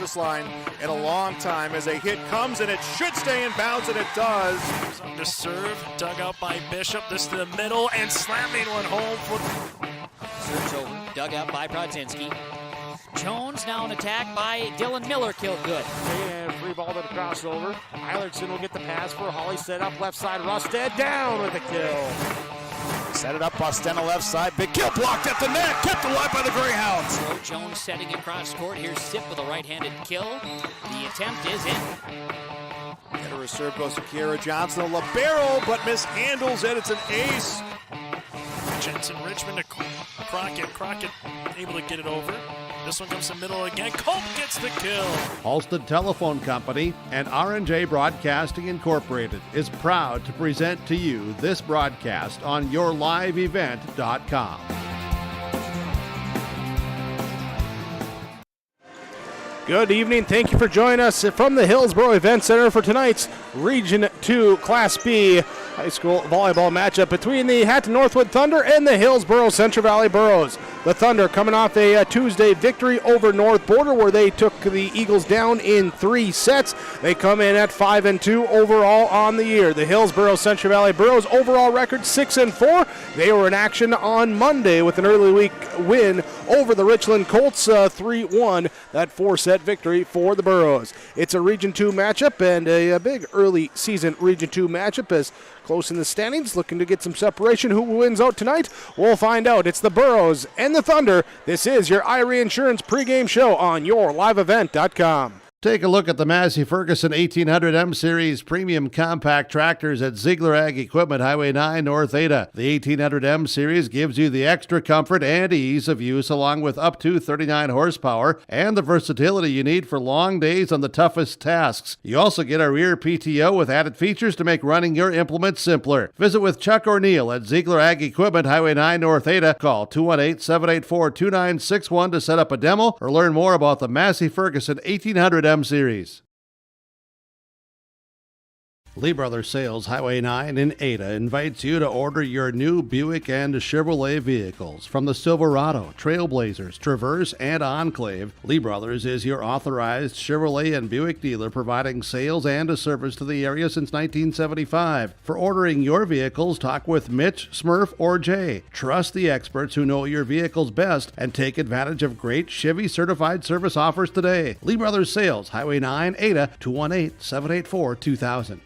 service line in a long time as a hit comes, and it should stay in bounds, and it does. To serve, dug out by Bishop. This to the middle, and slamming one home. Serves over, dug out by Brodzinski. Jones now an attack by Dylan Miller, killed good. And free ball to the crossover. Eilertson will get the pass for Hawley, set up left side. Rusted down with the kill. Set it up, Bostena left side. Big kill blocked at the net. Kept alive by the Greyhounds. So Jones setting across court. Here's Sip with a right-handed kill. The attempt is in. And a serve goes to Kiera Johnson. A libero, but mishandles it. It's an ace. Jensen Richmond to Crockett. Crockett able to get it over. This one comes to the middle again. Cope gets the kill. Halsted Telephone Company and R&J Broadcasting Incorporated is proud to present to you this broadcast on yourliveevent.com. Good evening. Thank you for joining us from the Hillsboro Event Center for tonight's Region 2 Class B high school volleyball matchup between the Hatton Northwood Thunder and the Hillsboro-Central Valley Burros. The Thunder coming off a Tuesday victory over North Border where they took the Eagles down in 3 sets. They come in at 5-2 overall on the year. The Hillsboro-Central Valley Burros overall record 6-4. They were in action on Monday with an early week win over the Richland Colts 3-1. That 4-set victory for the Burros. It's a Region 2 matchup and a big early season Region 2 matchup as close in the standings, looking to get some separation. Who wins out tonight? We'll find out. It's the Burros and the Thunder. This is your Irie Insurance pregame show on yourliveevent.com. Take a look at the Massey Ferguson 1800M Series premium compact tractors at Ziegler Ag Equipment, Highway 9, North Ada. The 1800M Series gives you the extra comfort and ease of use along with up to 39 horsepower and the versatility you need for long days on the toughest tasks. You also get a rear PTO with added features to make running your implement simpler. Visit with Chuck or Neil at Ziegler Ag Equipment, Highway 9, North Ada. Call 218-784-2961 to set up a demo or learn more about the Massey Ferguson 1800M Series. Lee Brothers Sales, Highway 9 in Ada, invites you to order your new Buick and Chevrolet vehicles. From the Silverado, Trailblazers, Traverse, and Enclave, Lee Brothers is your authorized Chevrolet and Buick dealer providing sales and a service to the area since 1975. For ordering your vehicles, talk with Mitch, Smurf, or Jay. Trust the experts who know your vehicles best and take advantage of great Chevy certified service offers today. Lee Brothers Sales, Highway 9, Ada, 218-784-2000.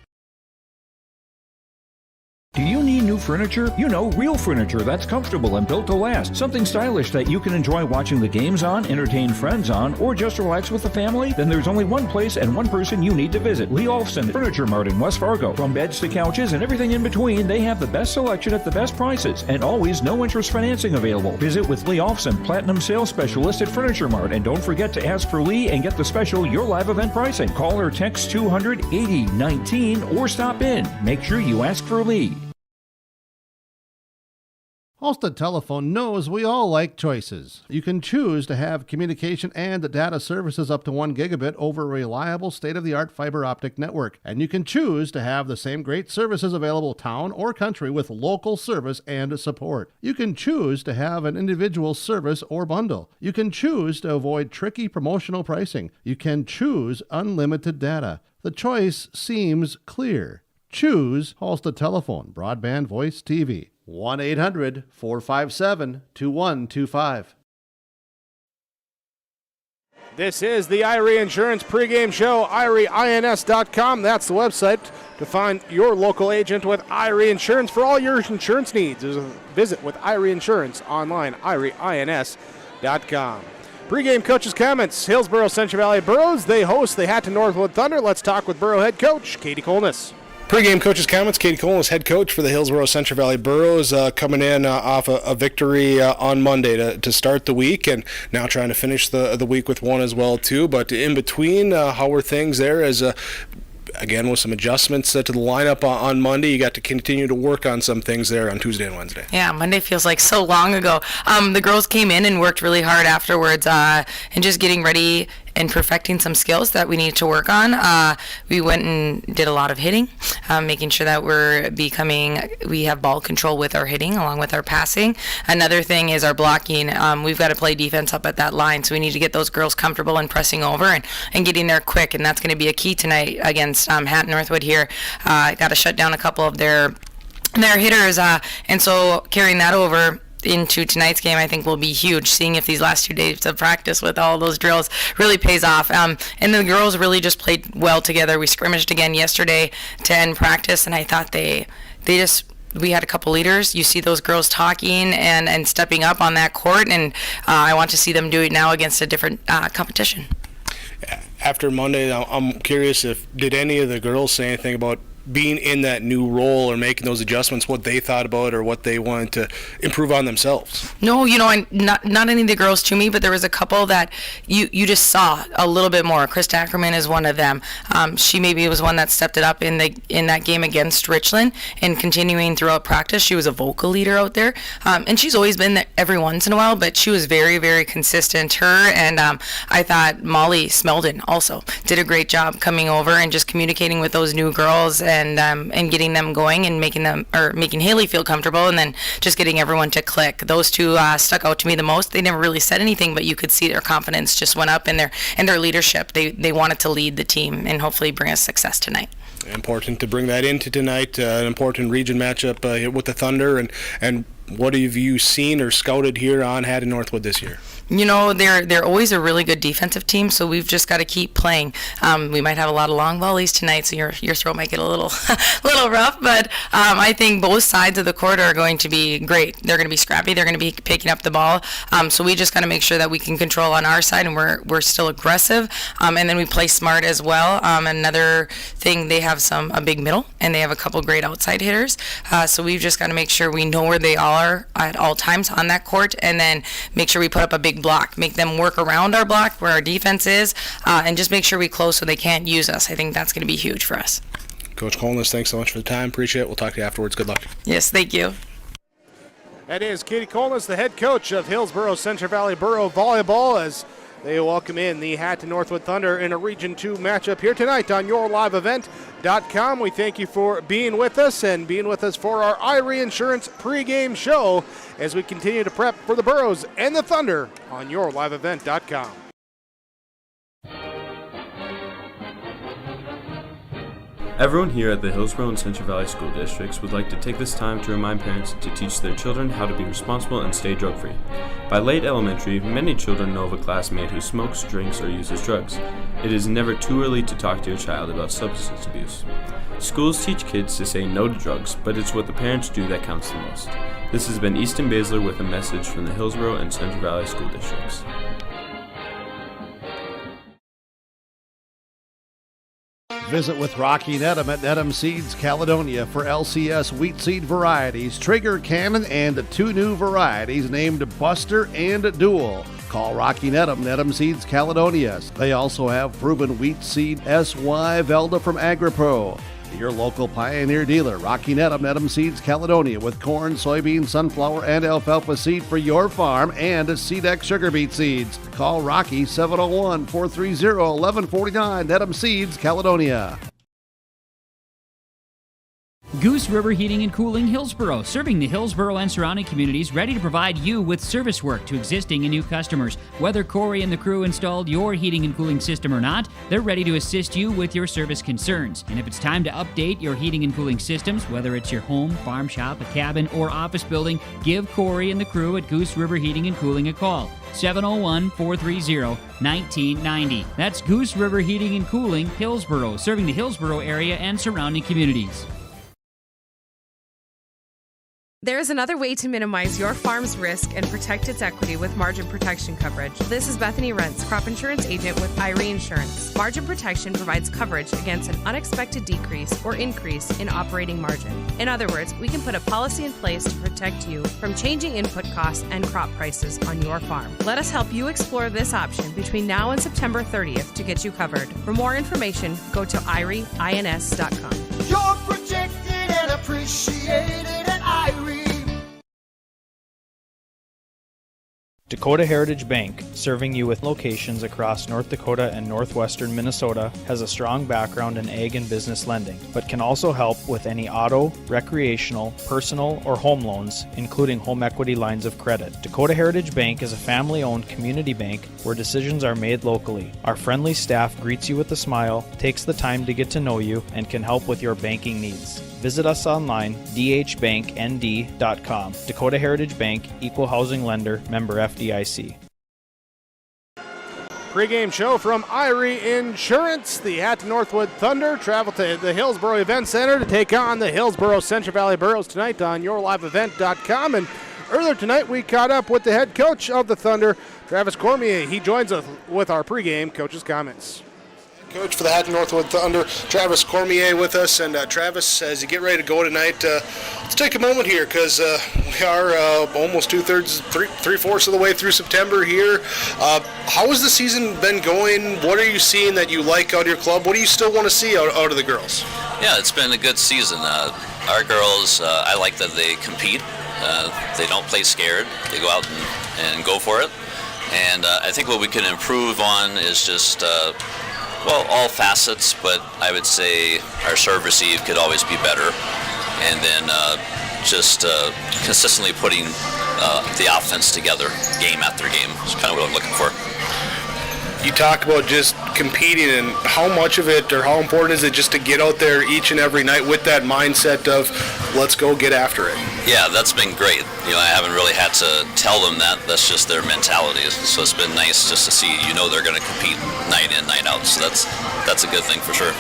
Do you need new furniture? You know, real furniture that's comfortable and built to last. Something stylish that you can enjoy watching the games on, entertain friends on, or just relax with the family? Then there's only one place and one person you need to visit. Lee Olfson Furniture Mart in West Fargo. From beds to couches and everything in between, they have the best selection at the best prices and always no interest financing available. Visit with Lee Olfson, Platinum Sales Specialist at Furniture Mart, and don't forget to ask for Lee and get the special Your Live event pricing. Call or text 200-8019 or stop in. Make sure you ask for Lee. Halsted Telephone knows we all like choices. You can choose to have communication and data services up to 1 gigabit over a reliable state-of-the-art fiber optic network. And you can choose to have the same great services available town or country with local service and support. You can choose to have an individual service or bundle. You can choose to avoid tricky promotional pricing. You can choose unlimited data. The choice seems clear. Choose Halsted Telephone, Broadband Voice TV. 1-800-457-2125. This is the Irie Insurance pregame show, IrieINS.com. That's the website to find your local agent with Irie Insurance for all your insurance needs. Visit with Irie Insurance online, IrieINS.com. Pregame coaches' comments. Hillsboro-Central Valley Burros, they host the Hatton Northwood Thunder. Let's talk with Burro head coach Katie Colness. Pre-game coaches' comments. Katie Colness, head coach for the Hillsboro-Central Valley Burros, coming in off a victory on Monday to start the week, and now trying to finish the week with one as well too. But in between, how were things there? As again, with some adjustments to the lineup on Monday, you got to continue to work on some things there on Tuesday and Wednesday. Yeah, Monday feels like so long ago. The girls came in and worked really hard afterwards, and just getting ready perfecting some skills that we need to work on. We went and did a lot of hitting, making sure that we have ball control with our hitting along with our passing. Another thing is our blocking. We've got to play defense up at that line, so we need to get those girls comfortable and pressing over and getting there quick, and that's going to be a key tonight against Hatton Northwood here. Got to shut down a couple of their hitters, and so carrying that over into tonight's game I think will be huge. Seeing if these last 2 days of practice with all those drills really pays off. And the girls really just played well together. We scrimmaged again yesterday to end practice, and I thought we had a couple leaders. You see those girls talking and stepping up on that court, and I want to see them do it now against a different competition. After Monday, I'm curious did any of the girls say anything about being in that new role or making those adjustments, what they thought about or what they wanted to improve on themselves? No, not any of the girls to me, but there was a couple that you just saw a little bit more. Krista Ackerman is one of them. She maybe was one that stepped it up in that game against Richland, and continuing throughout practice. She was a vocal leader out there, and she's always been there every once in a while, but she was very, very consistent. Her and I thought Molly Smeldon also did a great job coming over and just communicating with those new girls and getting them going and making Haley feel comfortable, and then just getting everyone to click. Those two stuck out to me the most. They never really said anything, but you could see their confidence just went up in their leadership. They wanted to lead the team and hopefully bring us success tonight. Important to bring that into tonight, an important region matchup with the Thunder, and what have you seen or scouted here on Hatton Northwood this year? They're always a really good defensive team, so we've just got to keep playing. We might have a lot of long volleys tonight, so your throw might get a little rough, but I think both sides of the court are going to be great. They're going to be scrappy. They're going to be picking up the ball, so we just got to make sure that we can control on our side, and we're still aggressive, and then we play smart as well. Another thing, they have a big middle, and they have a couple great outside hitters, so we've just got to make sure we know where they are at all times on that court, and then make sure we put up a big block, make them work around our block where our defense is, and just make sure we close so they can't use us. I think that's going to be huge for us. Coach Colness, thanks so much for the time. Appreciate it. We'll talk to you afterwards. Good luck. Yes, thank you. That is Katie Colness, the head coach of Hillsboro-Central Valley Borough Volleyball, as they welcome in the Hatton Northwood Thunder in a Region 2 matchup here tonight on YourLiveEvent.com. We thank you for being with us and being with us for our Irie Insurance pregame show as we continue to prep for the Burros and the Thunder on YourLiveEvent.com. Everyone here at the Hillsboro and Central Valley School Districts would like to take this time to remind parents to teach their children how to be responsible and stay drug-free. By late elementary, many children know of a classmate who smokes, drinks, or uses drugs. It is never too early to talk to your child about substance abuse. Schools teach kids to say no to drugs, but it's what the parents do that counts the most. This has been Easton Baszler with a message from the Hillsboro and Central Valley School Districts. Visit with Rocky Nedham at Nedham Seeds Caledonia for LCS wheat seed varieties, Trigger, Cannon, and 2 new varieties named Buster and Dual. Call Rocky Nedham, Nedham Seeds Caledonia. They also have proven wheat seed SY Velda from AgriPro. Your local Pioneer dealer, Rocky Nedham, Nedham Seeds Caledonia, with corn, soybean, sunflower, and alfalfa seed for your farm, and Seedex sugar beet seeds. Call Rocky 701-430-1149, Nedham Seeds Caledonia. Goose River Heating and Cooling, Hillsboro, serving the Hillsboro and surrounding communities, ready to provide you with service work to existing and new customers. Whether Corey and the crew installed your heating and cooling system or not, they're ready to assist you with your service concerns. And if it's time to update your heating and cooling systems, whether it's your home, farm shop, a cabin, or office building, give Corey and the crew at Goose River Heating and Cooling a call. 701-430-1990. That's Goose River Heating and Cooling, Hillsboro, serving the Hillsboro area and surrounding communities. There is another way to minimize your farm's risk and protect its equity with margin protection coverage. This is Bethany Rentz, crop insurance agent with Irie Insurance. Margin protection provides coverage against an unexpected decrease or increase in operating margin. In other words, we can put a policy in place to protect you from changing input costs and crop prices on your farm. Let us help you explore this option between now and September 30th to get you covered. For more information, go to IrieINS.com. You're protected and appreciated at Irie. Dakota Heritage Bank, serving you with locations across North Dakota and northwestern Minnesota, has a strong background in ag and business lending, but can also help with any auto, recreational, personal, or home loans, including home equity lines of credit. Dakota Heritage Bank is a family-owned community bank where decisions are made locally. Our friendly staff greets you with a smile, takes the time to get to know you, and can help with your banking needs. Visit us online, dhbanknd.com. Dakota Heritage Bank, Equal Housing Lender, member FDIC. Pregame show from Irie Insurance. The Hatton Northwood Thunder travel to the Hillsboro Event Center to take on the Hillsboro-Central Valley Burros tonight on yourliveevent.com. And earlier tonight, we caught up with the head coach of the Thunder, Travis Cormier. He joins us with our pregame coach's comments. Coach for the Hatton Northwood Thunder, Travis Cormier with us. And Travis, as you get ready to go tonight, let's take a moment here because we are almost three-fourths of the way through September here. How has the season been going? What are you seeing that you like out of your club? What do you still want to see out of the girls? Yeah, it's been a good season. Our girls, I like that they compete. They don't play scared. They go out and go for it. And I think what we can improve on is just all facets, but I would say our serve receive could always be better. And then just consistently putting the offense together game after game is kind of what I'm looking for. You talk about just competing, and how much of it or how important is it just to get out there each and every night with that mindset of let's go get after it? Yeah, that's been great. I haven't really had to tell them that. That's just their mentality. So it's been nice just to see, they're going to compete night in, night out. So that's a good thing for sure.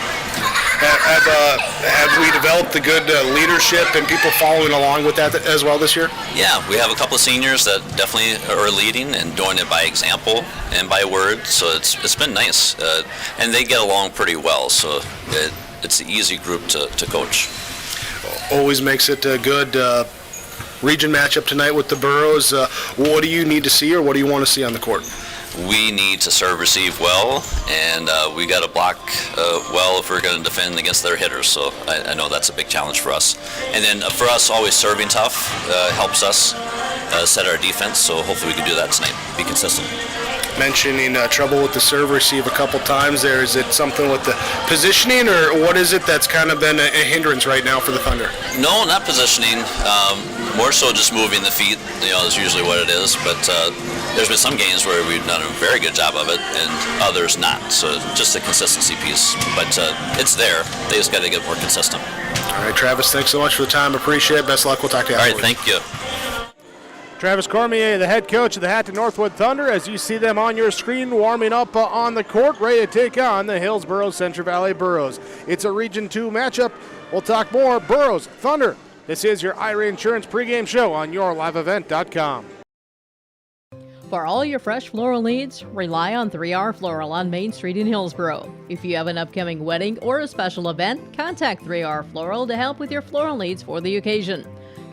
Have we developed the good leadership and people following along with that as well this year? Yeah, we have a couple of seniors that definitely are leading and doing it by example and by word. So it's been nice, and they get along pretty well. So it's an easy group to coach. Always makes it a good region matchup tonight with the Burros. What do you need to see, or what do you want to see on the court? We need to serve receive well, and we got to block well if we're going to defend against their hitters. So I know that's a big challenge for us. And then for us, always serving tough helps us set our defense. So hopefully we can do that tonight. Be consistent. Mentioning trouble with the serve receive a couple times there. Is it something with the positioning, or what is it that's kind of been a hindrance right now for the Thunder? No, not positioning. More so just moving the feet, is usually what it is. But there's been some games where we've done a very good job of it, and others not. So just a consistency piece. But it's there. They just got to get more consistent. All right, Travis, thanks so much for the time. Appreciate it. Best of luck. We'll talk to you afterwards. All right, thank you. Travis Cormier, the head coach of the Hatton Northwood Thunder, as you see them on your screen warming up on the court, ready to take on the Hillsboro-Central Valley Burros. It's a Region 2 matchup. We'll talk more Burros, Thunder. This is your Irie Insurance pregame show on yourliveevent.com. For all your fresh floral needs, rely on 3R Floral on Main Street in Hillsboro. If you have an upcoming wedding or a special event, contact 3R Floral to help with your floral needs for the occasion.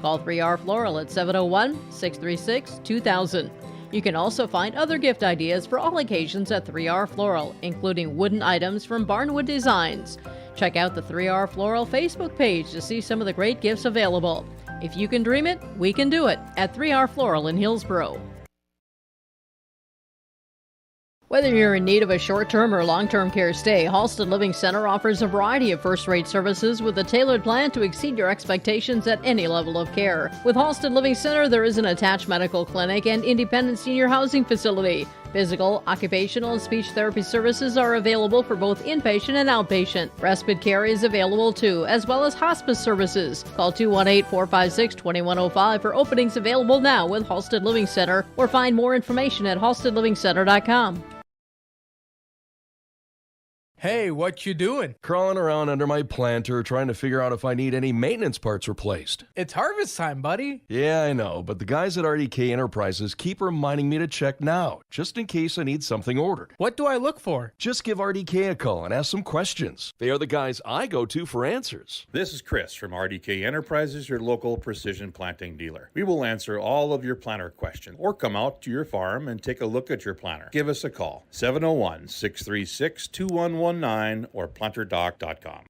Call 3R Floral at 701-636-2000. You can also find other gift ideas for all occasions at 3R Floral, including wooden items from Barnwood Designs. Check out the 3R Floral Facebook page to see some of the great gifts available. If you can dream it, we can do it at 3R Floral in Hillsboro. Whether you're in need of a short-term or long-term care stay, Halsted Living Center offers a variety of first-rate services with a tailored plan to exceed your expectations at any level of care. With Halsted Living Center, there is an attached medical clinic and independent senior housing facility. Physical, occupational, and speech therapy services are available for both inpatient and outpatient. Respite care is available too, as well as hospice services. Call 218-456-2105 for openings available now with Halsted Living Center, or find more information at halstedlivingcenter.com. Hey, what you doing? Crawling around under my planter trying to figure out if I need any maintenance parts replaced. It's harvest time, buddy. Yeah, I know, but the guys at RDK Enterprises keep reminding me to check now, just in case I need something ordered. What do I look for? Just give RDK a call and ask some questions. They are the guys I go to for answers. This is Chris from RDK Enterprises, your local precision planting dealer. We will answer all of your planter questions or come out to your farm and take a look at your planter. Give us a call, 701-636-2119 or planterdoc.com.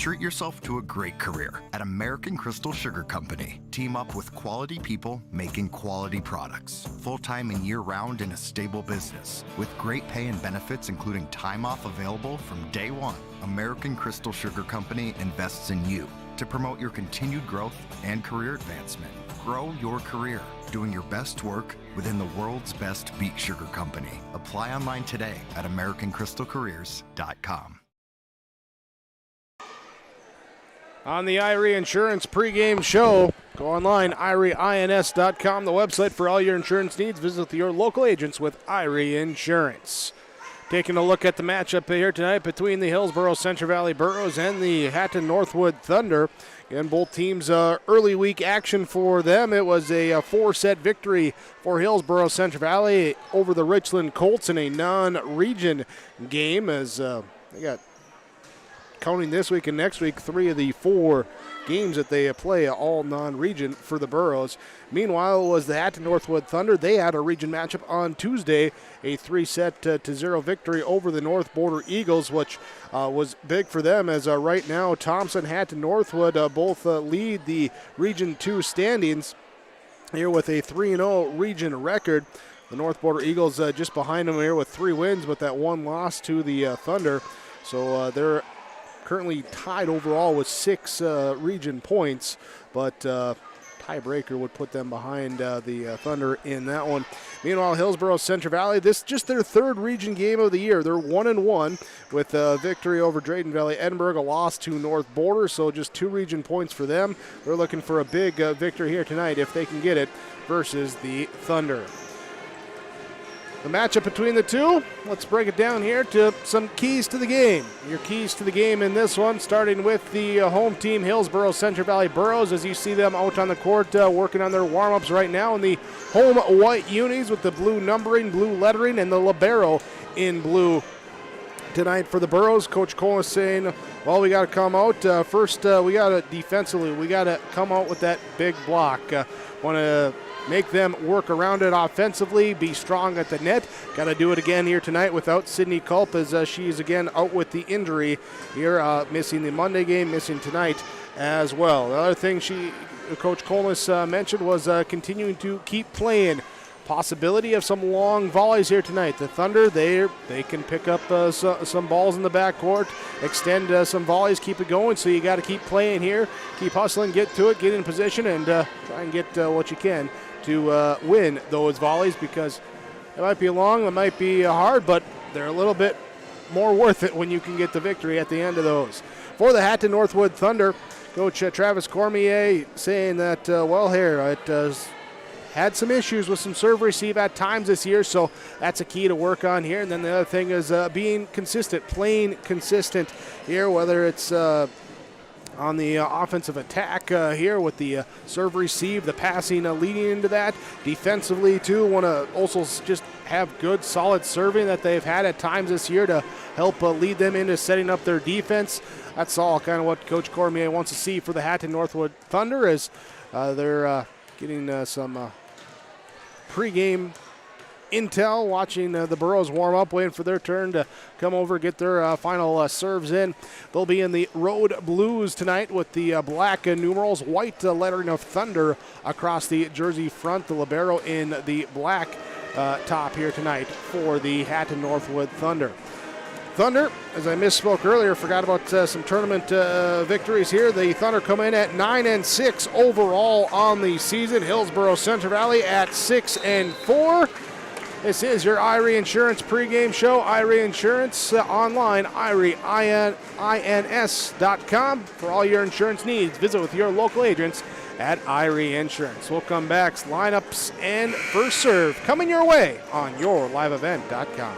Treat yourself to a great career at American Crystal Sugar Company. Team up with quality people making quality products. Full-time and year-round in a stable business. With great pay and benefits including time off available from day one. American Crystal Sugar Company invests in you to promote your continued growth and career advancement. Grow your career, doing your best work within the world's best beet sugar company. Apply online today at AmericanCrystalCareers.com. On the Irie Insurance pregame show, go online, IrieINS.com, the website for all your insurance needs. Visit your local agents with Irie Insurance. Taking a look at the matchup here tonight between the Hillsboro-Central Valley Burros and the Hatton Northwood Thunder. Again, both teams early week action for them. It was a 4-set victory for Hillsboro-Central Valley over the Richland Colts in a non-region game as they got, counting this week and next week, 3 of the 4 games that they play all non-region for the Burros. Meanwhile, it was the Hatton Northwood Thunder. They had a region matchup on Tuesday, a 3-0 victory over the North Border Eagles, which was big for them as right now Thompson, Hatton, Northwood both lead the Region 2 standings here with a 3-0 region record. The North Border Eagles just behind them here with 3 wins, but that 1 loss to the Thunder. So they're currently tied overall with 6 region points, but tiebreaker would put them behind the Thunder in that one. Meanwhile, Hillsboro-Central Valley, this is just their 3rd region game of the year. They're 1-1 with a victory over Drayton Valley Edinburgh, a loss to North Border, so just 2 region points for them. They're looking for a big victory here tonight if they can get it versus the Thunder. The matchup between the two, let's break it down here to some keys to the game. Your keys to the game in this one, starting with the home team, Hillsboro-Central Valley Burros, as you see them out on the court working on their warm-ups right now in the home white unis with the blue numbering, blue lettering, and the libero in blue. Tonight for the Burros, Coach Cole is saying, well, we got to come out. First, we got to defensively, we got to come out with that big block. Want to make them work around it offensively, be strong at the net. Got to do it again here tonight without Sydney Culp as she's again out with the injury here, missing the Monday game, missing tonight as well. The other thing Coach Coleman mentioned was continuing to keep playing. Possibility of some long volleys here tonight. The Thunder, they can pick up some balls in the backcourt, extend some volleys, keep it going. So you got to keep playing here, keep hustling, get to it, get in position, and try and get what you can to win those volleys, because it might be long, it might be hard, but they're a little bit more worth it when you can get the victory at the end of those. For the Hatton Northwood Thunder, Coach Travis Cormier saying that, well, here, it had some issues with some serve receive at times this year, so that's a key to work on here. And then the other thing is being consistent, playing consistent here, whether it's on the offensive attack here with the serve receive, the passing leading into that. Defensively, too, want to also just have good, solid serving that they've had at times this year to help lead them into setting up their defense. That's all kind of what Coach Cormier wants to see for the Hatton Northwood Thunder as they're getting some pregame intel, watching the Burros warm up, waiting for their turn to come over, get their final serves in. They'll be in the road blues tonight with the black numerals, white lettering of Thunder across the jersey front, the libero in the black top here tonight for the Hatton Northwood Thunder. Thunder, as I misspoke earlier, forgot about some tournament victories here. The Thunder come in at 9-6 overall on the season. Hillsboro-Central Valley at 6-4. This is your Irie Insurance pregame show. Irie Insurance online, IrieINS.com for all your insurance needs. Visit with your local agents at Irie Insurance. We'll come back, lineups and first serve coming your way on yourliveevent.com.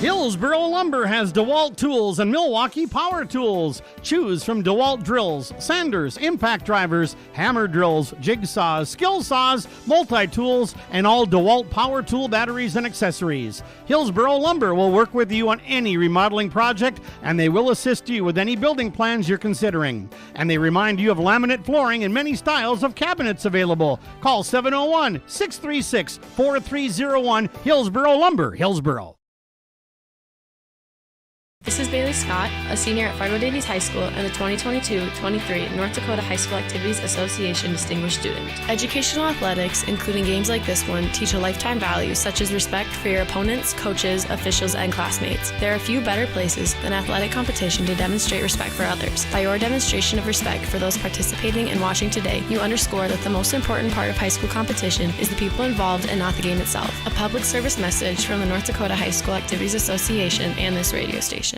Hillsboro Lumber has DeWalt tools and Milwaukee power tools. Choose from DeWalt drills, sanders, impact drivers, hammer drills, jigsaws, skill saws, multi-tools, and all DeWalt power tool batteries and accessories. Hillsboro Lumber will work with you on any remodeling project, and they will assist you with any building plans you're considering. And they remind you of laminate flooring and many styles of cabinets available. Call 701-636-4301, Hillsboro Lumber, Hillsboro. This is Bailey Scott, a senior at Fargo Davies High School and the 2022-23 North Dakota High School Activities Association Distinguished Student. Educational athletics, including games like this one, teach a lifetime value such as respect for your opponents, coaches, officials, and classmates. There are few better places than athletic competition to demonstrate respect for others. By your demonstration of respect for those participating and watching today, you underscore that the most important part of high school competition is the people involved and not the game itself. A public service message from the North Dakota High School Activities Association and this radio station.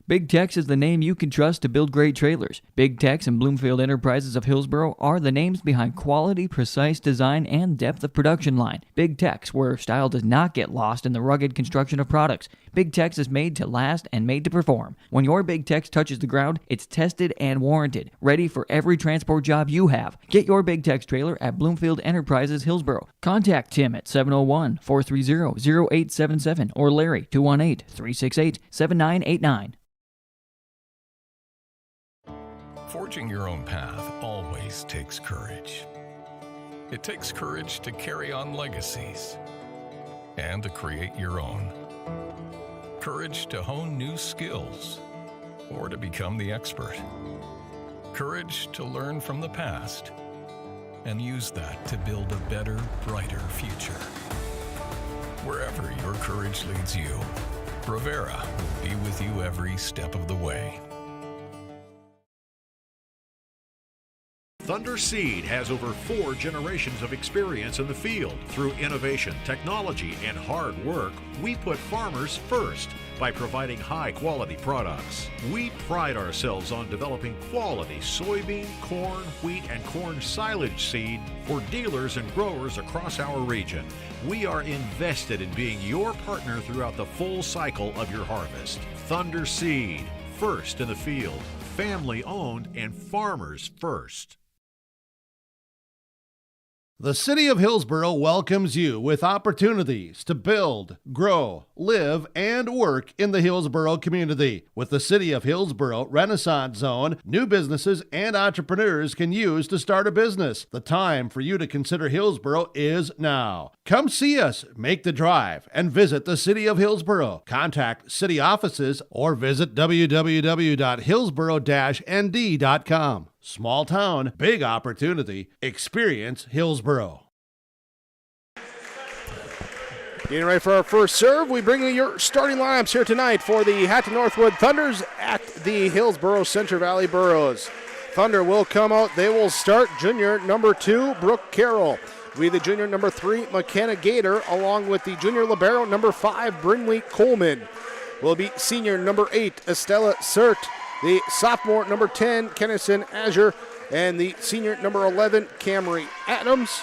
Big Tex is the name you can trust to build great trailers. Big Tex and Bloomfield Enterprises of Hillsboro are the names behind quality, precise design, and depth of production line. Big Tex, where style does not get lost in the rugged construction of products. Big Tex is made to last and made to perform. When your Big Tex touches the ground, it's tested and warranted, ready for every transport job you have. Get your Big Tex trailer at Bloomfield Enterprises Hillsboro. Contact Tim at 701-430-0877 or Larry 218-368-7989. Forging your own path always takes courage. It takes courage to carry on legacies and to create your own. Courage to hone new skills or to become the expert. Courage to learn from the past and use that to build a better, brighter future. Wherever your courage leads you, Bravera will be with you every step of the way. Thunder Seed has over 4 generations of experience in the field. Through innovation, technology, and hard work, we put farmers first by providing high-quality products. We pride ourselves on developing quality soybean, corn, wheat, and corn silage seed for dealers and growers across our region. We are invested in being your partner throughout the full cycle of your harvest. Thunder Seed, first in the field, family-owned, and farmers first. The City of Hillsboro welcomes you with opportunities to build, grow, live, and work in the Hillsboro community. With the City of Hillsboro Renaissance Zone, new businesses and entrepreneurs can use to start a business. The time for you to consider Hillsboro is now. Come see us, make the drive, and visit the City of Hillsboro. Contact city offices or visit www.hillsboro-nd.com. Small town, big opportunity. Experience Hillsboro. Getting ready for our first serve, we bring you your starting lineups here tonight for the Hatton Northwood Thunders at the Hillsboro-Central Valley Burros. Thunder will come out. They will start junior number 2, Brooke Carroll. We the junior number 3, McKenna Gator, along with the junior libero number 5, Brinley Coleman. Will be senior number 8, Estella Sert. The sophomore number 10, Kennison Azure, and the senior number 11, Cameron Adams,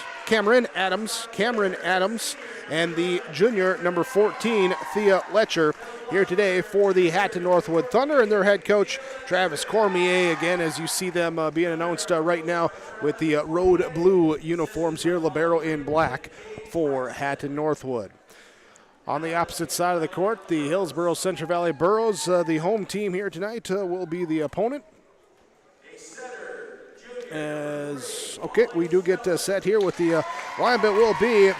and the junior number 14, Thea Letcher, here today for the Hatton Northwood Thunder and their head coach, Travis Cormier, again, as you see them being announced right now with the road blue uniforms here, libero in black for Hatton Northwood. On the opposite side of the court, the Hillsboro-Central Valley Burros, the home team here tonight, will be the opponent. We do get set here with the lineup. It will be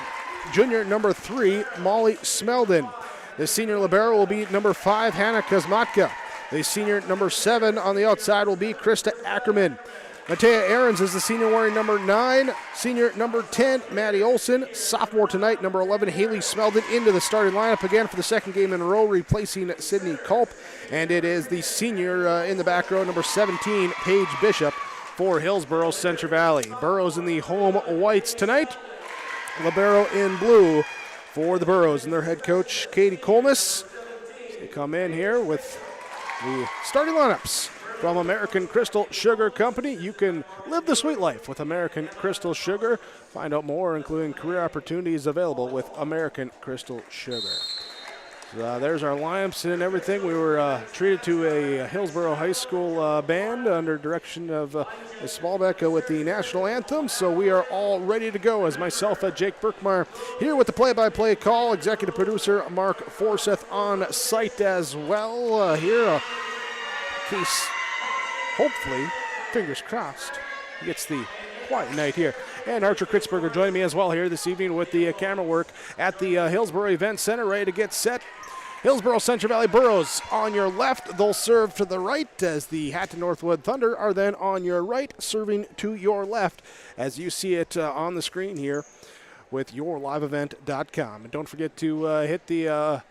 junior number 3, Molly Smeldon. The senior libero will be number 5, Hannah Kazmatka. The senior number 7 on the outside will be Krista Ackerman. Matea Ahrens is the senior wearing number 9. Senior number 10, Maddie Olson. Sophomore tonight, number 11, Haley Smeldon into the starting lineup again for the second game in a row, replacing Sydney Culp. And it is the senior in the back row, number 17, Paige Bishop for Hillsboro-Central Valley. Burros in the home whites tonight. Libero in blue for the Burros and their head coach, Katie Colmus. They come in here with the starting lineups. From American Crystal Sugar Company, you can live the sweet life with American Crystal Sugar. Find out more, including career opportunities available with American Crystal Sugar. So, there's our lineups and everything. We were treated to a Hillsboro High School band under direction of Smallbeck with the national anthem. So we are all ready to go as myself, Jake Birkmeyer, here with the play-by-play call. Executive producer Mark Forsyth on site as well. Here, case... hopefully, fingers crossed, gets the quiet night here. And Archer Kritzberger joining me as well here this evening with the camera work at the Hillsboro Event Center, ready to get set. Hillsboro-Central Valley Burros on your left. They'll serve to the right as the Hatton Northwood Thunder are then on your right, serving to your left as you see it on the screen here with yourliveevent.com. And don't forget to hit the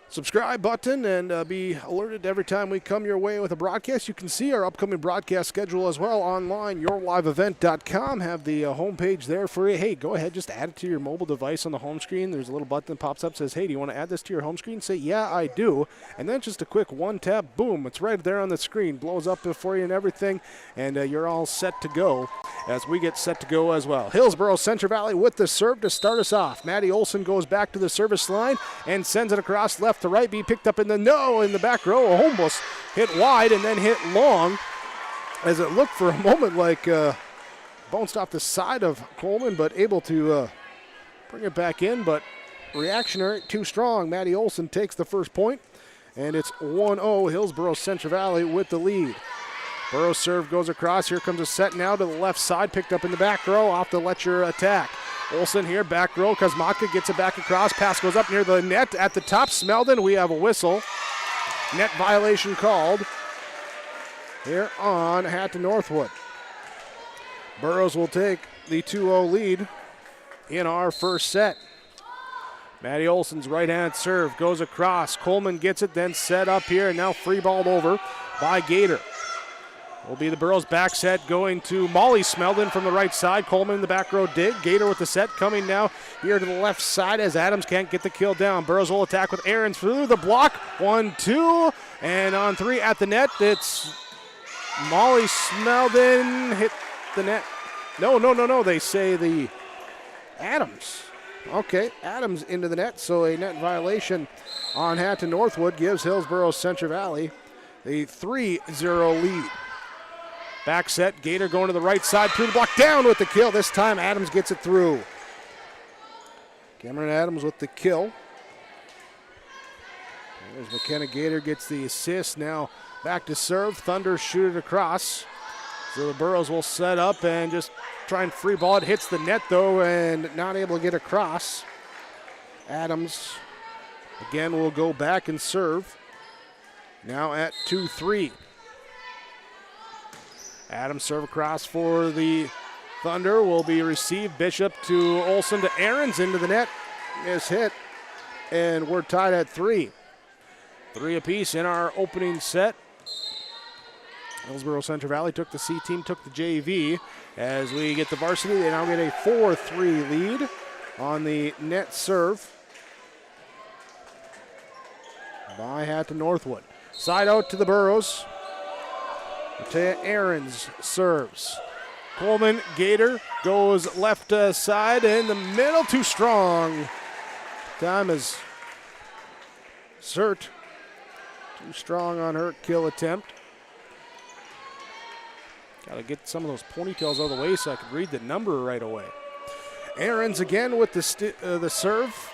subscribe button and be alerted every time we come your way with a broadcast. You can see our upcoming broadcast schedule as well online, yourliveevent.com. Have the homepage there for you. Hey, go ahead, just add it to your mobile device on the home screen. There's a little button that pops up, says, hey, do you want to add this to your home screen? Say, yeah, I do. And then just a quick one tap, boom, it's right there on the screen. Blows up for you and everything, and you're all set to go as we get set to go as well. Hillsboro-Central Valley with the serve to start us off. Maddie Olson goes back to the service line and sends it across left to right. Be picked up in the back row. Almost hit wide and then hit long as it looked for a moment like bounced off the side of Coleman, but able to bring it back in. But reactionary, too strong. Maddie Olson takes the first point, and it's 1-0 Hillsboro-Central Valley with the lead. Burrows serve goes across. Here comes a set now to the left side, picked up in the back row off the Letcher attack. Olsen here, back row. Kosmatka gets it back across. Pass goes up near the net at the top. Smeldon, we have a whistle. Net violation called here on Hatton Northwood. Burrows will take the 2-0 lead in our first set. Maddie Olson's right-hand serve goes across. Coleman gets it, then set up here, and now free balled over by Gator. Will be the Burrows back set going to Molly Smeldon from the right side. Coleman in the back row dig. Gator with the set coming now here to the left side as Adams can't get the kill down. Burrows will attack with Aarons through the block. 1-2, and on 3 at the net. It's Molly Smeldon hit the net. No. They say the Adams. Okay, Adams into the net, so a net violation on Hatton Northwood gives Hillsboro-Central Valley the 3-0 lead. Back set, Gator going to the right side, through the block, down with the kill. This time Adams gets it through. Cameron Adams with the kill. There's McKenna Gator gets the assist. Now back to serve. Thunder shoot it across. So the Burrows will set up and just try and free ball. It hits the net though and not able to get across. Adams again will go back and serve. Now at 2-3. Adams serve across for the Thunder will be received. Bishop to Olsen to Aarons into the net. Miss hit. And we're tied at 3. 3 apiece in our opening set. Hillsboro-Central Valley took the C team, took the JV. As we get the varsity, they now get a 4-3 lead on the net serve by Hatton Northwood. Side out to the Burrows. Matea Aarons serves. Coleman Gator goes left side in the middle, too strong. Time is Sert. Too strong on her kill attempt. Got to get some of those ponytails out of the way so I can read the number right away. Aarons again with the serve.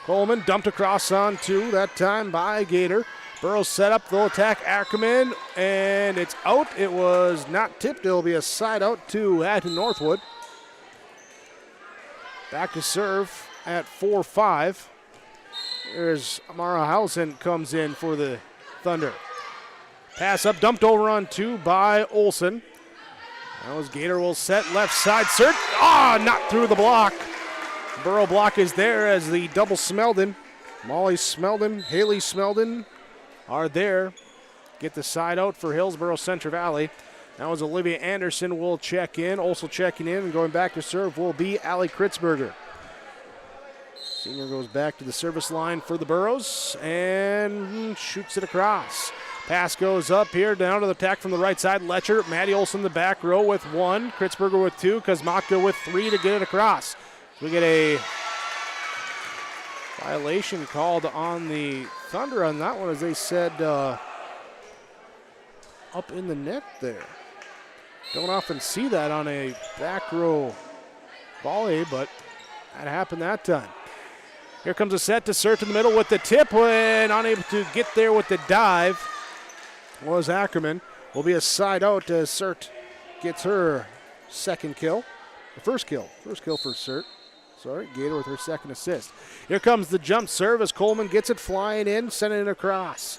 Coleman dumped across on 2, that time by Gator. Burrows set up, they'll attack Ackerman, and it's out. It was not tipped. It'll be a side out to Hatton Northwood. Back to serve at 4-5. There's Amara Housen comes in for the Thunder. Pass up, dumped over on 2 by Olsen. That was Gator will set left side. Sert, not through the block. Burrow block is there as the double Smeldon. Molly Smeldon, Haley Smeldon are there. Get the side out for Hillsboro-Central Valley. That was Olivia Anderson will check in. Also checking in and going back to serve will be Allie Kritzberger. Senior goes back to the service line for the Burrows and shoots it across. Pass goes up here, down to the attack from the right side. Letcher, Maddie Olson the back row with 1. Kritzberger with 2. Kosmatka with 3 to get it across. We get a violation called on the Thunder on that one, as they said up in the net there. Don't often see that on a back row volley, but that happened that time. Here comes a set to Sert in the middle with the tip, and unable to get there with the dive was Ackerman. Will be a side out as Sert gets her second kill. The first kill for Sert. Gator with her second assist. Here comes the jump serve as Coleman gets it flying in, sending it across.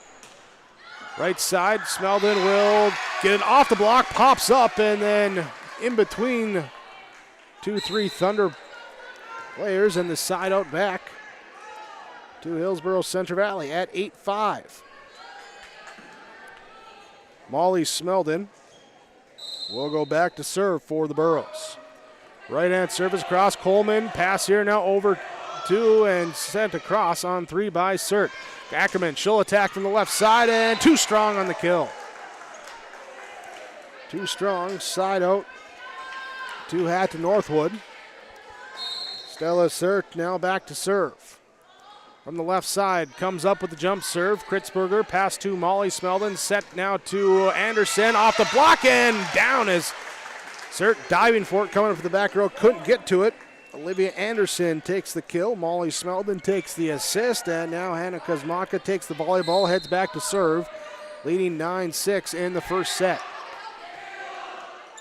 Right side, Smeldon will get it off the block, pops up, and then in between 2-3 Thunder players and the side out back to Hillsboro-Central Valley at 8-5. Molly Smeldon will go back to serve for the Burros. Right-hand service across. Coleman, pass here now over to and sent across on 3 by Sert. Ackerman, she'll attack from the left side and too strong on the kill. Too strong, side out to Hatton Northwood. Stella Sert now back to serve. From the left side, comes up with the jump serve. Kritzberger, pass to Molly Smeldon, set now to Anderson, off the block and down as Sert diving for it, coming up for the back row, couldn't get to it. Olivia Anderson takes the kill. Molly Smeldon takes the assist, and now Hannah Kuzmaka takes the volleyball, heads back to serve, leading 9-6 in the first set.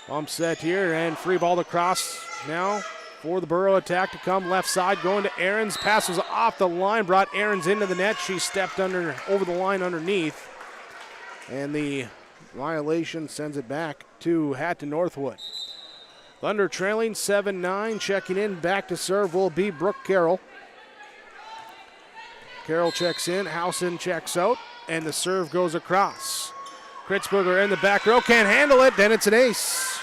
Bump set here, and free ball across now for the Burro attack to come. Left side going to Aarons. Pass was off the line, brought Aarons into the net. She stepped over the line underneath, and the violation sends it back to Hatton Northwood. Thunder trailing 7-9. Checking in back to serve will be Brooke Carroll. Carroll checks in. Housen checks out, and the serve goes across. Kritzberger in the back row, can't handle it, then it's an ace.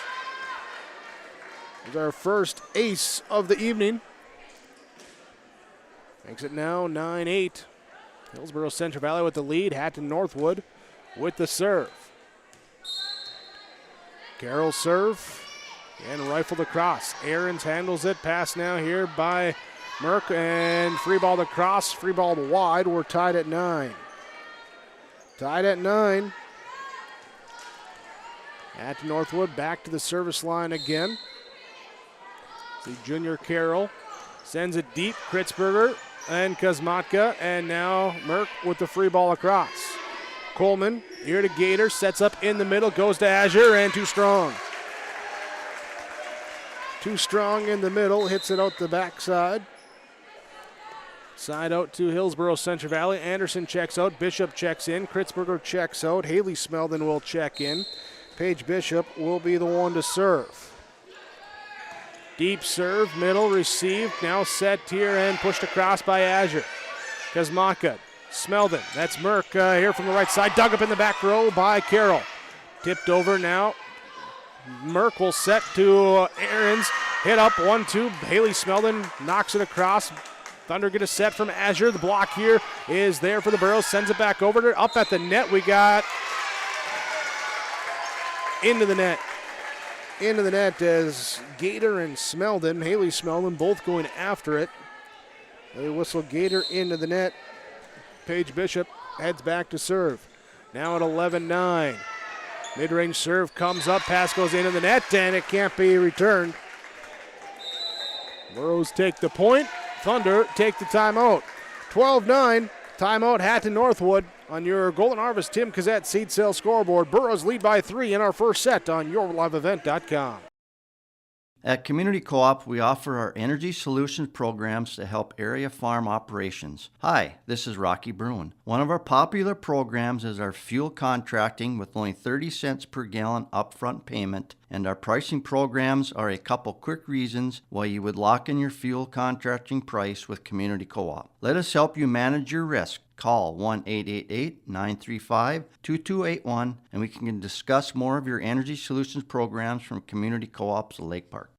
It's our first ace of the evening. Makes it now 9-8. Hillsboro-Central Valley with the lead. Hatton Northwood with the serve. Carroll serve and rifled across. Aarons handles it. Pass now here by Merck and free ball across. Free ball wide. We're tied at 9. Tied at 9. Hatton Northwood back to the service line again. See junior Carroll sends it deep. Kritzberger and Kuzmatka, and now Merck with the free ball across. Coleman here to Gator, sets up in the middle, goes to Azure, and too strong. Too strong in the middle, hits it out the backside. Side out to Hillsboro-Central Valley. Anderson checks out, Bishop checks in, Kritzberger checks out, Haley Smeldon will check in. Paige Bishop will be the one to serve. Deep serve, middle, received, now set here and pushed across by Azure. Kuzmaka, Smeldon, that's Merck here from the right side, dug up in the back row by Carroll. Tipped over now. Merck will set to Aarons, hit up 1-2. Haley Smeldon knocks it across. Thunder get a set from Azure. The block here is there for the Burros, sends it back over to up at the net. We got into the net. Into the net as Gator and Smeldon, Haley Smeldon, both going after it. They whistle Gator into the net. Paige Bishop heads back to serve. Now at 11-9. Mid-range serve comes up, pass goes into the net, and it can't be returned. Burros take the point. Thunder take the timeout. 12-9, timeout Hatton Northwood. On your Golden Harvest Tim Cassette seed sale scoreboard, Burros lead by 3 in our first set on yourliveevent.com. At Community Co-op, we offer our energy solutions programs to help area farm operations. Hi, this is Rocky Bruin. One of our popular programs is our fuel contracting with only 30 cents per gallon upfront payment, and our pricing programs are a couple quick reasons why you would lock in your fuel contracting price with Community Co-op. Let us help you manage your risk. Call 1-888-935-2281 and we can discuss more of your energy solutions programs from Community Co-ops Lake Park.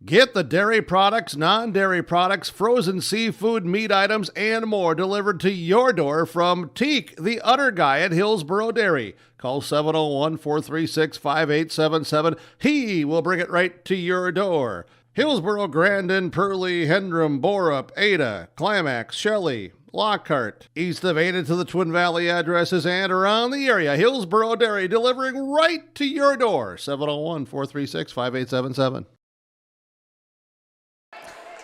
Get the dairy products, non-dairy products, frozen seafood, meat items, and more delivered to your door from Teak, the Udder Guy at Hillsboro Dairy. Call 701-436-5877. He will bring it right to your door. Hillsboro, Grandin, Pearlie, Hendrum, Borup, Ada, Climax, Shelley, Lockhart. East of Ada to the Twin Valley addresses and around the area. Hillsboro Dairy delivering right to your door. 701-436-5877.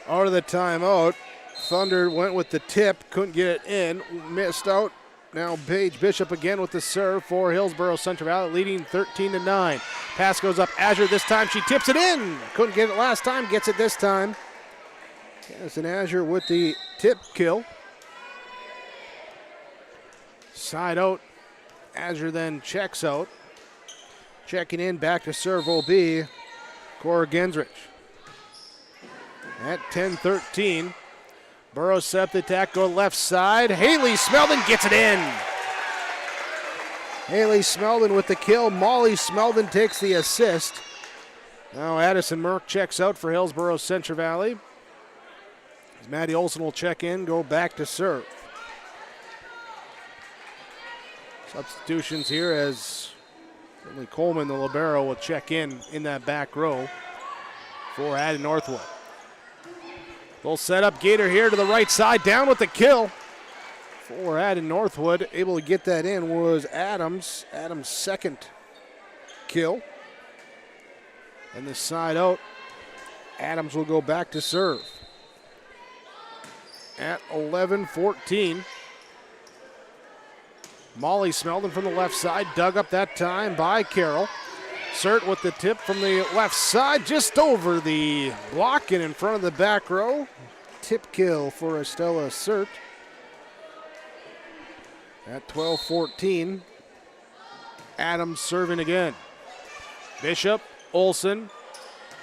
Out of the timeout. Thunder went with the tip, couldn't get it in, missed out Now Paige Bishop again with the serve for Hillsboro-Central Valley, leading 13-9. Pass goes up. Azure this time. She tips it in. Couldn't get it last time. Gets it this time. Madison Azure with the tip kill. Side out. Azure then checks out. Checking in, back to serve will be Cora Gensrich. At 10-13. Burrows set up the attack, go left side. Haley Smeldon gets it in. Haley Smeldon with the kill. Molly Smeldon takes the assist. Now Addison Merck checks out for Hillsboro-Central Valley. As Maddie Olson will check in, go back to serve. Substitutions here as certainly Coleman, the libero, will check in that back row for Hatton Northwood. They'll set up Gator here to the right side, down with the kill for Hatton Northwood. Able to get that in was Adams. Adams' second kill. And the side out, Adams will go back to serve. At 11-14. Molly Smeldon from the left side, dug up that time by Carroll. Surt with the tip from the left side, just over the block and in front of the back row. Tip kill for Estella Surt. At 12-14, Adams serving again. Bishop, Olson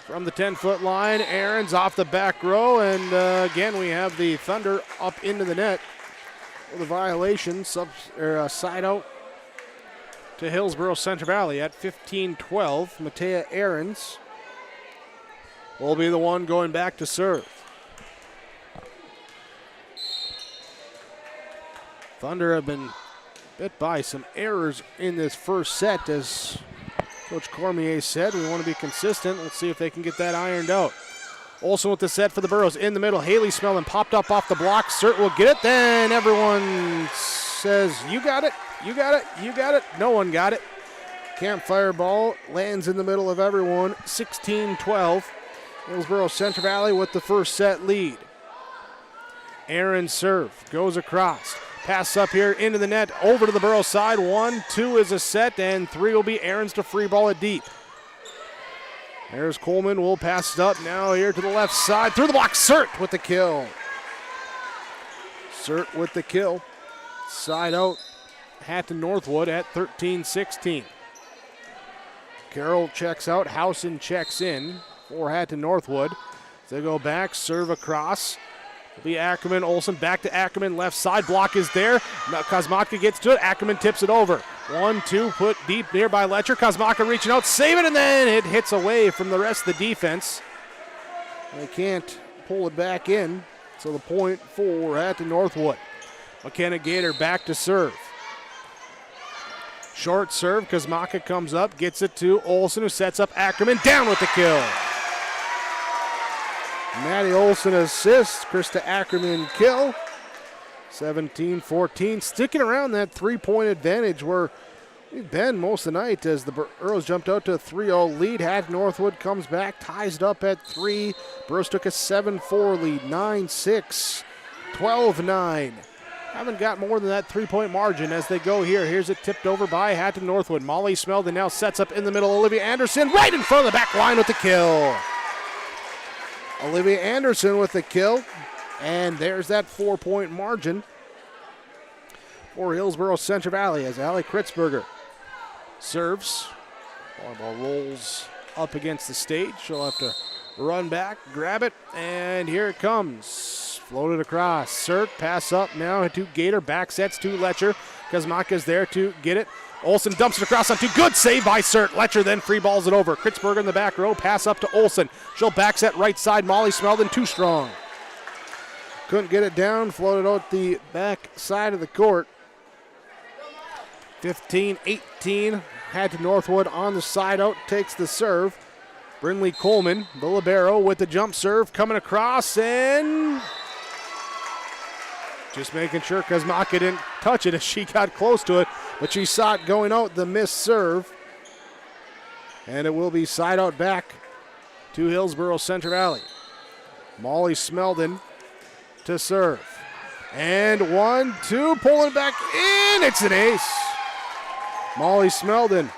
from the 10-foot line. Aaron's off the back row, and again we have the Thunder up into the net. The violation, side out to Hillsboro-Central Valley at 15-12. Matea Ahrens will be the one going back to serve. Thunder have been bit by some errors in this first set, as Coach Cormier said. We want to be consistent. Let's see if they can get that ironed out. Olsen with the set for the Burros in the middle. Haley Smeldon popped up off the block. Surt will get it. Then everyone says, you got it, you got it, you got it. No one got it. Campfire ball lands in the middle of everyone. 16-12. Hillsboro-Central Valley with the first set lead. Aaron serve goes across. Pass up here into the net. Over to the Burros side. 1-2 is a set, and 3 will be Aaron's to free ball it deep. There's Coleman, will pass it up now here to the left side. Through the block, Surt with the kill. Surt with the kill. Side out, Hatton Northwood at 13-16. Carroll checks out, Housen checks in for Hatton Northwood. They go back, serve across. It'll be Ackerman, Olsen back to Ackerman, left side, block is there. Kosmatka gets to it, Ackerman tips it over. 1-2, put deep nearby Letcher. Kosmaka reaching out, save it, and then it hits away from the rest of the defense. They can't pull it back in, so the point for Hatton Northwood. McKenna Gator back to serve. Short serve, Kosmaka comes up, gets it to Olsen, who sets up Ackerman, down with the kill. Maddie Olsen assists, Krista Ackerman kill. 17-14, sticking around that three-point advantage where we've been most of the night as the Burros jumped out to a 3-0 lead. Hatton Northwood comes back, ties it up at 3. Burros took a 7-4 lead, 9-6, 12-9. Haven't got more than that three-point margin as they go here. Here's it tipped over by Hatton Northwood. Molly Smeldon now sets up in the middle. Olivia Anderson right in front of the back line with the kill. Olivia Anderson with the kill. And there's that 4-point margin for Hillsboro-Central Valley as Allie Kritzberger serves. Volleyball rolls up against the stage. She'll have to run back, grab it, and here it comes. Floated across. Surt, pass up now to Gator. Back sets to Letcher. Kosmaka's there to get it. Olsen dumps it across onto good save by Surt. Letcher then free balls it over. Kritzberger in the back row. Pass up to Olsen. She'll back set right side. Molly Smeldon too strong. Couldn't get it down. Floated out the back side of the court. 15-18. Hatton Northwood on the side out. Takes the serve. Brinley Coleman, the libero, with the jump serve coming across and just making sure Kosmaka didn't touch it as she got close to it, but she saw it going out, the missed serve. And it will be side out back to Hillsboro-Central Valley. Molly Smeldon to serve. And 1-2, pulling back in. It's an ace. Molly Smeldon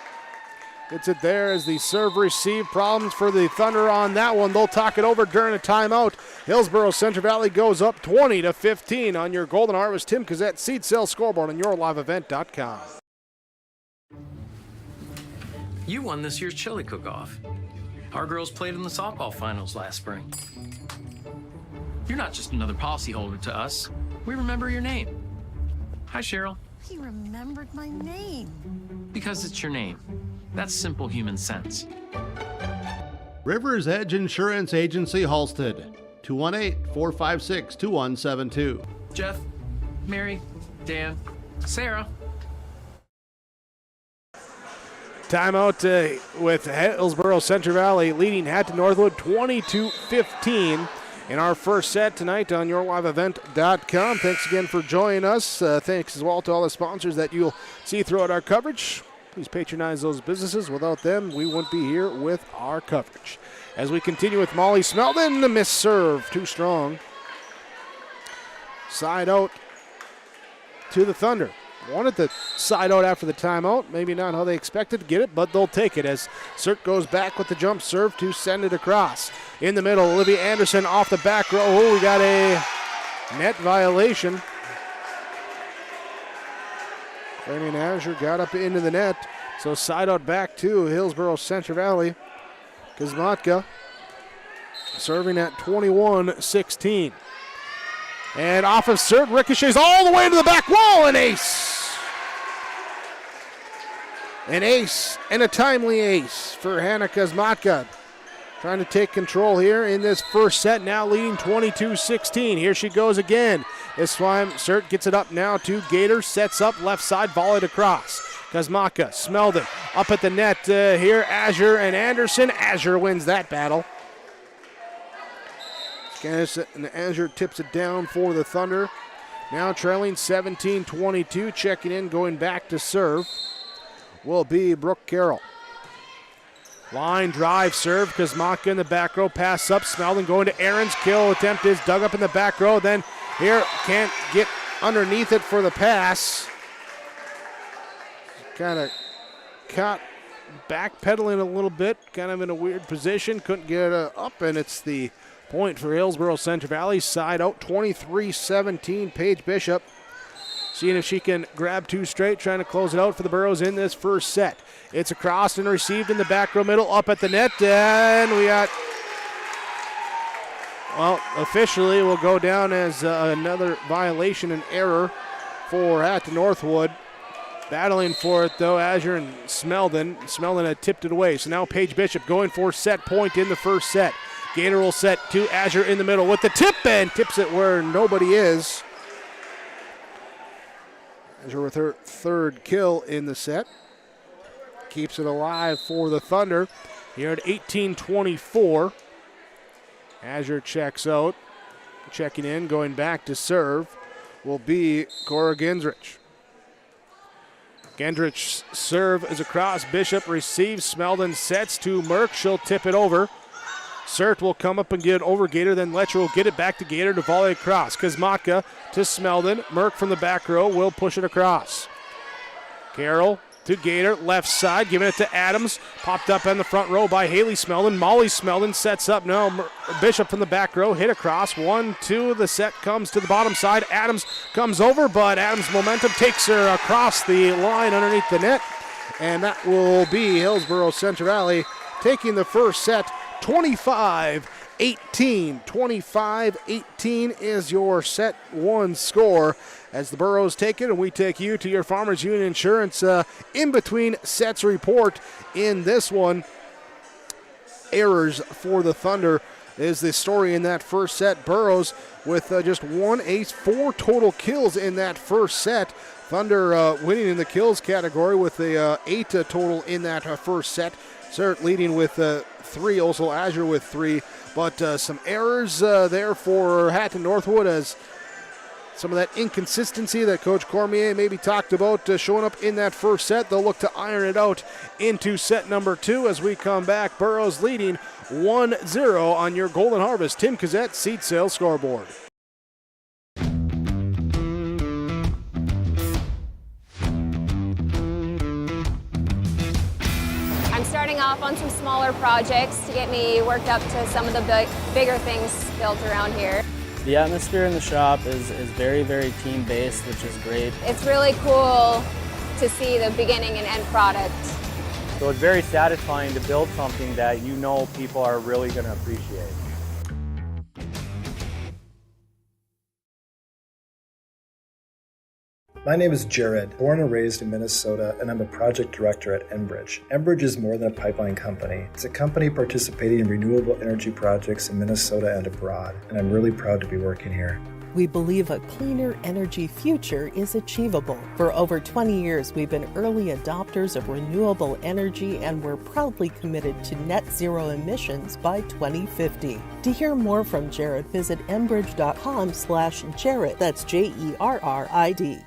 gets it there as the serve receive. Problems for the Thunder on that one. They'll talk it over during a timeout. Hillsboro-Central Valley goes up 20-15 on your Golden Harvest Tim Kazette seed sale scoreboard on yourliveevent.com. You won this year's chili cook-off. Our girls played in the softball finals last spring. You're not just another policyholder to us. We remember your name. Hi, Cheryl. He remembered my name. Because it's your name. That's simple human sense. River's Edge Insurance Agency, Halsted. 218-456-2172. Jeff, Mary, Dan, Sarah. Timeout with Hillsboro-Central Valley leading Hatton Northwood 20-15 in our first set tonight on yourliveevent.com. Thanks again for joining us. Thanks as well to all the sponsors that you'll see throughout our coverage. Please patronize those businesses. Without them, we wouldn't be here with our coverage. As we continue with Molly Smeldon, the miss serve, too strong. Side out to the Thunder. Wanted the side out after the timeout. Maybe not how they expected to get it, but they'll take it as Sert goes back with the jump serve to send it across. In the middle, Olivia Anderson off the back row. Oh, we got a net violation. Flaming Azure got up into the net. So side out back to Hillsboro-Central Valley. Kuzmatka serving at 21-16. And off of Sert, ricochets all the way to the back wall, an ace. An ace and a timely ace for Hannah Kuzmatka. Trying to take control here in this first set, now leading 22-16. Here she goes again. This time, Sert gets it up now to Gator, sets up left side, volleyed across. Kuzmatka, Smeldon up at the net here, Azure and Anderson. Azure wins that battle. And Azure tips it down for the Thunder. Now trailing 17-22. Checking in, going back to serve will be Brooke Carroll. Line drive serve. Kuzmatka in the back row. Pass up. Smeldon going to Aaron's. Kill attempt is dug up in the back row. Then here can't get underneath it for the pass. Kind of caught backpedaling a little bit. Kind of in a weird position. Couldn't get up, and it's the point for Hillsboro-Central Valley. Side out 23-17. Paige Bishop seeing if she can grab two straight, trying to close it out for the Burros in this first set. It's across and received in the back row middle, up at the net, and we got, well, officially will go down as another violation and error for Hatton Northwood. Battling for it, though, Azure and Smeldon. Smeldon had tipped it away, so now Paige Bishop going for set point in the first set. Gator will set to Azure in the middle with the tip and tips it where nobody is. Azure with her third kill in the set. Keeps it alive for the Thunder here at 18-24. Azure checks out. Checking in, going back to serve will be Cora Gendrich. Gendrich's serve is across. Bishop receives. Smeldon sets to Merck. She'll tip it over. Sert will come up and get it over Gator, then Letcher will get it back to Gator to volley across. Kuzmatka to Smeldon. Merck from the back row will push it across. Carroll to Gator, left side, giving it to Adams. Popped up on the front row by Haley Smeldon. Molly Smeldon sets up. No, Bishop from the back row, hit across. 1-2, the set comes to the bottom side. Adams comes over, but Adams' momentum takes her across the line underneath the net. And that will be Hillsboro-Central Valley taking the first set 25-18. 25-18 is your set one score as the Burros take it, and we take you to your Farmers Union Insurance in between sets report in this one. Errors for the Thunder is the story in that first set. Burros with just one ace, 4 total kills in that first set. Thunder winning in the kills category with a 8 total in that first set. Sert leading with 3, also Azure with 3. But some errors there for Hatton Northwood as some of that inconsistency that Coach Cormier maybe talked about showing up in that first set. They'll look to iron it out into set number 2 as we come back. Burros leading 1-0 on your Golden Harvest Tim Kazette seed sales scoreboard. starting off on some smaller projects to get me worked up to some of the bigger things built around here. The atmosphere in the shop is very, very team-based, which is great. It's really cool to see the beginning and end product. So it's very satisfying to build something that you know people are really going to appreciate. My name is Jared, born and raised in Minnesota, and I'm a project director at Enbridge. Enbridge is more than a pipeline company. It's a company participating in renewable energy projects in Minnesota and abroad, and I'm really proud to be working here. We believe a cleaner energy future is achievable. For over 20 years, we've been early adopters of renewable energy, and we're proudly committed to net zero emissions by 2050. To hear more from Jared, visit enbridge.com/Jared. That's JERRID.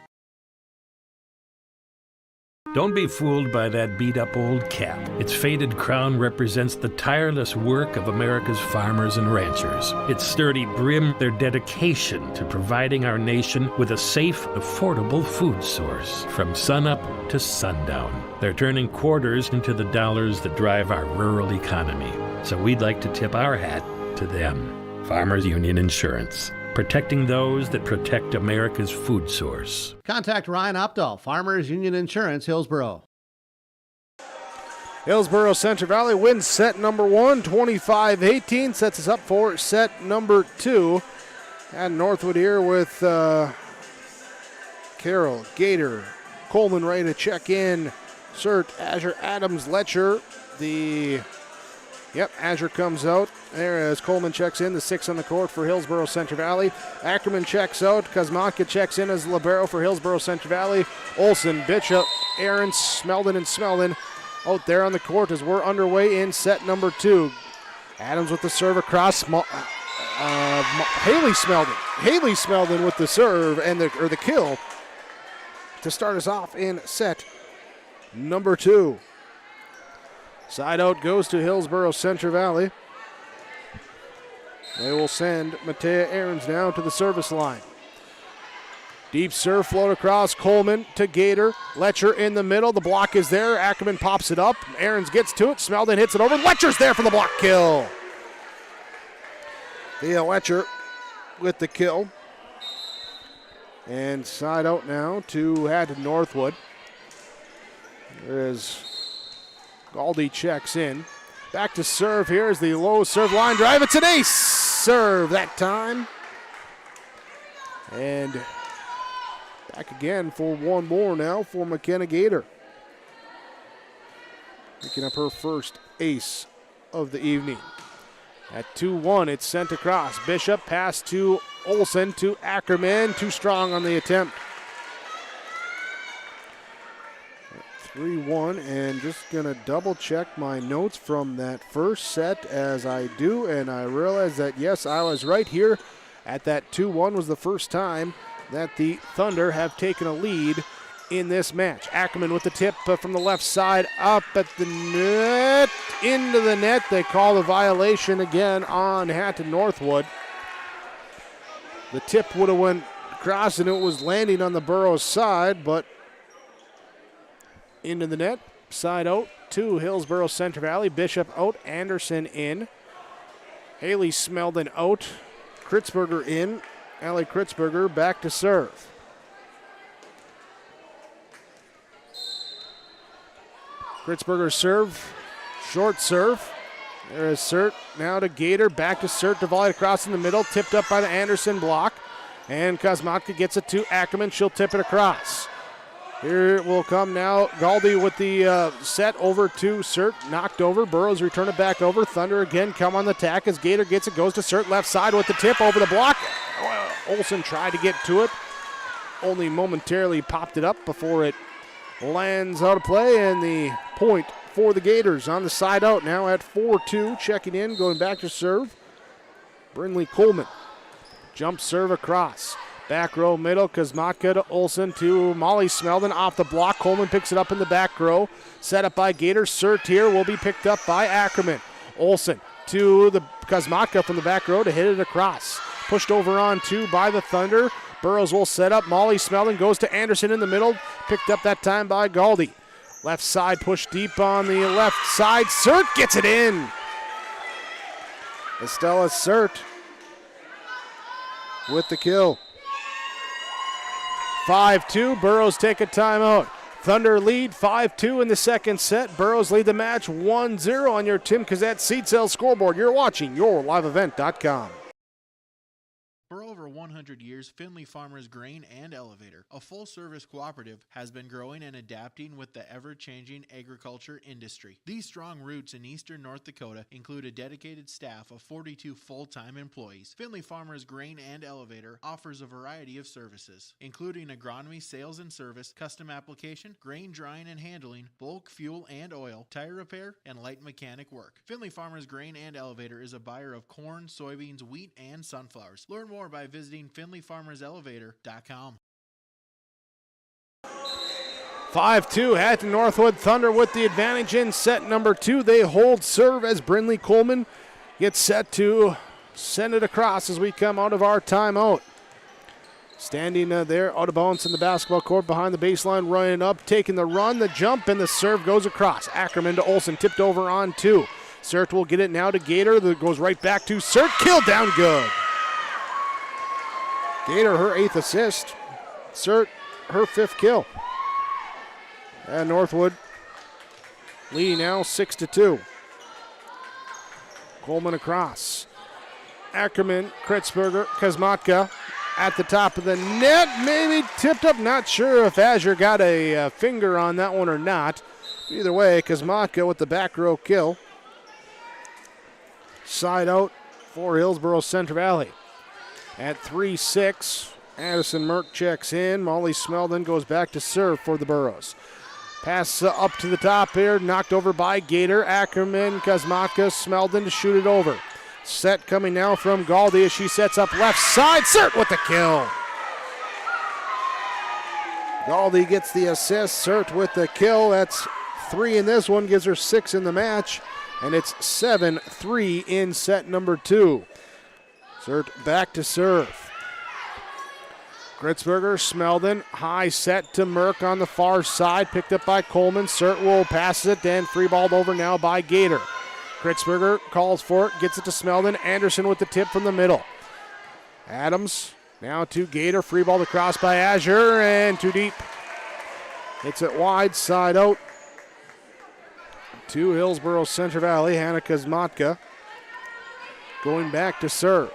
Don't be fooled by that beat-up old cap. Its faded crown represents the tireless work of America's farmers and ranchers. Its sturdy brim, their dedication to providing our nation with a safe, affordable food source from sunup to sundown. They're turning quarters into the dollars that drive our rural economy. So we'd like to tip our hat to them. Farmers Union Insurance. Protecting those that protect America's food source. Contact Ryan Opdahl, Farmers Union Insurance, Hillsboro. Hillsboro-Central Valley wins set number 1, 25-18. Sets us up for set number 2. And Northwood here with Carroll, Gator, Coleman ready to check in. Sert, Azure, Adams, Letcher. Azure comes out there as Coleman checks in, the 6 on the court for Hillsboro-Central Valley. Ackerman checks out. Kosmatka checks in as libero for Hillsboro-Central Valley. Olson, Bishop, Aaron, Smeldon out there on the court as we're underway in set number 2. Adams with the serve across. Haley Smeldon with the serve and the kill to start us off in set number 2. Side out goes to Hillsboro-Central Valley. They will send Matea Ahrens now to the service line. Deep serve float across. Coleman to Gator. Letcher in the middle. The block is there. Ackerman pops it up. Ahrens gets to it. Smeldon hits it over. Letcher's there for the block kill. Thea Letcher with the kill. And side out now to Hatton Northwood. There is Galdi checks in. Back to serve here is the low serve line drive. It's an ace serve that time. And back again for one more now for McKenna Gator. Picking up her first ace of the evening. At 2-1, it's sent across. Bishop pass to Olson to Ackerman. Too strong on the attempt. 3-1, and just going to double check my notes from that first set as I do, and I realize that, yes, I was right here at that 2-1 was the first time that the Thunder have taken a lead in this match. Ackerman with the tip from the left side up at the net, into the net. They call the violation again on Hatton Northwood. The tip would have went across and it was landing on the Burrows side, but into the net, side out to Hillsboro-Central Valley. Bishop out, Anderson in. Haley Smeldon out, Kritzberger in. Allie Kritzberger back to serve. Kritzberger serve, short serve. There is Sert, now to Gator, back to Sert to volley across in the middle, tipped up by the Anderson block. And Kosmatka gets it to Ackerman, she'll tip it across. Here will come now Galdi with the set over to Sert, knocked over. Burrows return it back over. Thunder again come on the attack as Gator gets it, goes to Sert left side with the tip over the block. Olson tried to get to it, only momentarily popped it up before it lands out of play, and the point for the Gators on the side out now at 4-2. Checking in, going back to serve. Brinley Coleman. Jump serve across. Back row middle, Kosmatka to Olson to Molly Smeldon off the block. Coleman picks it up in the back row. Set up by Gator. Sert here will be picked up by Ackerman. Olson to the Kosmatka from the back row to hit it across. Pushed over on two by the Thunder. Burrows will set up. Molly Smeldon goes to Anderson in the middle. Picked up that time by Galdi. Left side push deep on the left side. Sert gets it in. Estella Sert with the kill. 5-2. Burrows take a timeout. Thunder lead 5-2 in the second set. Burrows lead the match 1-0 on your Tim Kazat Seed Sales scoreboard. You're watching YourLiveEvent.com. For over 100 years, Findlay Farmers Grain and Elevator, a full-service cooperative, has been growing and adapting with the ever-changing agriculture industry. These strong roots in eastern North Dakota include a dedicated staff of 42 full-time employees. Findlay Farmers Grain and Elevator offers a variety of services, including agronomy, sales and service, custom application, grain drying and handling, bulk fuel and oil, tire repair, and light mechanic work. Findlay Farmers Grain and Elevator is a buyer of corn, soybeans, wheat, and sunflowers. Learn more by visiting FindlayFarmersElevator.com. 5-2, Hatton Northwood Thunder with the advantage in set number 2. They hold serve as Brindley Coleman gets set to send it across as we come out of our timeout. Standing there out of bounds in the basketball court behind the baseline, running up, taking the run, the jump, and the serve goes across. Ackerman to Olsen, tipped over on 2. Sert will get it now to Gator, that goes right back to Sert, kill down good. Gator, her 8th assist. Sert, her 5th kill. And Northwood leading now 6-2. Coleman across. Ackerman, Kritzberger, Kazmatka at the top of the net. Maybe tipped up. Not sure if Azure got a finger on that one or not. Either way, Kazmatka with the back row kill. Side out for Hillsboro-Central Valley. At 3-6, Addison Merck checks in. Molly Smeldon goes back to serve for the Burros. Pass up to the top here, knocked over by Gator. Ackerman, Kazmatka, Smeldon to shoot it over. Set coming now from Galdi as she sets up left side. Sert with the kill. Galdi gets the assist. Sert with the kill. That's 3 in this one, gives her 6 in the match. And it's 7-3 in set number 2. Sert back to serve. Kritzberger, Smeldon, high set to Merck on the far side, picked up by Coleman. Sert will pass it, then free balled over now by Gator. Kritzberger calls for it, gets it to Smeldon. Anderson with the tip from the middle. Adams now to Gator, free balled across by Azure, and too deep. Hits it wide, side out to Hillsboro-Central Valley. Hannah Kazmatka going back to serve.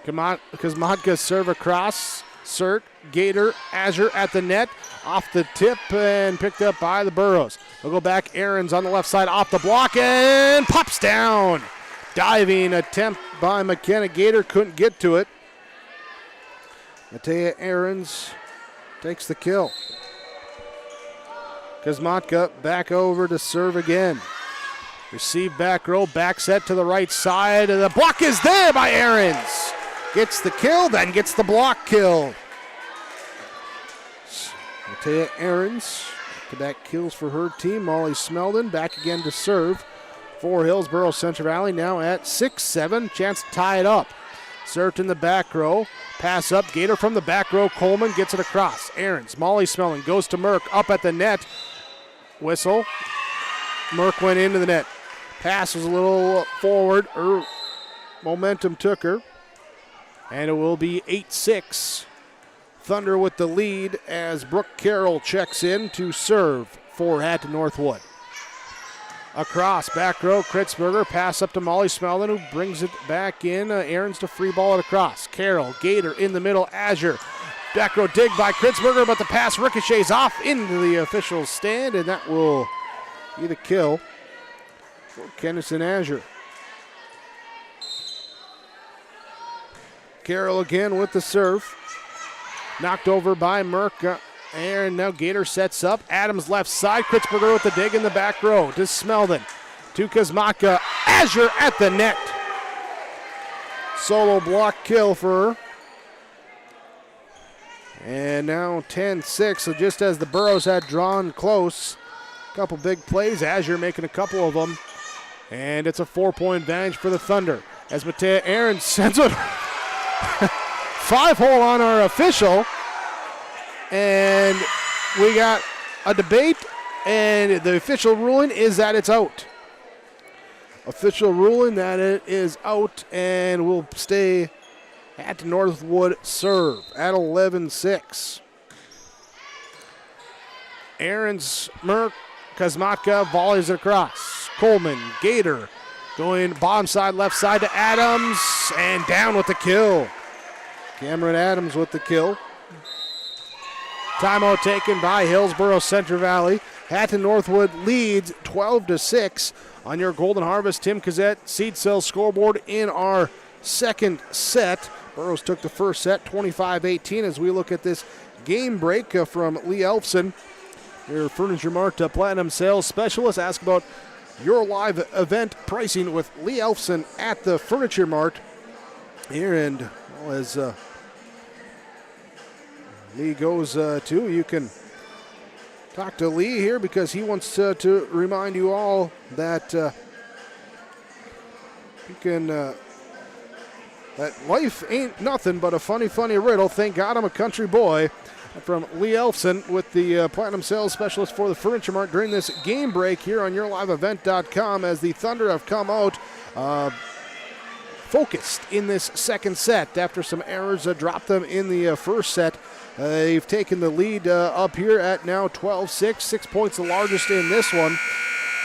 Kazmatka serve across. Sert, Gator, Azure at the net. Off the tip and picked up by the Burros. They'll go back. Aarons on the left side off the block and pops down. Diving attempt by McKenna Gator. Couldn't get to it. Matea Aarons takes the kill. Kazmatka back over to serve again. Receive back row, back set to the right side. And the block is there by Aarons. Gets the kill, then gets the block kill. Matea Aarons, back kills for her team. Molly Smeldon back again to serve for Hillsboro-Central Valley. Now at 6-7, chance to tie it up. Sert in the back row, pass up. Gator from the back row. Coleman gets it across. Aarons, Molly Smeldon goes to Merck, up at the net. Whistle. Merck went into the net. Pass was a little forward. Momentum took her. And it will be 8-6. Thunder with the lead as Brooke Carroll checks in to serve for Hatton Northwood. Across, back row, Kritzberger, pass up to Molly Smeldon, who brings it back in. Aarons to free ball it across. Carroll, Gator in the middle, Azure. Back row dig by Kritzberger, but the pass ricochets off into the official stand, and that will be the kill for Kennison Azure. Carroll again with the serve. Knocked over by Merck. And now Gator sets up. Adams left side. Kritzberger with the dig in the back row to Smeldon. To Kazmatka. Azure at the net. Solo block kill for her. And now 10-6. So just as the Burros had drawn close, a couple big plays. Azure making a couple of them. And it's a 4-point advantage for the Thunder. As Matea Aarons sends it 5-hole on our official. And we got a debate, and the official ruling is that it's out. Official ruling that it is out, and we'll stay at Northwood serve at 11-6. Aaron's Merck, Kazmatka volleys it across. Coleman, Gator, going bottom side, left side to Adams, and down with the kill. Cameron Adams with the kill. Timeout taken by Hillsboro-Central Valley. Hatton Northwood leads 12-6 on your Golden Harvest Tim Kazette seed cell scoreboard in our second set. Burrows took the first set 25-18 as we look at this game break from Lee Elfson, your Furniture Mart Platinum Sales Specialist. Ask about your live event pricing with Lee Elfson at the Furniture Mart here. And well, as Lee goes to, you can talk to Lee here because he wants to remind you all that you can that life ain't nothing but a funny, funny riddle. Thank God I'm a country boy. From Lee Elfson with the Platinum Sales Specialist for the Furniture Mart during this game break here on YourLiveEvent.com as the Thunder have come out focused in this second set after some errors dropped them in the first set. They've taken the lead up here at now 12-6, 6 points the largest in this one.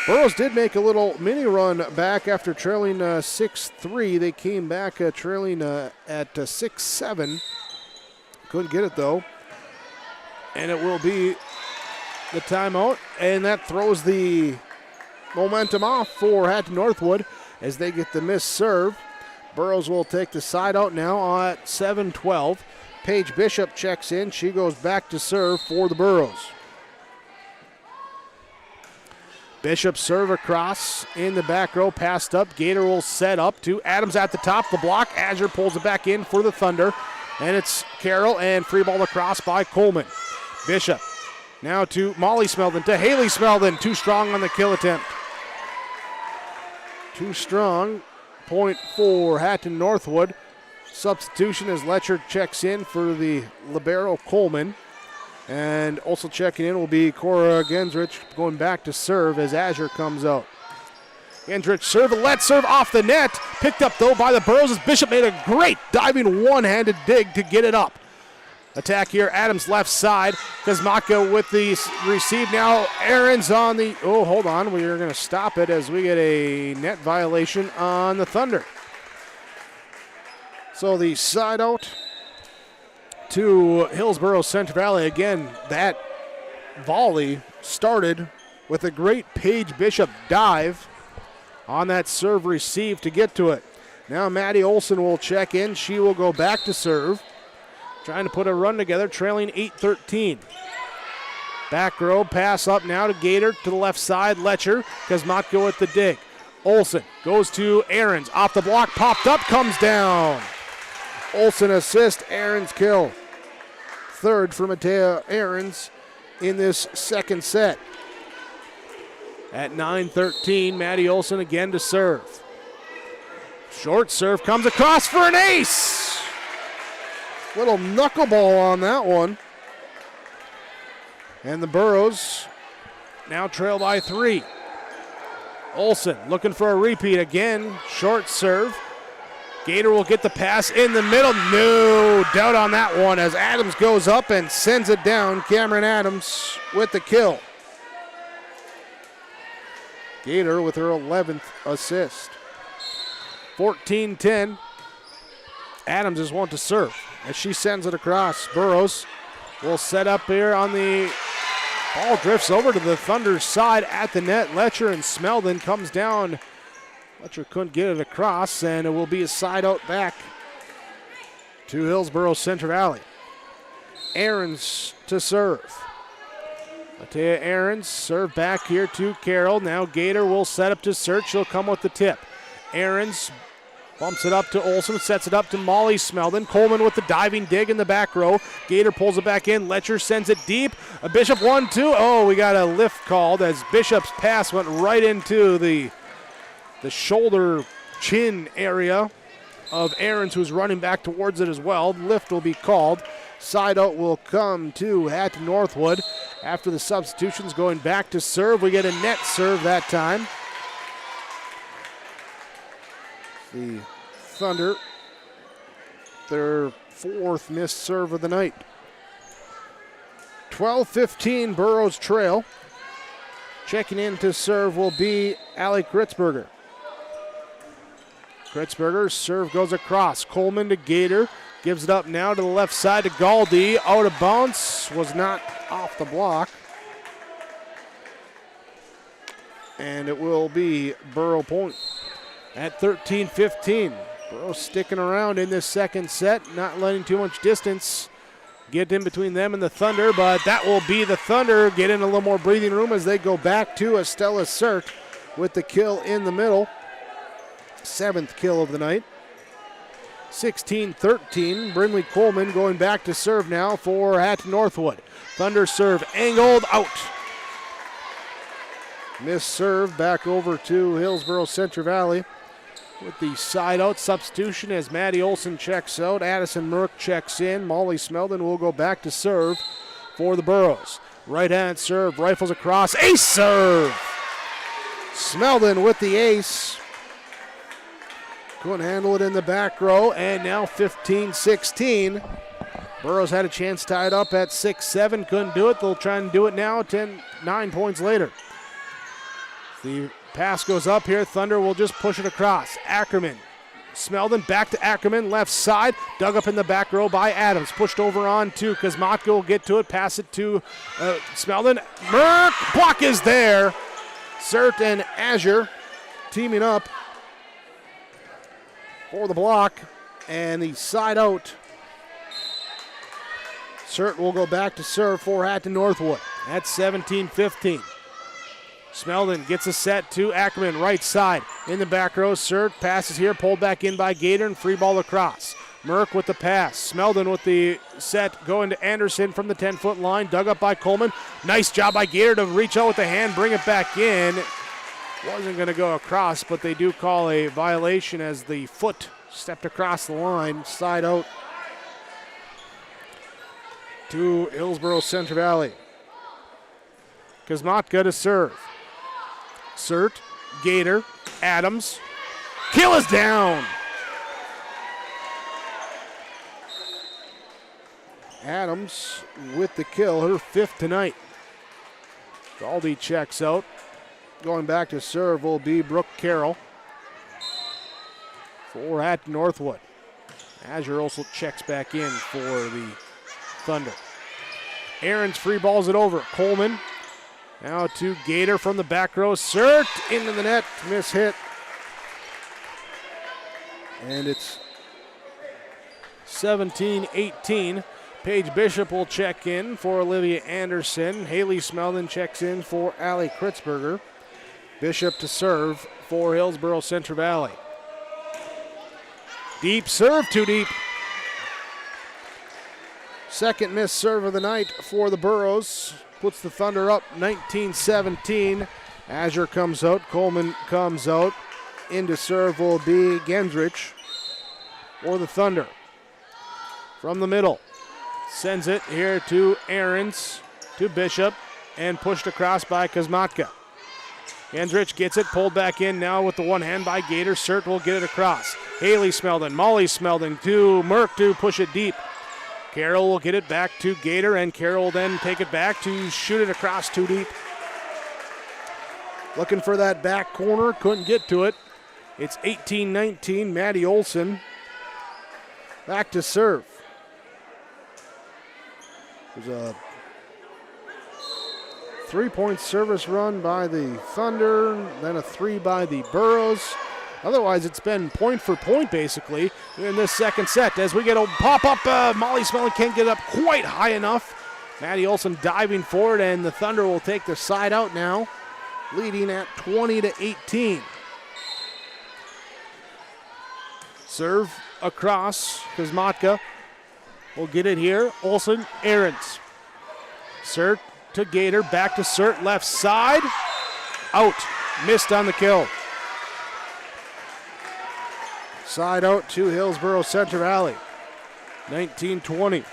Burrows did make a little mini run back after trailing 6-3. They came back trailing at 6-7. Couldn't get it though. And it will be the timeout, and that throws the momentum off for Hatton Northwood as they get the missed serve. Burrows will take the side out now at 7-12. Paige Bishop checks in. She goes back to serve for the Burrows. Bishop serve across in the back row, passed up. Gator will set up to Adams at the top. The block. Azure pulls it back in for the Thunder. And it's Carroll, and free ball across by Coleman. Bishop now to Molly Smeldon, to Haley Smeldon. Too strong on the kill attempt. Too strong. Point for Hatton Northwood. Substitution as Letcher checks in for the libero Coleman. And also checking in will be Cora Gendrich going back to serve as Azure comes out. Gendrich serve, let serve off the net. Picked up though by the Burrows as Bishop made a great diving one-handed dig to get it up. Attack here, Adams left side. Kazmaka with the receive now. Aaron's on the, oh, hold on. We are going to stop it as we get a net violation on the Thunder. So the side out to Hillsboro-Central Valley. Again, that volley started with a great Paige Bishop dive on that serve receive to get to it. Now Maddie Olson will check in. She will go back to serve. Trying to put a run together, trailing 8-13. Back row, pass up now to Gator to the left side. Letcher, Kazmatka with the dig. Olson goes to Aarons. Off the block, popped up, comes down. Olson assist, Aarons kill. Third for Matea Aarons in this second set. At 9-13, Maddie Olson again to serve. Short serve comes across for an ace. Little knuckleball on that one. And the Burrows now trail by 3. Olson looking for a repeat again. Short serve. Gator will get the pass in the middle. No doubt on that one as Adams goes up and sends it down. Cameron Adams with the kill. Gator with her 11th assist. 14-10. Adams is one to serve as she sends it across. Burrows will set up here on the ball, drifts over to the Thunder's side at the net. Letcher and Smeldon comes down. Letcher couldn't get it across, and it will be a side out back to Hillsboro-Central Valley. Aarons to serve. Matea Aarons serve back here to Carroll. Now Gator will set up to search. She'll come with the tip. Aarons bumps it up to Olson, sets it up to Molly Smeldon. Coleman with the diving dig in the back row. Gator pulls it back in. Letcher sends it deep. A Bishop 1-2. Oh, we got a lift called as Bishop's pass went right into the shoulder chin area of Aarons, who's running back towards it as well. Lift will be called. Side out will come to Hatton Northwood after the substitutions, going back to serve. We get a net serve that time. The Thunder, their fourth missed serve of the night. 12-15, Burroughs trail. Checking in to serve will be Allie Kritzberger. Kritzberger's serve goes across. Coleman to Gator. Gives it up now to the left side to Galdi. Out of bounds. Was not off the block. And it will be Burrow point at 13-15. Burrow sticking around in this second set, not letting too much distance get in between them and the Thunder, but that will be the Thunder getting a little more breathing room as they go back to Estella Sert with the kill in the middle. 7th kill of the night. 16-13, Brinley Coleman going back to serve now for Hatton Northwood. Thunder serve angled out. Miss serve back over to Hillsboro-Central Valley with the side out substitution as Maddie Olson checks out. Addison Merck checks in. Molly Smeldon will go back to serve for the Burrows. Right hand serve, rifles across. Ace serve! Smeldon with the ace. Couldn't handle it in the back row, and now 15-16. Burroughs had a chance tied up at 6-7, couldn't do it. They'll try and do it now, 9 points later. The pass goes up here. Thunder will just push it across. Ackerman. Smeldon back to Ackerman, left side. Dug up in the back row by Adams. Pushed over on to Kosmatka will get to it. Pass it to Smeldon. Merck. Block is there. Sert and Azure teaming up for the block. And the side out. Sert will go back to serve for Hatton Northwood. That's 17-15. Smeldon gets a set to Ackerman, right side. In the back row, Sert passes here, pulled back in by Gator, and free ball across. Merck with the pass. Smeldon with the set going to Anderson from the 10-foot line, dug up by Coleman. Nice job by Gator to reach out with the hand, bring it back in. Wasn't going to go across, but they do call a violation as the foot stepped across the line, side out to Hillsboro-Central Valley. Kosmatka to serve. Sert, Gator, Adams. Kill is down. Adams with the kill, her 5th tonight. Galdi checks out. Going back to serve will be Brooke Carroll for Hatton Northwood. Azure also checks back in for the Thunder. Aarons free balls it over. Coleman. Now to Gator from the back row. Sert into the net. Miss hit. And it's 17-18. Paige Bishop will check in for Olivia Anderson. Haley Smeldon checks in for Allie Kritzberger. Bishop to serve for Hillsboro-Central Valley. Deep serve, too deep. Second missed serve of the night for the Burrows. Puts the Thunder up 19-17. Azure comes out. Coleman comes out. Into serve will be Gendrich for the Thunder. From the middle. Sends it here to Aarons, to Bishop, and pushed across by Kosmatka. Gendrich gets it, pulled back in now with the one hand by Gator. Sert will get it across. Haley Smeldon, Molly Smeldon to Merck to push it deep. Carroll will get it back to Gator, and Carroll will then take it back to shoot it across too deep. Looking for that back corner, couldn't get to it. It's 18-19, Maddie Olson back to serve. There's a 3-point service run by the Thunder, then a 3 by the Burrows. Otherwise, it's been point for point, basically, in this second set. As we get a pop-up, Molly Smeldon can't get up quite high enough. Maddie Olson diving forward, and the Thunder will take the side out now, leading at 20-18. Serve across, Kosmatka will get it here. Olson, Aarons. Sert to Gator, back to Sert, left side. Out, missed on the kill. Side out to Hillsboro-Central Valley. 19-20.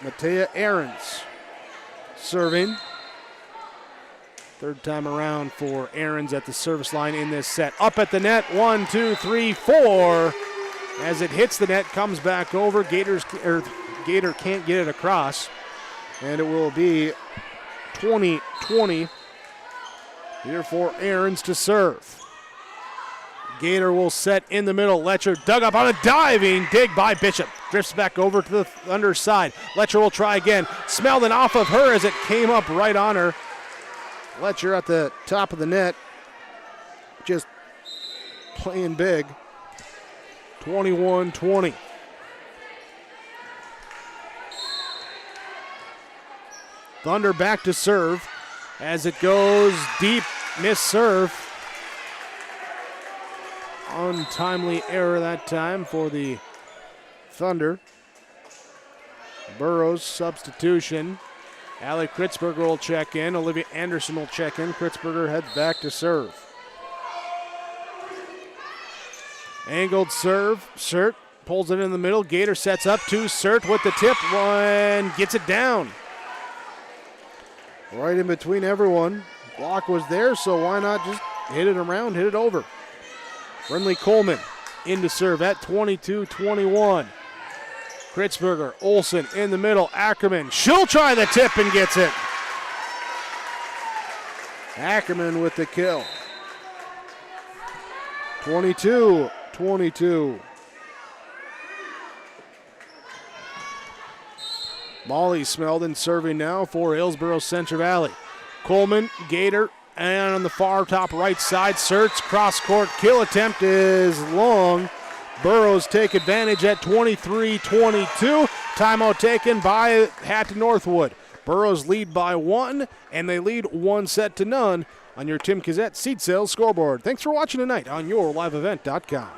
Matea Aarons serving. Third time around for Aarons at the service line in this set. Up at the net, 1, 2, 3, 4. As it hits the net, comes back over. Gator can't get it across. And it will be 20-20 here for Aarons to serve. Gator will set in the middle. Letcher dug up on a diving dig by Bishop. Drifts back over to the underside. Letcher will try again. Smeldon off of her as it came up right on her. Letcher at the top of the net. Just playing big. 21-20. Thunder back to serve as it goes deep. Miss serve. Untimely error that time for the Thunder. Burrows substitution. Allie Kritzberger will check in. Olivia Anderson will check in. Kritzberger heads back to serve. Angled serve. Sert pulls it in the middle. Gator sets up to Sert with the tip. One gets it down. Right in between everyone. Block was there, so why not just hit it around, hit it over. Brinley Coleman in to serve at 22-21. Kritzberger, Olsen in the middle. Ackerman, she'll try the tip and gets it. Ackerman with the kill. 22-22. Molly Smeldon serving now for Hillsboro-Central Valley. Coleman, Gator, and on the far top right side, Sert's cross-court kill attempt is long. Burrows take advantage at 23-22. Timeout taken by Hatton Northwood. Burrows lead by 1, and they lead 1-0 on your Tim Kazette seat sales scoreboard. Thanks for watching tonight on YourLiveEvent.com.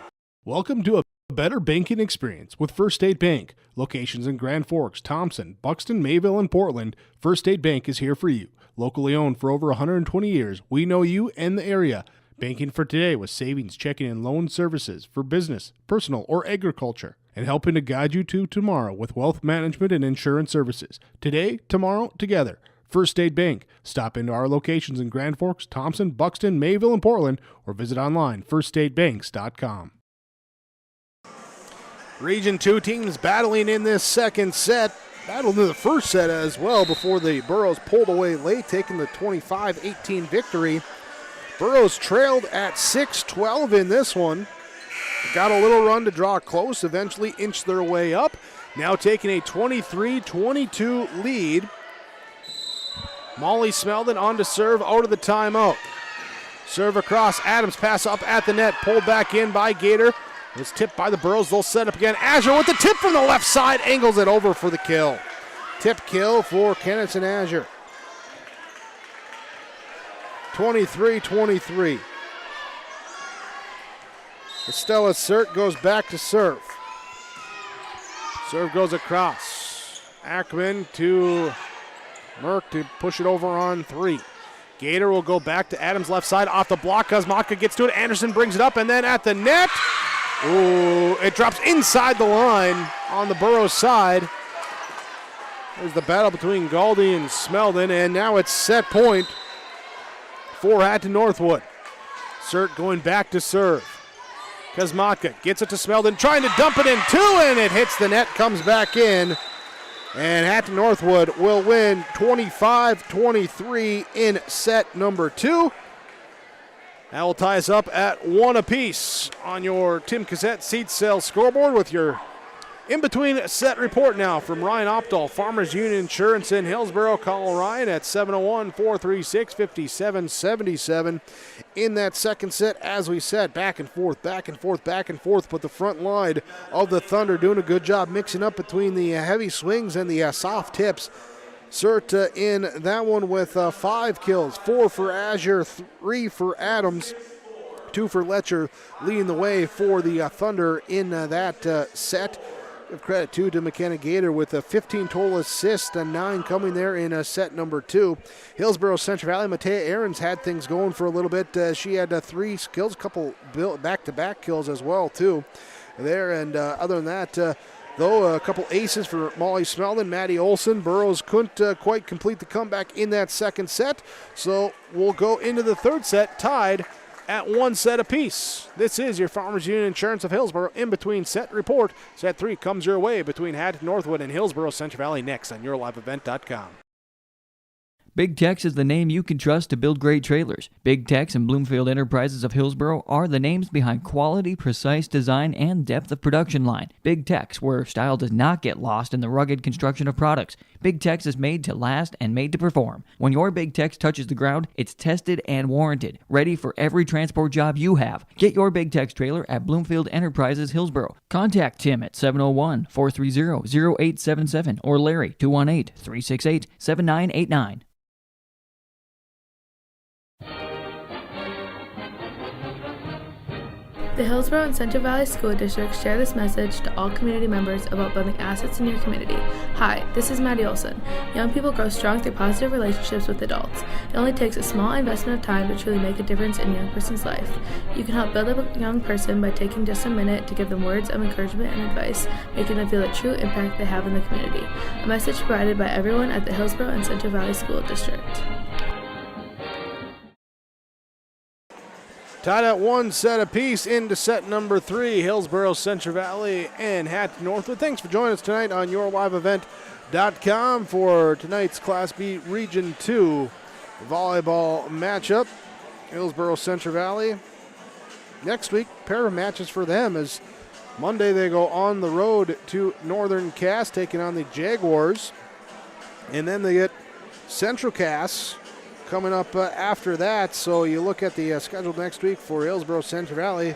Welcome to a better banking experience with First State Bank. Locations in Grand Forks, Thompson, Buxton, Mayville, and Portland. First State Bank is here for you. Locally owned for over 120 years, we know you and the area. Banking for today with savings, checking, and loan services for business, personal, or agriculture. And helping to guide you to tomorrow with wealth management and insurance services. Today, tomorrow, together. First State Bank. Stop into our locations in Grand Forks, Thompson, Buxton, Mayville, and Portland, or visit online, firststatebanks.com. Region 2 teams battling in this second set. Battled in the first set as well before the Burrows pulled away late, taking the 25-18 victory. Burrows trailed at 6-12 in this one. Got a little run to draw close, eventually inched their way up. Now taking a 23-22 lead. Molly Smeldon on to serve out of the timeout. Serve across, Adams pass up at the net, pulled back in by Gator. It's tipped by the Burrows, they'll set up again. Azure with the tip from the left side, angles it over for the kill. Tip kill for Kenneth and Azure. 23-23. Estella Sert goes back to serve. Serve goes across. Ackman to Merck to push it over on 3. Gator will go back to Adams left side off the block. Kosmatka gets to it. Anderson brings it up and then at the net. Ooh, it drops inside the line on the Burrows side. There's the battle between Galdi and Smeldon, and now it's set point for Hatton Northwood. Sert going back to serve. Kosmatka gets it to Smeldon, trying to dump it in 2, and it hits the net, comes back in. And Hatton Northwood will win 25-23 in set number 2. That will tie us up at 1 apiece on your Tim Kazette seat sales scoreboard with your in-between set report now from Ryan Opdahl, Farmers Union Insurance in Hillsboro. Call Ryan at 701-436-5777. In that second set, as we said, back and forth, but the front line of the Thunder doing a good job mixing up between the heavy swings and the soft tips. Sert in that one with 5 kills, 4 for Azure, 3 for Adams, 2 for Letcher, leading the way for the Thunder in that set. Give credit to McKenna Gator with 15 total assists and 9 coming there in set number 2. Hillsboro-Central Valley, Matea Aarons had things going for a little bit. She had 3 kills, a couple back-to-back kills as well too there. And other than that, though. A couple aces for Molly Smeldon, Maddie Olson. Burrows couldn't quite complete the comeback in that second set, so we'll go into the third set tied at 1 set apiece. This is your Farmers Union Insurance of Hillsboro in between set report. Set 3 comes your way between Hatton, Northwood, and Hillsboro-Central Valley next on YourLiveEvent.com. Big Tex is the name you can trust to build great trailers. Big Tex and Bloomfield Enterprises of Hillsboro are the names behind quality, precise design, and depth of production line. Big Tex, where style does not get lost in the rugged construction of products. Big Tex is made to last and made to perform. When your Big Tex touches the ground, it's tested and warranted, ready for every transport job you have. Get your Big Tex trailer at Bloomfield Enterprises Hillsboro. Contact Tim at 701-430-0877 or Larry 218-368-7989. The Hillsboro and Central Valley School Districts share this message to all community members about building assets in your community. Hi, this is Maddie Olson. Young people grow strong through positive relationships with adults. It only takes a small investment of time to truly make a difference in a young person's life. You can help build up a young person by taking just a minute to give them words of encouragement and advice, making them feel the true impact they have in the community. A message provided by everyone at the Hillsboro and Central Valley School District. Tied at 1 set apiece into set number 3, Hillsboro-Central Valley and Hatton Northwood. Thanks for joining us tonight on YourLiveEvent.com for tonight's Class B Region 2 volleyball matchup. Hillsboro-Central Valley. Next week, pair of matches for them as Monday they go on the road to Northern Cass, taking on the Jaguars. And then they get Central Cass coming up after that. So you look at the schedule next week for Hillsboro-Central Valley.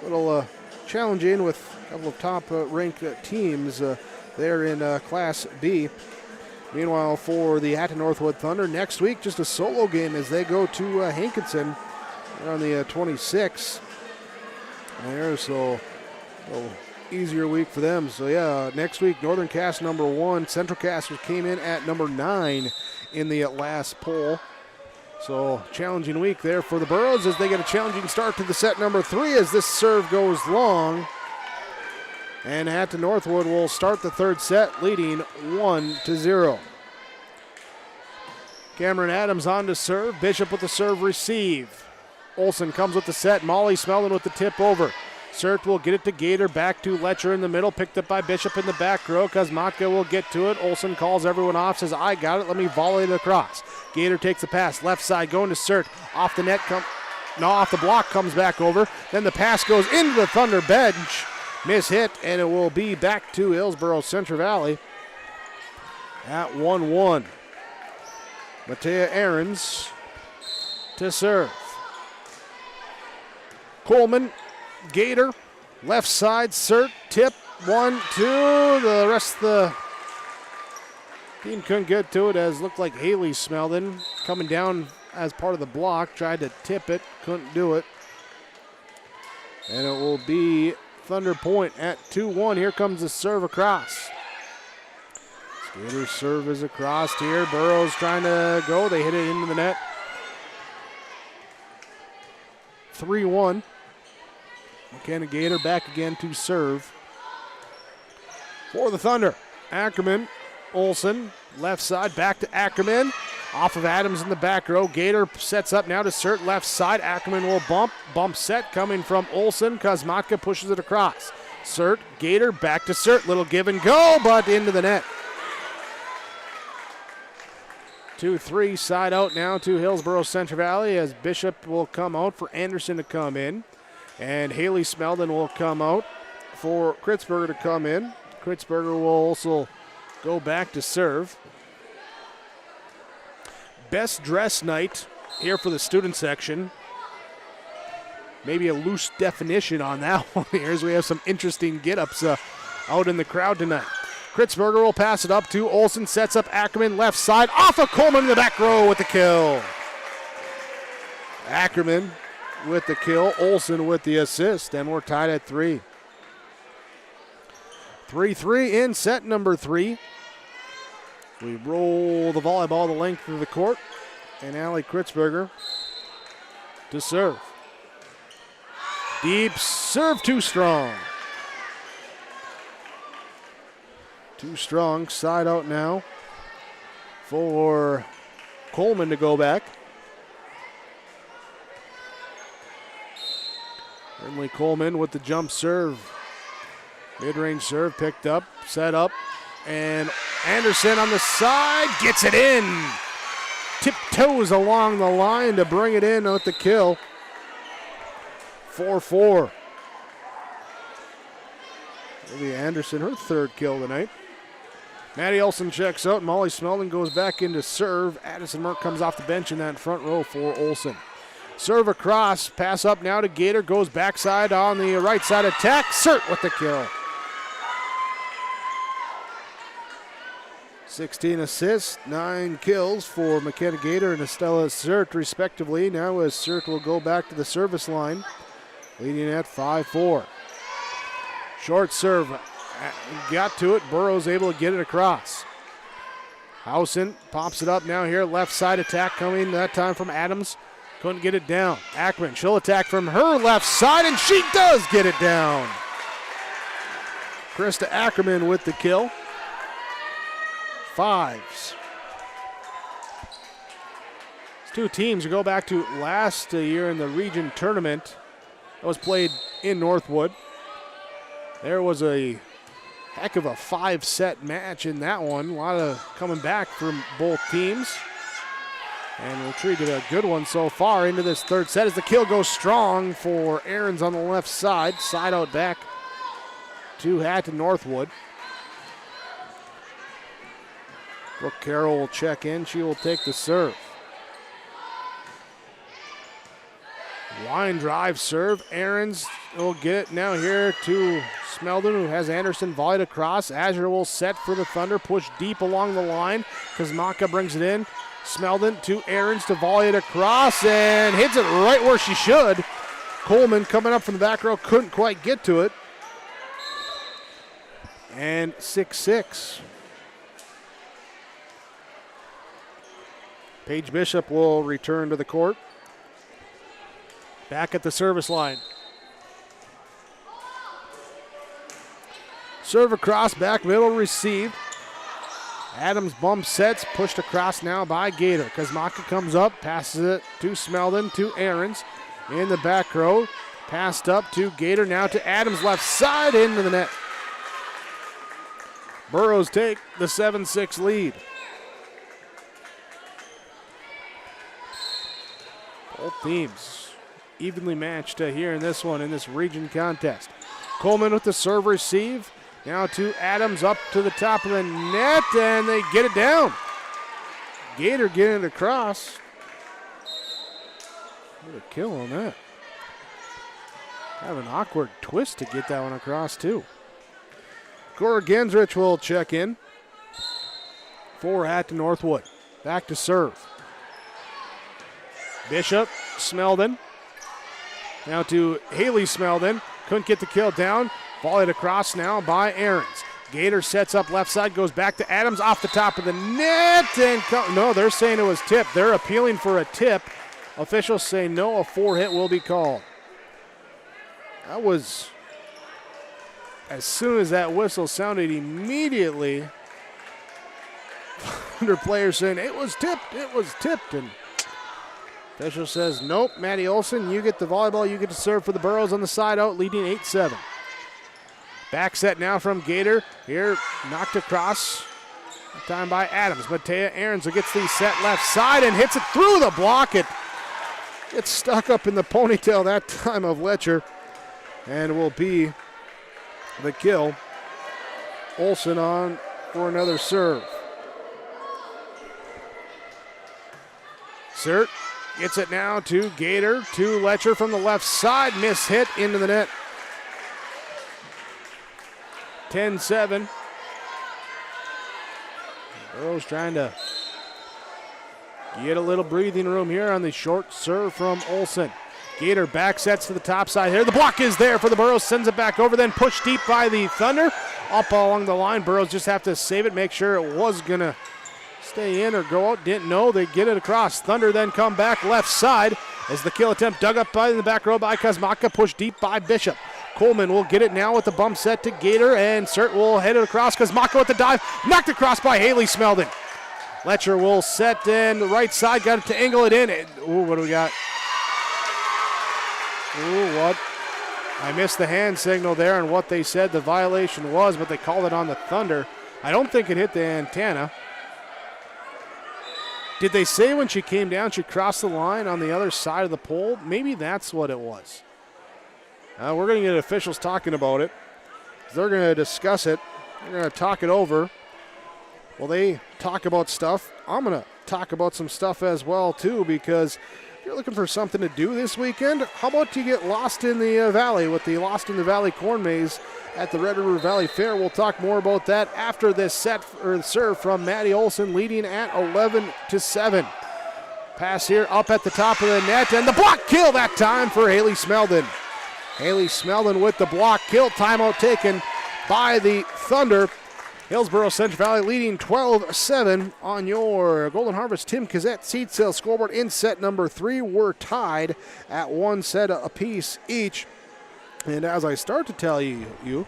A little challenging with a couple of top-ranked teams there in Class B. Meanwhile, for the Hatton Northwood Thunder, next week just a solo game as they go to Hankinson on the 26th. There, so easier week for them. So yeah, next week Northern Cass number 1, Central Cass came in at number 9 in the last poll. So challenging week there for the Burros as they get a challenging start to the set number 3 as this serve goes long. And Hatton Northwood will start the third set leading 1-0. Cameron Adams on to serve. Bishop with the serve receive. Olson comes with the set. Molly Smeldon with the tip over. Sert will get it to Gator, back to Letcher in the middle, picked up by Bishop in the back row. Kosmatka will get to it. Olson calls everyone off, says, I got it, let me volley it across. Gator takes the pass, left side, going to Sert. Off the net, off the block, comes back over. Then the pass goes into the Thunder bench. Miss hit, and it will be back to Hillsboro-Central Valley at 1-1. Matea Ahrens to serve. Coleman, Gator, left side, Sert, tip, 1-2. The rest of the team couldn't get to it as looked like Haley Smeldon coming down as part of the block, tried to tip it, couldn't do it. And it will be Thunder point at 2-1. Here comes the serve across. Gator's serve is across here. Burrows trying to go. They hit it into the net. 3-1. McKenna Gator back again to serve. For the Thunder, Ackerman, Olson, left side, back to Ackerman. Off of Adams in the back row. Gator sets up now to Sert, left side. Ackerman will bump set coming from Olson. Kosmatka pushes it across. Sert, Gator, back to Sert. Little give and go, but into the net. 2-3, side out now to Hillsboro-Central Valley as Bishop will come out for Anderson to come in. And Haley Smeldon will come out for Kritzberger to come in. Kritzberger will also go back to serve. Best dress night here for the student section. Maybe a loose definition on that one here as we have some interesting get-ups out in the crowd tonight. Kritzberger will pass it up to Olson, sets up Ackerman left side, off of Coleman in the back row with the kill. Ackerman with the kill, Olson with the assist, and we're tied at 3. 3-3 in set number 3. We roll the volleyball the length of the court, and Allie Kritzberger to serve. Deep serve too strong. Too strong. Side out now for Coleman to go back. Brinley Coleman with the jump serve. Mid-range serve picked up, set up, and Anderson on the side gets it in. Tiptoes along the line to bring it in with the kill. 4-4. Olivia Anderson, her third kill tonight. Maddie Olson checks out. Molly Smeldon goes back into serve. Addison Merck comes off the bench in that front row for Olson. Serve across, pass up now to Gator, goes backside on the right side attack. Sert with the kill. 16 assists, 9 kills for McKenna Gator and Estella Sert respectively. Now as Sert will go back to the service line, leading at 5-4. Short serve, got to it. Burrows able to get it across. Housen pops it up now here. Left side attack coming that time from Adams. Couldn't get it down. Ackerman, she'll attack from her left side, and she does get it down. Krista Ackerman with the kill. 5s. These two teams go back to last year in the region tournament that was played in Northwood. There was a heck of a 5-set match in that one. A lot of coming back from both teams. And we'll treat it a good one so far into this third set as the kill goes strong for Aarons on the left side. Side out back to Hatton Northwood. Brooke Carroll will check in. She will take the serve. Line drive serve. Aarons will get it now here to Smeldon, who has Anderson volleyed across. Azure will set for the Thunder. Push deep along the line. Kazmaka brings it in. Smeldon to Aarons to volley it across and hits it right where she should. Coleman coming up from the back row, couldn't quite get to it. And 6-6. Paige Bishop will return to the court. Back at the service line. Serve across, back middle, received. Adams bump sets, pushed across now by Gator. Kazmaka comes up, passes it to Smeldon, to Aarons. In the back row, passed up to Gator, now to Adams, left side, into the net. Burrows take the 7-6 lead. Both teams evenly matched here in this one, in this region contest. Coleman with the serve receive. Now to Adams up to the top of the net, and they get it down. Gator getting it across. What a kill on that. Have an awkward twist to get that one across, too. Cora Gensrich will check in for Hatton Northwood. Back to serve. Bishop, Smeldon. Now to Haley Smeldon. Couldn't get the kill down. Volleyed across now by Aarons. Gator sets up left side, goes back to Adams off the top of the net. And no, they're saying it was tip. They're appealing for a tip. Officials say no, a 4-hit will be called. That was, as soon as that whistle sounded, immediately under players saying it was tipped, and official says nope. Maddie Olson, you get the volleyball, you get to serve for the Burrows on the side out, leading 8-7. Back set now from Gator. Here, knocked across. Time by Adams. Matea Aarons gets the set left side and hits it through the block. It gets stuck up in the ponytail that time of Letcher. And will be the kill. Olson on for another serve. Sert gets it now to Gator, to Letcher from the left side. Miss hit into the net. 10-7. Burrows trying to get a little breathing room here on the short serve from Olson. Gator back sets to the top side here. The block is there for the Burrows. Sends it back over, then pushed deep by the Thunder. Up along the line. Burrows just have to save it, make sure it was going to stay in or go out. Didn't know. They get it across. Thunder then come back left side as the kill attempt dug up by in the back row by Kazmaka. Pushed deep by Bishop. Coleman will get it now with the bump set to Gator, and Cert will head it across. Kazmako with the dive, knocked across by Haley Smeldon. Letcher will set in the right side, got it to angle it in. What do we got? What? I missed the hand signal there and what they said the violation was, but they called it on the Thunder. I don't think it hit the antenna. Did they say when she came down she crossed the line on the other side of the pole? Maybe that's what it was. We're going to get officials talking about it. They're going to discuss it. They're going to talk it over. Well, they talk about stuff. I'm going to talk about some stuff as well, too, because if you're looking for something to do this weekend, how about you get lost in the valley with the Lost in the Valley Corn Maze at the Red River Valley Fair. We'll talk more about that after this serve from Maddie Olson, leading at 11-7. Pass here up at the top of the net, and the block kill that time for Haley Smeldon. Haley Smeldon with the block kill. Timeout taken by the Thunder. Hillsboro-Central Valley leading 12-7 on your Golden Harvest Tim Kazette seed sale scoreboard in set number 3. We're tied at 1 set apiece each. And as I start to tell you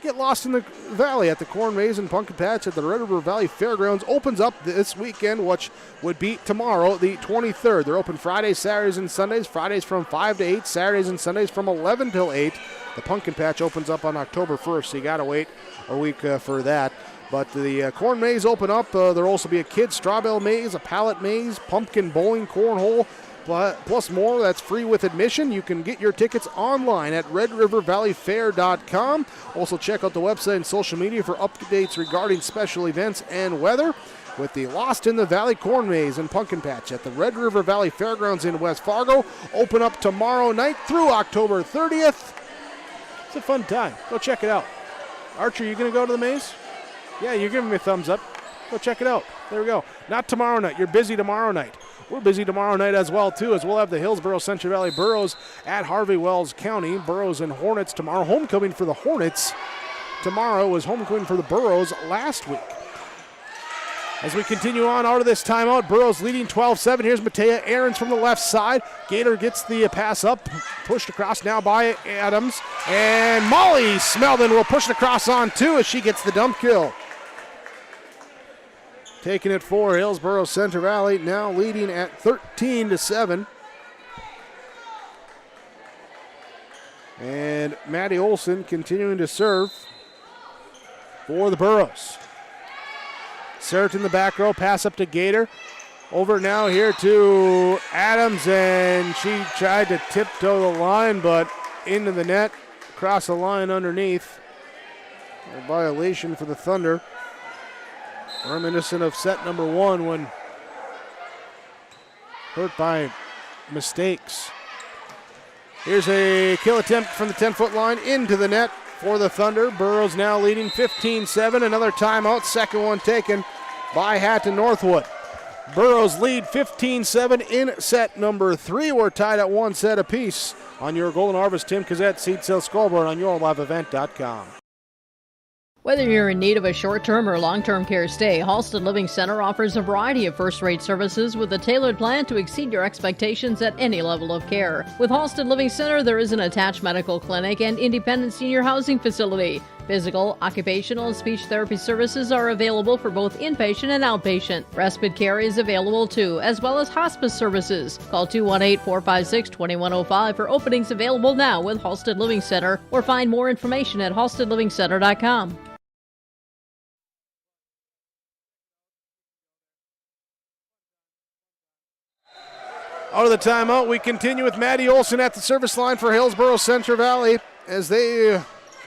get lost in the valley at the Corn Maze and Pumpkin Patch at the Red River Valley Fairgrounds opens up this weekend, which would be tomorrow, the 23rd. They're open Fridays, Saturdays, and Sundays. Fridays from 5 to 8, Saturdays and Sundays from 11 till 8. The Pumpkin Patch opens up on October 1st, so you got to wait a week for that. But the Corn Maze open up. There'll also be a kids' straw bale maze, a pallet maze, pumpkin bowling, cornhole, plus more. That's free with admission. You can get your tickets online at redrivervalleyfair.com. Also check out the website and social media for updates regarding special events and weather. With the Lost in the Valley Corn Maze and Pumpkin Patch at the Red River Valley Fairgrounds in West Fargo. Open up tomorrow night through October 30th. It's a fun time. Go check it out. Archer, you going to go to the maze? Yeah, you're giving me a thumbs up. Go check it out. There we go. Not tomorrow night. You're busy tomorrow night. We're busy tomorrow night as well, too, as we'll have the Hillsboro-Central Valley Burros at Harvey Wells County. Burros and Hornets tomorrow. Homecoming for the Hornets. Tomorrow was homecoming for the Burros last week. As we continue on out of this timeout, Burros leading 12-7. Here's Matea Ahrens from the left side. Gator gets the pass up, pushed across now by Adams. And Molly Smeldon will push it across on two as she gets the dump kill. Taking it for Hillsboro-Central Valley, now leading at 13-7. And Maddie Olson continuing to serve for the Burros. Served in the back row, pass up to Gator. Over now here to Adams, and she tried to tiptoe the line, but into the net, across the line underneath. A violation for the Thunder. Reminiscent of set number 1 when hurt by mistakes. Here's a kill attempt from the 10-foot line into the net for the Thunder. Burros now leading 15-7. Another timeout, second one taken by Hatton Northwood. Burros lead 15-7 in set number 3. We're tied at 1 set apiece on your Golden Harvest Tim Kazette seed sale scoreboard on yourliveevent.com. Whether you're in need of a short-term or long-term care stay, Halsted Living Center offers a variety of first-rate services with a tailored plan to exceed your expectations at any level of care. With Halsted Living Center, there is an attached medical clinic and independent senior housing facility. Physical, occupational, and speech therapy services are available for both inpatient and outpatient. Respite care is available too, as well as hospice services. Call 218-456-2105 for openings available now with Halsted Living Center, or find more information at halstedlivingcenter.com. Out of the timeout, we continue with Maddie Olson at the service line for Hillsboro-Central Valley as they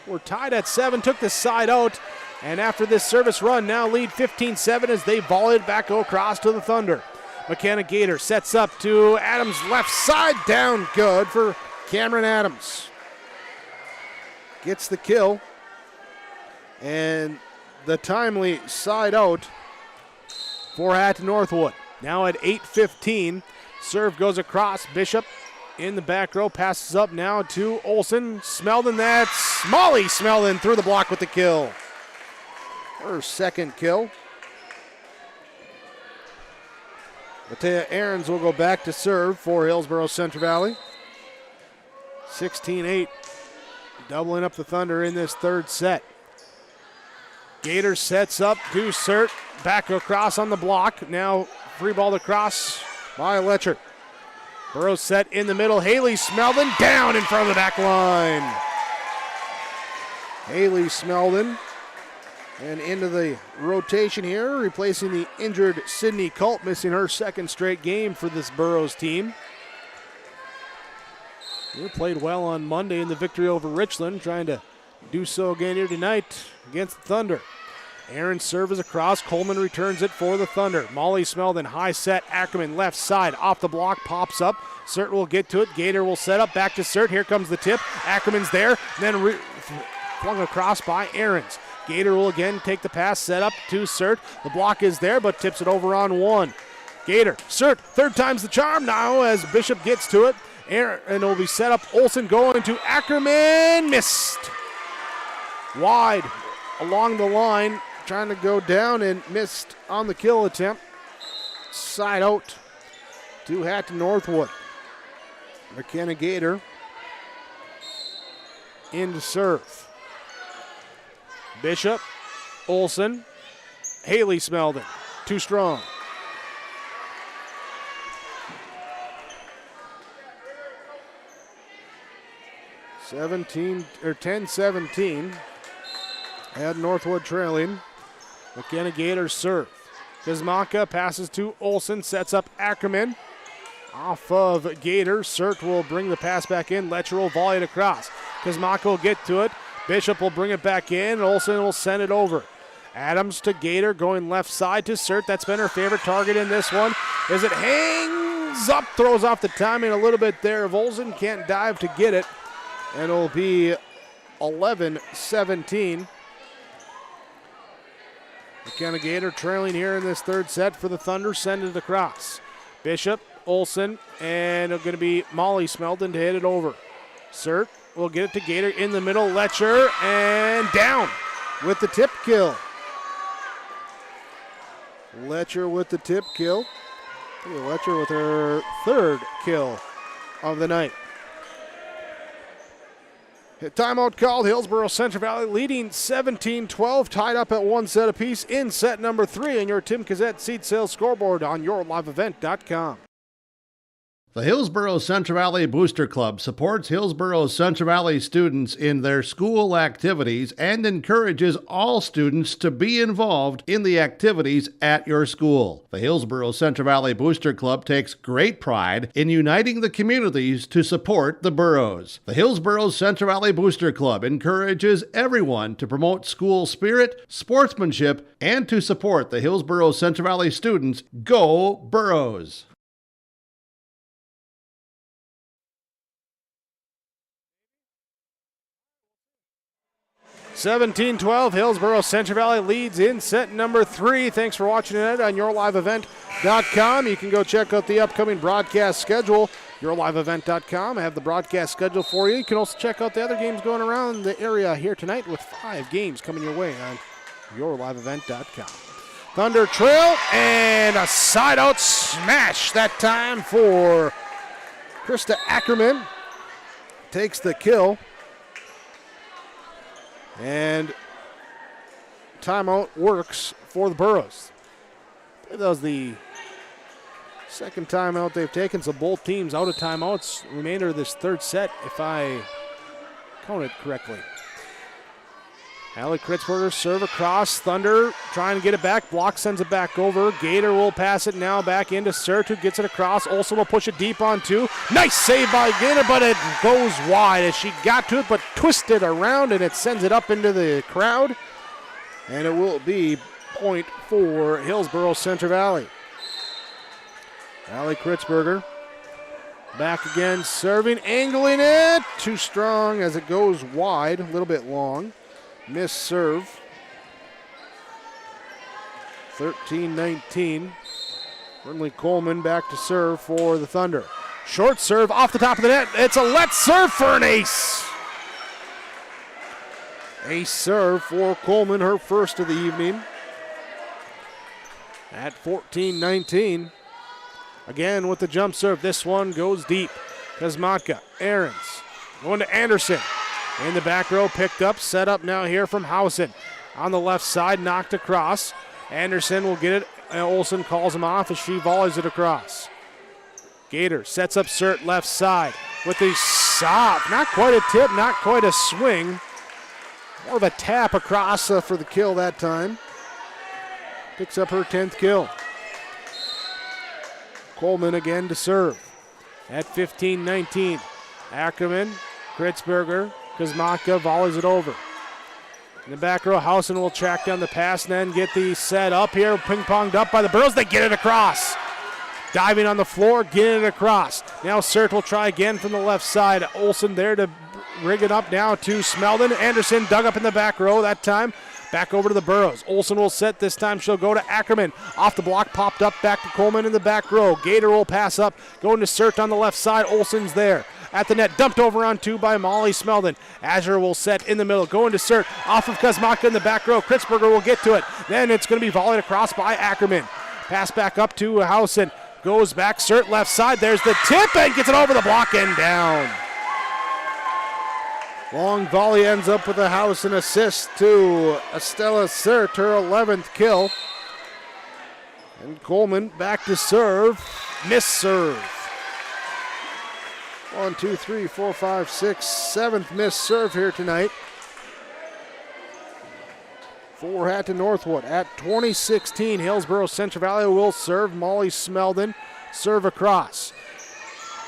were tied at 7, took this side out, and after this service run, now lead 15-7 as they volleyed back across to the Thunder. McKenna Gator sets up to Adams' left side, down good for Cameron Adams. Gets the kill, and the timely side out for Hatton Northwood. Now at 8:15. Serve goes across. Bishop in the back row. Passes up now to Olson. Smeldon, that's Molly Smeldon through the block with the kill. Her second kill. Matea Ahrens will go back to serve for Hillsboro-Central Valley. 16-8 doubling up the Thunder in this third set. Gator sets up to Sert. Back across on the block. Now free ball across by Letcher. Burrows set in the middle. Haley Smeldon down in front of the back line. Haley Smeldon. And into the rotation here, replacing the injured Sydney Colt, missing her second straight game for this Burrows team. They played well on Monday in the victory over Richland, trying to do so again here tonight against the Thunder. Aaron serves across. Coleman returns it for the Thunder. Molly Smeldon, high set. Ackerman left side, off the block, pops up. Sert will get to it. Gator will set up, back to Sert. Here comes the tip. Ackerman's there, then flung across by Aarons. Gator will again take the pass, set up to Sert. The block is there, but tips it over on one. Gator, Sert, third time's the charm now as Bishop gets to it. And it will be set up. Olsen going to Ackerman, missed. Wide along the line, trying to go down and missed on the kill attempt. Side out to Hatton Northwood. McKenna Gator in to serve. Bishop, Olsen, Haley Smeldon, too strong. – 10-17. Had Northwood trailing. McKenna Gator serve. Kuzmaka passes to Olsen, sets up Ackerman. Off of Gator, Sert will bring the pass back in. Letcher will volley it across. Kuzmaka will get to it. Bishop will bring it back in. Olsen will send it over. Adams to Gator, going left side to Sert. That's been her favorite target in this one. As it hangs up, throws off the timing a little bit there. If Olsen can't dive to get it, and it'll be 11-17. McKenna Gator trailing here in this third set for the Thunder. Send it across. Bishop, Olsen, and it's going to be Molly Smeldon to hit it over. Sert will get it to Gator in the middle. Letcher, and down with the tip kill. Letcher with the tip kill. Letcher with her third kill of the night. Timeout called. Hillsboro-Central Valley leading 17-12, tied up at one set apiece in set number 3. And your Tim Kazette seed sales scoreboard on yourliveevent.com. The Hillsboro-Central Valley Booster Club supports Hillsboro-Central Valley students in their school activities and encourages all students to be involved in the activities at your school. The Hillsboro-Central Valley Booster Club takes great pride in uniting the communities to support the boroughs. The Hillsboro-Central Valley Booster Club encourages everyone to promote school spirit, sportsmanship, and to support the Hillsboro-Central Valley students. Go Boroughs! 17-12, Hillsboro-Central Valley leads in set number 3. Thanks for watching tonight on yourliveevent.com. You can go check out the upcoming broadcast schedule, yourliveevent.com. I have the broadcast schedule for you. You can also check out the other games going around the area here tonight with 5 games coming your way on yourliveevent.com. Thunder trail and a side-out smash that time for Krista Ackerman. Takes the kill. And timeout works for the Boroughs. That was the second timeout they've taken, so both teams out of timeouts. Remainder of this third set, if I count it correctly. Allie Kritzberger serve across. Thunder trying to get it back. Block sends it back over. Gator will pass it now back into Sert, who gets it across. Olsen will push it deep on 2. Nice save by Gator, but it goes wide as she got to it, but twisted around, and it sends it up into the crowd. And it will be point for Hillsboro-Central Valley. Allie Kritzberger back again, serving, angling it. Too strong as it goes wide, a little bit long. Miss serve. 13-19. Burnley Coleman back to serve for the Thunder. Short serve off the top of the net. It's a let serve for an ace. Ace serve for Coleman, her first of the evening. At 14-19. Again with the jump serve. This one goes deep. Kuzmatka, Aarons, going to Anderson. In the back row, picked up, set up now here from Housen. On the left side, knocked across. Anderson will get it. Olsen calls him off as she volleys it across. Gator sets up Surt left side with the soft, not quite a tip, not quite a swing. More of a tap across for the kill that time. Picks up her 10th kill. Coleman again to serve. At 15-19. Ackerman, Kritzberger, Kuzmatka volleys it over. In the back row, Housen will track down the pass and then get the set up here. Ping-ponged up by the Burrows. They get it across. Diving on the floor, getting it across. Now Surt will try again from the left side. Olsen there to rig it up now to Smeldon. Anderson dug up in the back row that time. Back over to the Burrows. Olsen will set this time. She'll go to Ackerman. Off the block, popped up back to Coleman in the back row. Gator will pass up. Going to Surt on the left side. Olsen's there. At the net, dumped over on two by Molly Smeldon. Azure will set in the middle. Going to Surt. Off of Kuzmatka in the back row. Kritzberger will get to it. Then it's going to be volleyed across by Ackerman. Pass back up to Housen. Goes back, Surt left side. There's the tip and gets it over the block and down. Long volley ends up with a Housen assist to Estella Surt, her 11th kill. And Coleman back to serve. Miss serve. 1, 2, 3, 4, 5, 6, 7th miss serve here tonight. For Hatton Northwood. At 20-16, Hillsboro-Central Valley will serve. Molly Smeldon serve across.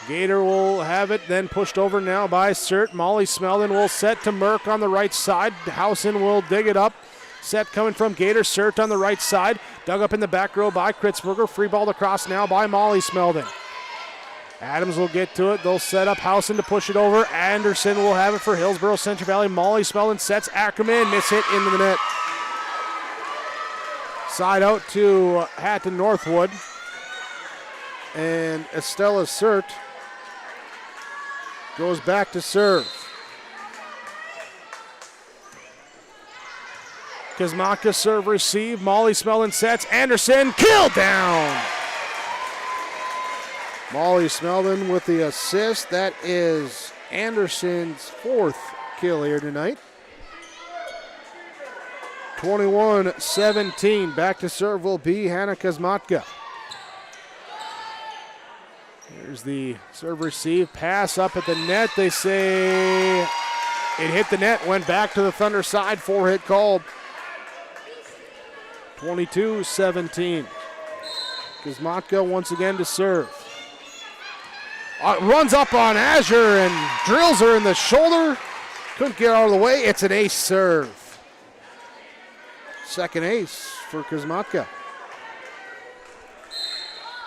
Gator will have it, then pushed over now by Surt. Molly Smeldon will set to Merck on the right side. Housen will dig it up. Set coming from Gator. Surt on the right side. Dug up in the back row by Kritzberger. Free balled across now by Molly Smeldon. Adams will get to it. They'll set up Housen to push it over. Anderson will have it for Hillsboro-Central Valley. Molly Smeldon sets Ackerman. Miss hit into the net. Side out to Hatton Northwood. And Estella Surt goes back to serve. Kuzmatka serve receive. Molly Smeldon sets. Anderson kill down. Molly Smeldon with the assist. That is Anderson's 4th kill here tonight. 21-17. Back to serve will be Hannah Kuzmatka. Here's the serve receive. Pass up at the net. They say it hit the net. Went back to the Thunder side. 4-hit called. 22-17. Kuzmatka once again to serve. Runs up on Azure and drills her in the shoulder. Couldn't get out of the way. It's an ace serve. Second ace for Kuzmatka.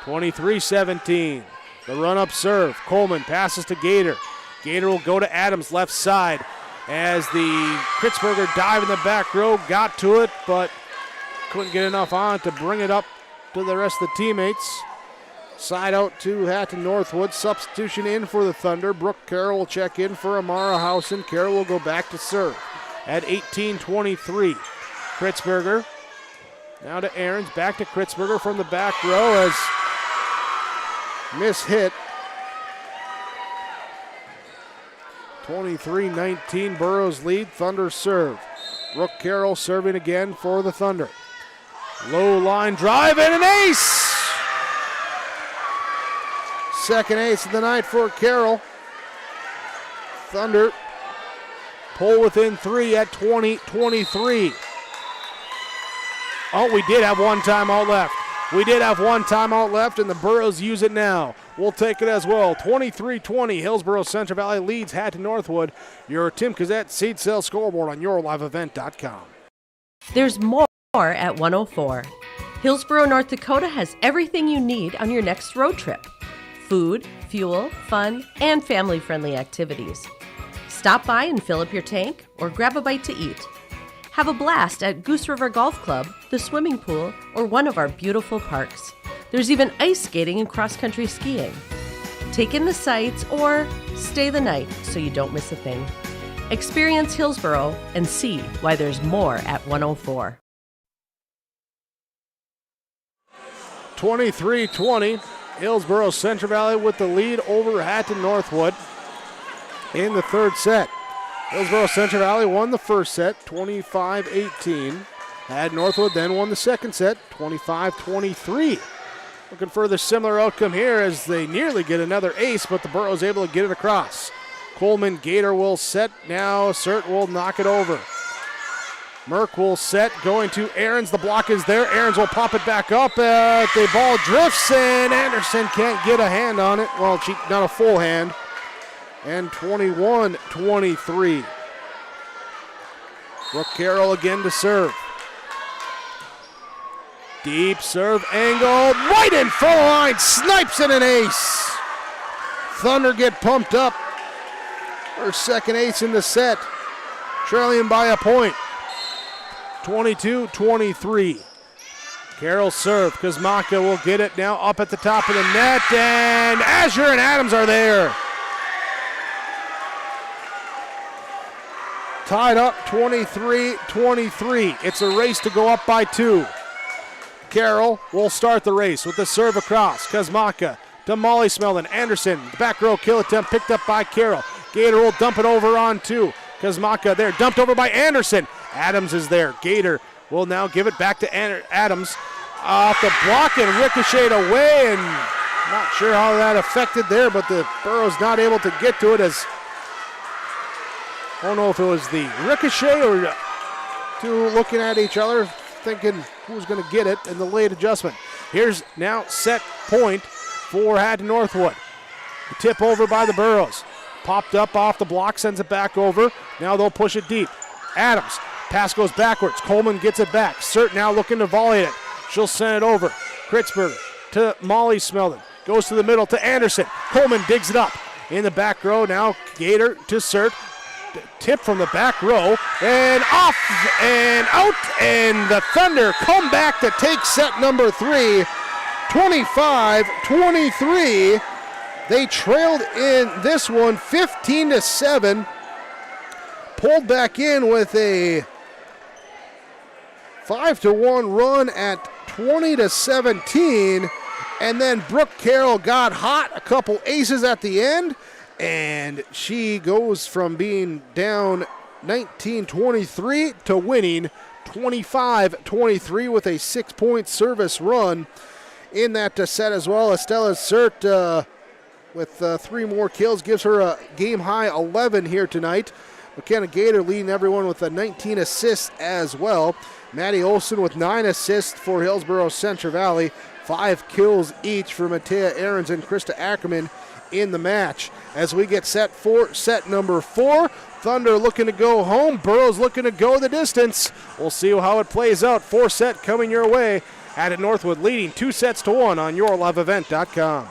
23-17. The run-up serve. Coleman passes to Gator. Gator will go to Adams left side as the Kritzberger dive in the back row. Got to it, but couldn't get enough on it to bring it up to the rest of the teammates. Side out to Hatton Northwood. Substitution in for the Thunder. Brooke Carroll will check in for Amara Housen. Carroll will go back to serve at 18-23. Kritzberger now to Ahrens. Back to Kritzberger from the back row as miss hit. 23-19 Burroughs lead. Thunder serve. Brooke Carroll serving again for the Thunder. Low line drive and an ace. Second ace of the night for Carroll. Thunder pull within 3 at 20-23. Oh, we did have one timeout left. We did have one timeout left, and the Burroughs use it now. We'll take it as well. 23-20, Hillsboro-Central Valley leads Hatton Northwood. Your Tim Cassette seed sale scoreboard on yourliveevent.com. There's more at 104. Hillsboro, North Dakota has everything you need on your next road trip. Food, fuel, fun, and family-friendly activities. Stop by and fill up your tank or grab a bite to eat. Have a blast at Goose River Golf Club, the swimming pool, or one of our beautiful parks. There's even ice skating and cross-country skiing. Take in the sights or stay the night so you don't miss a thing. Experience Hillsboro and see why there's more at 104. 23-20, Hillsboro-Central Valley with the lead over Hatton Northwood in the third set. Hillsboro-Central Valley won the first set, 25-18. Hatton Northwood then won the second set, 25-23. Looking for the similar outcome here as they nearly get another ace, but the Burrows able to get it across. Coleman Gator will set now. Cert will knock it over. Merck will set, going to Ahrens. The block is there. Ahrens will pop it back up. The ball drifts, and Anderson can't get a hand on it. Well, not a full hand. And 21-23. Brooke Carroll again to serve. Deep serve angle, right in front line, snipes in an ace. Thunder get pumped up. Her second ace in the set, trailing by a point. 22-23. Carroll serve. Kuzmaka will get it now up at the top of the net, and Azure and Adams are there. Tied up 23-23. It's a race to go up by 2. Carroll will start the race with the serve across. Kuzmaka to Molly Smeldon. Anderson, back row kill attempt picked up by Carroll. Gator will dump it over on 2. Kuzmaka there, dumped over by Anderson. Adams is there. Gator will now give it back to Adams. Off the block and ricocheted away, and not sure how that affected there, but the Burrows not able to get to it as I don't know if it was the ricochet or two looking at each other, thinking who's going to get it, and the late adjustment. Here's now set point for Hatton Northwood. The tip over by the Burrows. Popped up off the block, sends it back over. Now they'll push it deep. Adams, pass goes backwards. Coleman gets it back. Cert now looking to volley it. She'll send it over. Kritzberger to Molly Smeldon. Goes to the middle to Anderson. Coleman digs it up in the back row. Now Gator to Cert. Tip from the back row, and off and out, and the Thunder come back to take set number 3, 25-23. They trailed in this one 15-7, pulled back in with a 5-1 run at 20-17, and then Brooke Carroll got hot, a couple aces at the end, and she goes from being down 19-23 to winning 25-23 with a 6-point service run in that set as well. Estella Cert with 3 more kills gives her a game-high 11 here tonight. McKenna Gator leading everyone with 19 assists as well. Maddie Olson with 9 assists for Hillsboro-Central Valley. 5 kills each for Matea Ahrens and Krista Ackerman in the match. As we get set for set number 4, Thunder looking to go home, Burrows looking to go the distance. We'll see how it plays out. 4 set coming your way. Hatton Northwood leading 2-1 on yourliveevent.com.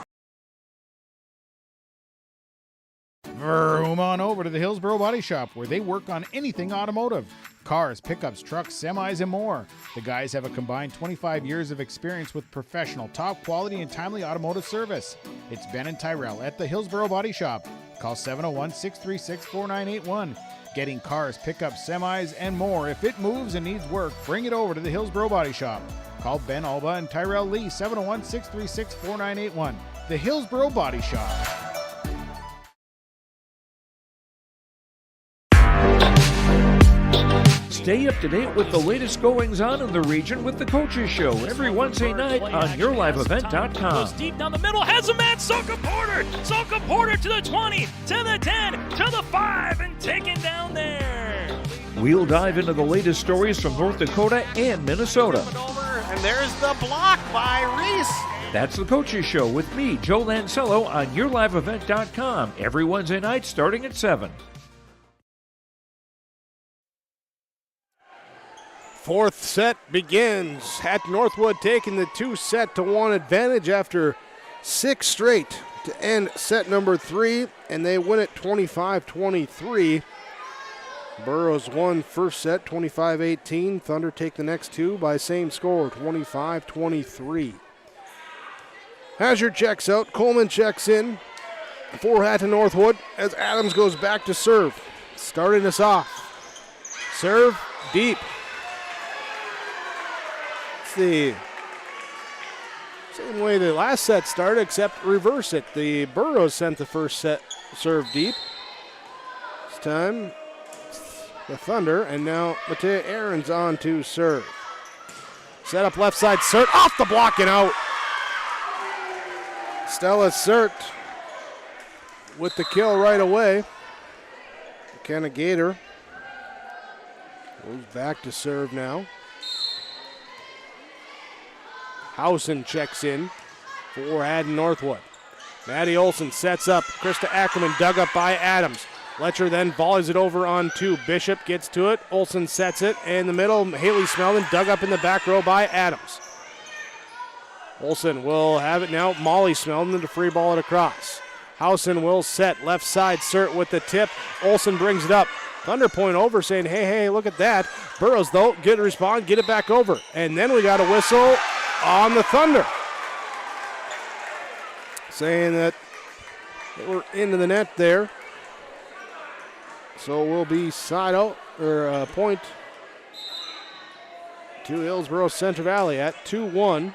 Vroom on over to the Hillsboro Body Shop, where they work on anything automotive. Cars, pickups, trucks, semis, and more. The guys have a combined 25 years of experience with professional, top quality, and timely automotive service. It's Ben and Tyrell at the Hillsboro Body Shop. Call 701-636-4981. Getting cars, pickups, semis, and more. If it moves and needs work, bring it over to the Hillsboro Body Shop. Call Ben Alba and Tyrell Lee, 701-636-4981. The Hillsboro Body Shop. Stay up to date with the latest goings-on in the region with the Coaches Show every Wednesday night on yourliveevent.com. Goes deep down the middle, has a man, Soka Porter! Soka Porter to the 20, to the 10, to the 5, and taken down there. We'll dive into the latest stories from North Dakota and Minnesota. And there's the block by Reese. That's the Coaches Show with me, Joe Lancello, on yourliveevent.com every Wednesday night starting at 7. Fourth set begins. Hatton Northwood taking the 2-1 advantage after 6 straight to end set number 3, and they win it 25-23. Burrows won first set 25-18. Thunder take the next 2 by same score, 25-23. Hazard checks out. Coleman checks in for Hatton Northwood as Adams goes back to serve. Starting us off. Serve deep. The same way the last set started, except reverse it. The Burrows sent the first set serve deep. This time, the Thunder, and now Matea Aarons on to serve. Set up left side, Sert off the block and out. Stella Sert with the kill right away. McKenna Gator moves back to serve now. Housen checks in for Hatton Northwood. Maddie Olson sets up. Krista Ackerman dug up by Adams. Letcher then volleys it over on two. Bishop gets to it. Olson sets it. In the middle, Haley Smeldon dug up in the back row by Adams. Olson will have it now. Molly Smeldon to free ball it across. Housen will set. Left side, Sert with the tip. Olson brings it up. Thunder point over saying, hey, look at that. Burrows, though, get a respond, get it back over. And then we got a whistle on the Thunder, saying that they were into the net there. So we'll be side out, or point to Hillsboro-Central Valley at 2-1.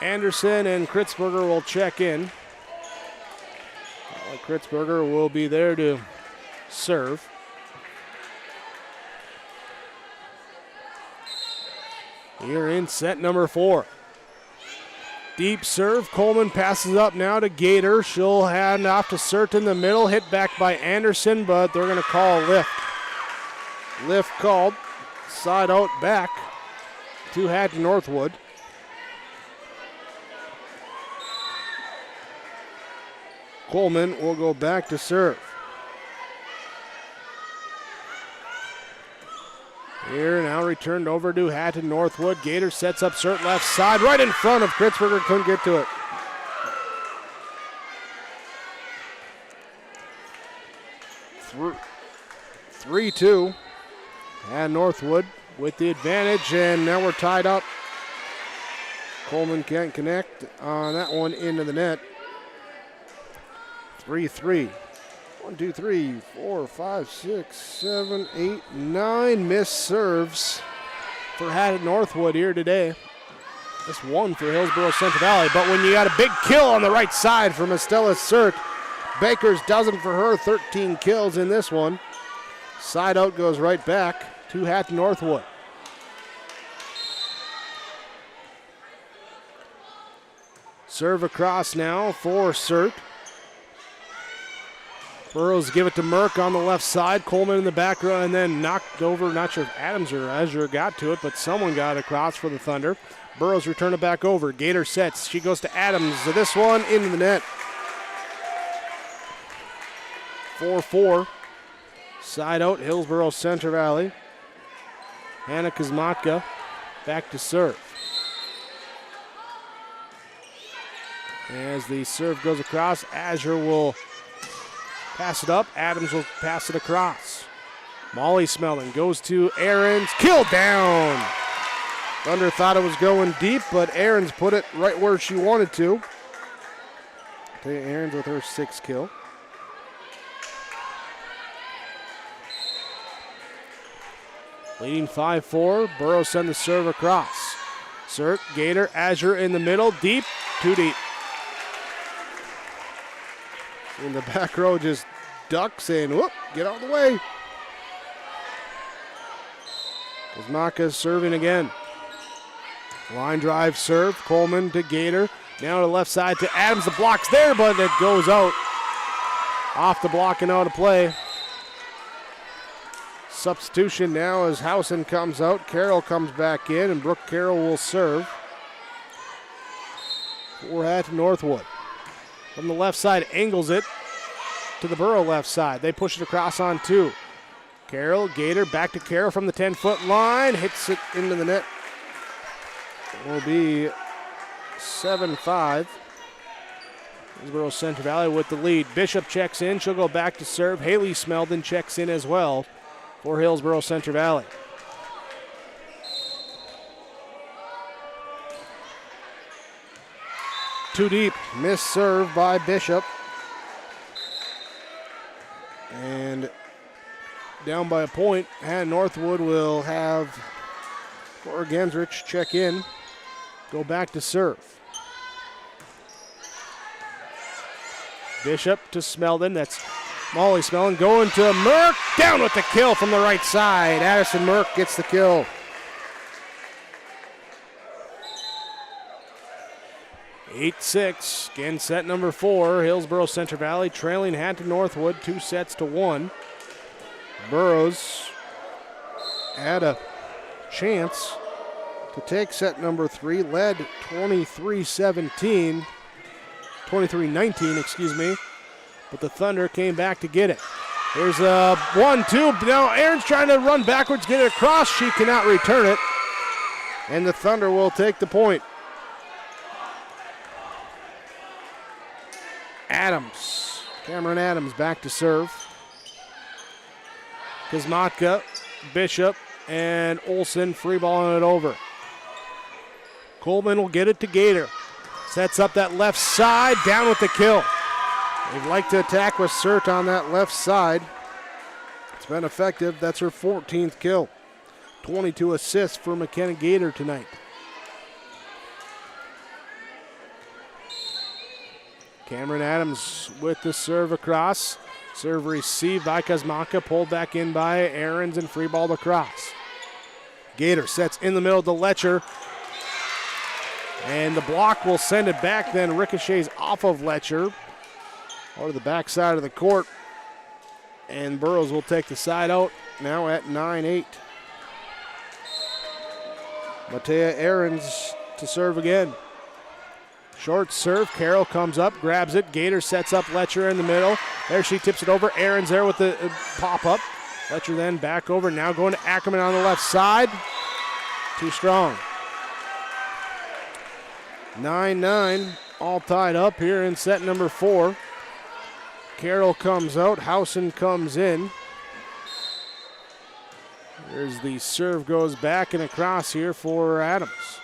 Anderson and Kritzberger will check in. Kritzberger will be there to serve. Here in set number 4. Deep serve. Coleman passes up now to Gator. She'll hand off to Sert in the middle. Hit back by Anderson, but they're going to call a lift. Lift called. Side out back to Hatton Northwood. Coleman will go back to serve. Here now returned over to Hatton Northwood. Gator sets up Sert left side right in front of Kritzberger. Couldn't get to it. Through 3-2. And Northwood with the advantage, and now we're tied up. Coleman can't connect on that one into the net. 3-3. 1, 2, 3, 4, 5, 6, 7, 8, 9 missed serves for Hatton Northwood here today. Just one for Hillsboro-Central Valley, but when you got a big kill on the right side from Estella Sert, Baker's dozen for her, 13 kills in this one. Side out goes right back to Hatton Northwood. Serve across now for Sert. Burrows give it to Merck on the left side. Coleman in the back row, and then knocked over. Not sure if Adams or Azure got to it, but someone got it across for the Thunder. Burrows return it back over. Gator sets. She goes to Adams. This one into the net. 4-4. Side out, Hillsboro-Central Valley. Hannah Kuzmatka back to serve. As the serve goes across, Azure will pass it up. Adams will pass it across. Molly Smelling goes to Aarons. Kill down. Thunder thought it was going deep, but Aarons put it right where she wanted to. Aarons with her 6th kill. Leading 5-4. Burrows send the serve across. Sert, Gator, Azure in the middle. Deep, too deep. In the back row, just ducks and whoop, get out of the way. Kuzmaka's serving again. Line drive serve, Coleman to Gator. Now to the left side to Adams. The block's there, but it goes out. Off the block and out of play. Substitution now as Housen comes out. Carroll comes back in, and Brooke Carroll will serve for Hatton Northwood. From the left side, angles it to the Burrow left side. They push it across on 2. Carroll, Gator, back to Carroll from the 10-foot line. Hits it into the net. It will be 7-5. Hillsboro-Central Valley with the lead. Bishop checks in. She'll go back to serve. Haley Smeldon checks in as well for Hillsboro-Central Valley. Too deep. Missed serve by Bishop. And down by a point. And Northwood will have Cora Gensrich check in. Go back to serve. Bishop to Smeldon. That's Molly Smellin going to Merck. Down with the kill from the right side. Addison Merck gets the kill. 8-6. Again, set number 4. Hillsboro-Central Valley trailing Hatton Northwood 2-1. Burrows had a chance to take set number 3. Led 23-19, excuse me. But the Thunder came back to get it. Here's a 1-2. Now Aaron's trying to run backwards, get it across. She cannot return it. And the Thunder will take the point. Adams. Cameron Adams back to serve. Kuzmatka, Bishop, and Olsen free balling it over. Coleman will get it to Gator. Sets up that left side, down with the kill. They'd like to attack with Surt on that left side. It's been effective. That's her 14th kill. 22 assists for McKenna Gator tonight. Cameron Adams with the serve across. Serve received by Kuzmaka, pulled back in by Aarons and free balled across. Gator sets in the middle of the Letcher. And the block will send it back, then ricochets off of Letcher or to the back side of the court. And Burrows will take the side out now at 9-8. Matea Aarons to serve again. Short serve, Carroll comes up, grabs it. Gator sets up Letcher in the middle. There she tips it over. Aarons there with the pop-up. Letcher then back over, now going to Ackerman on the left side. Too strong. 9-9, all tied up here in set number 4. Carroll comes out, Housen comes in. There's the serve, goes back and across here for Adams.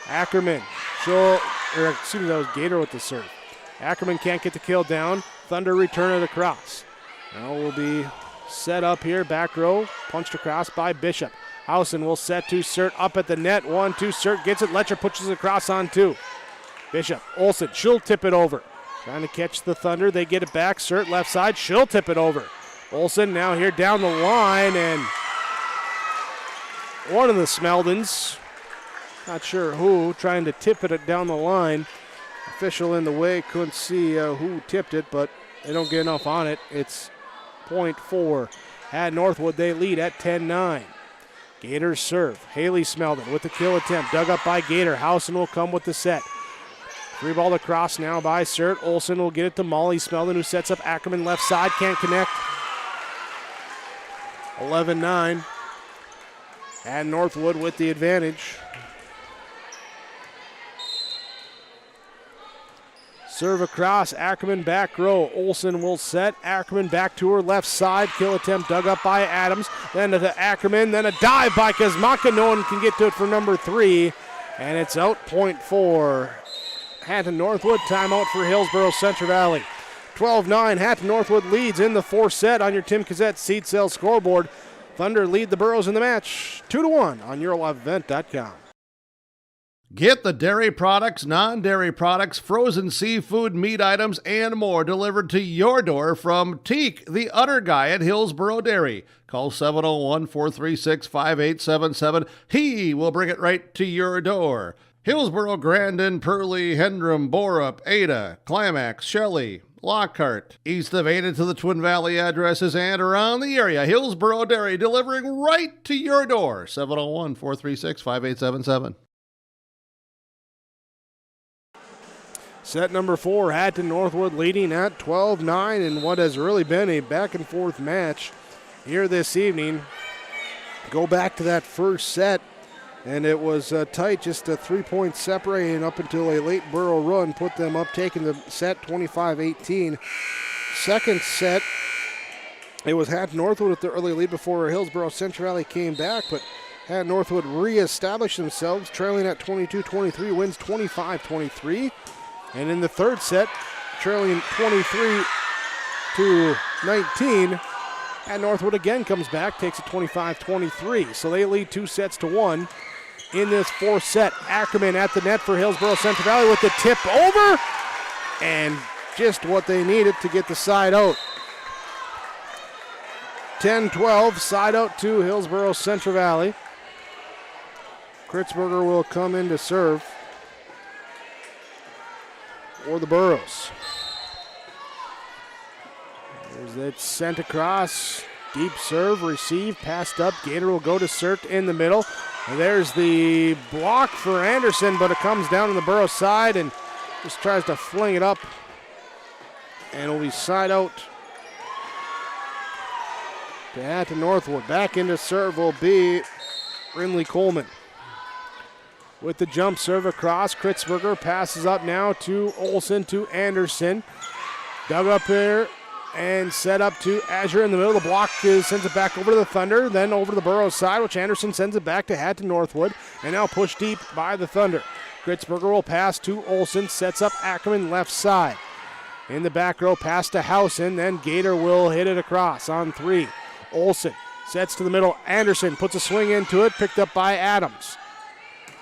Ackerman, that was Gator with the serve. Ackerman can't get the kill down. Thunder return it across. Now will be set up here, back row, punched across by Bishop. Housen will set to Surt up at the net. 1-2, Surt gets it. Letcher pushes it across on 2. Bishop, Olsen, she'll tip it over. Trying to catch the Thunder. They get it back. Surt left side, she'll tip it over. Olsen now here down the line, and one of the Smeldons, not sure who, trying to tip it down the line. Official in the way, couldn't see who tipped it, but they don't get enough on it. It's .4. At Northwood, they lead at 10-9. Gators serve. Haley Smeldon with the kill attempt. Dug up by Gator. Housen will come with the set. Free ball across now by Surt. Olsen will get it to Molly Smeldon, who sets up Ackerman left side. Can't connect. 11-9. And Northwood with the advantage. Serve across, Ackerman back row. Olsen will set. Ackerman back to her left side. Kill attempt dug up by Adams. Then to Ackerman. Then a dive by Kuzmaka. No one can get to it for number 3. And it's out .4. Hatton Northwood timeout for Hillsboro-Central Valley. 12-9. Hatton Northwood leads in the 4th set on your Tim Cassette seed sale scoreboard. Thunder lead the Burros in the match 2-1 on YourLiveEvent.com. Get the dairy products, non-dairy products, frozen seafood, meat items, and more delivered to your door from Teak, the Udder Guy at Hillsboro Dairy. Call 701-436-5877. He will bring it right to your door. Hillsboro, Grandin, Purley, Hendrum, Borup, Ada, Climax, Shelley, Lockhart, east of Ada to the Twin Valley addresses and around the area. Hillsboro Dairy delivering right to your door. 701-436-5877. Set number 4, Hatton Northwood leading at 12-9 in what has really been a back-and-forth match here this evening. Go back to that first set, and it was tight, just a 3-point separating up until a late Burrow run put them up, taking the set 25-18. Second set, it was Hatton Northwood with the early lead before Hillsboro-Central Valley came back, but Hatton Northwood reestablished themselves, trailing at 22-23, wins 25-23. And in the third set, trailing 23-19, and Northwood again comes back, takes it 25-23. So they lead 2-1 in this 4th set. Ackerman at the net for Hillsboro-Central Valley with the tip over, and just what they needed to get the side out. 10-12, side out to Hillsboro-Central Valley. Kritzberger will come in to serve for the Burros. There's that sent across, deep serve, receive, passed up. Gator will go to Sert in the middle. And there's the block for Anderson, but it comes down on the Burros side and just tries to fling it up. And it'll be side out to Hatton Northwood. Back into serve will be Brinley Coleman. With the jump serve across, Kritzberger passes up now to Olsen to Anderson. Dug up here and set up to Azure in the middle. The block sends it back over to the Thunder, then over to the Burros side, which Anderson sends it back to Hatton Northwood, and now pushed deep by the Thunder. Kritzberger will pass to Olsen, sets up Ackerman left side. In the back row, pass to Housen, then Gator will hit it across on 3. Olsen sets to the middle. Anderson puts a swing into it, picked up by Adams.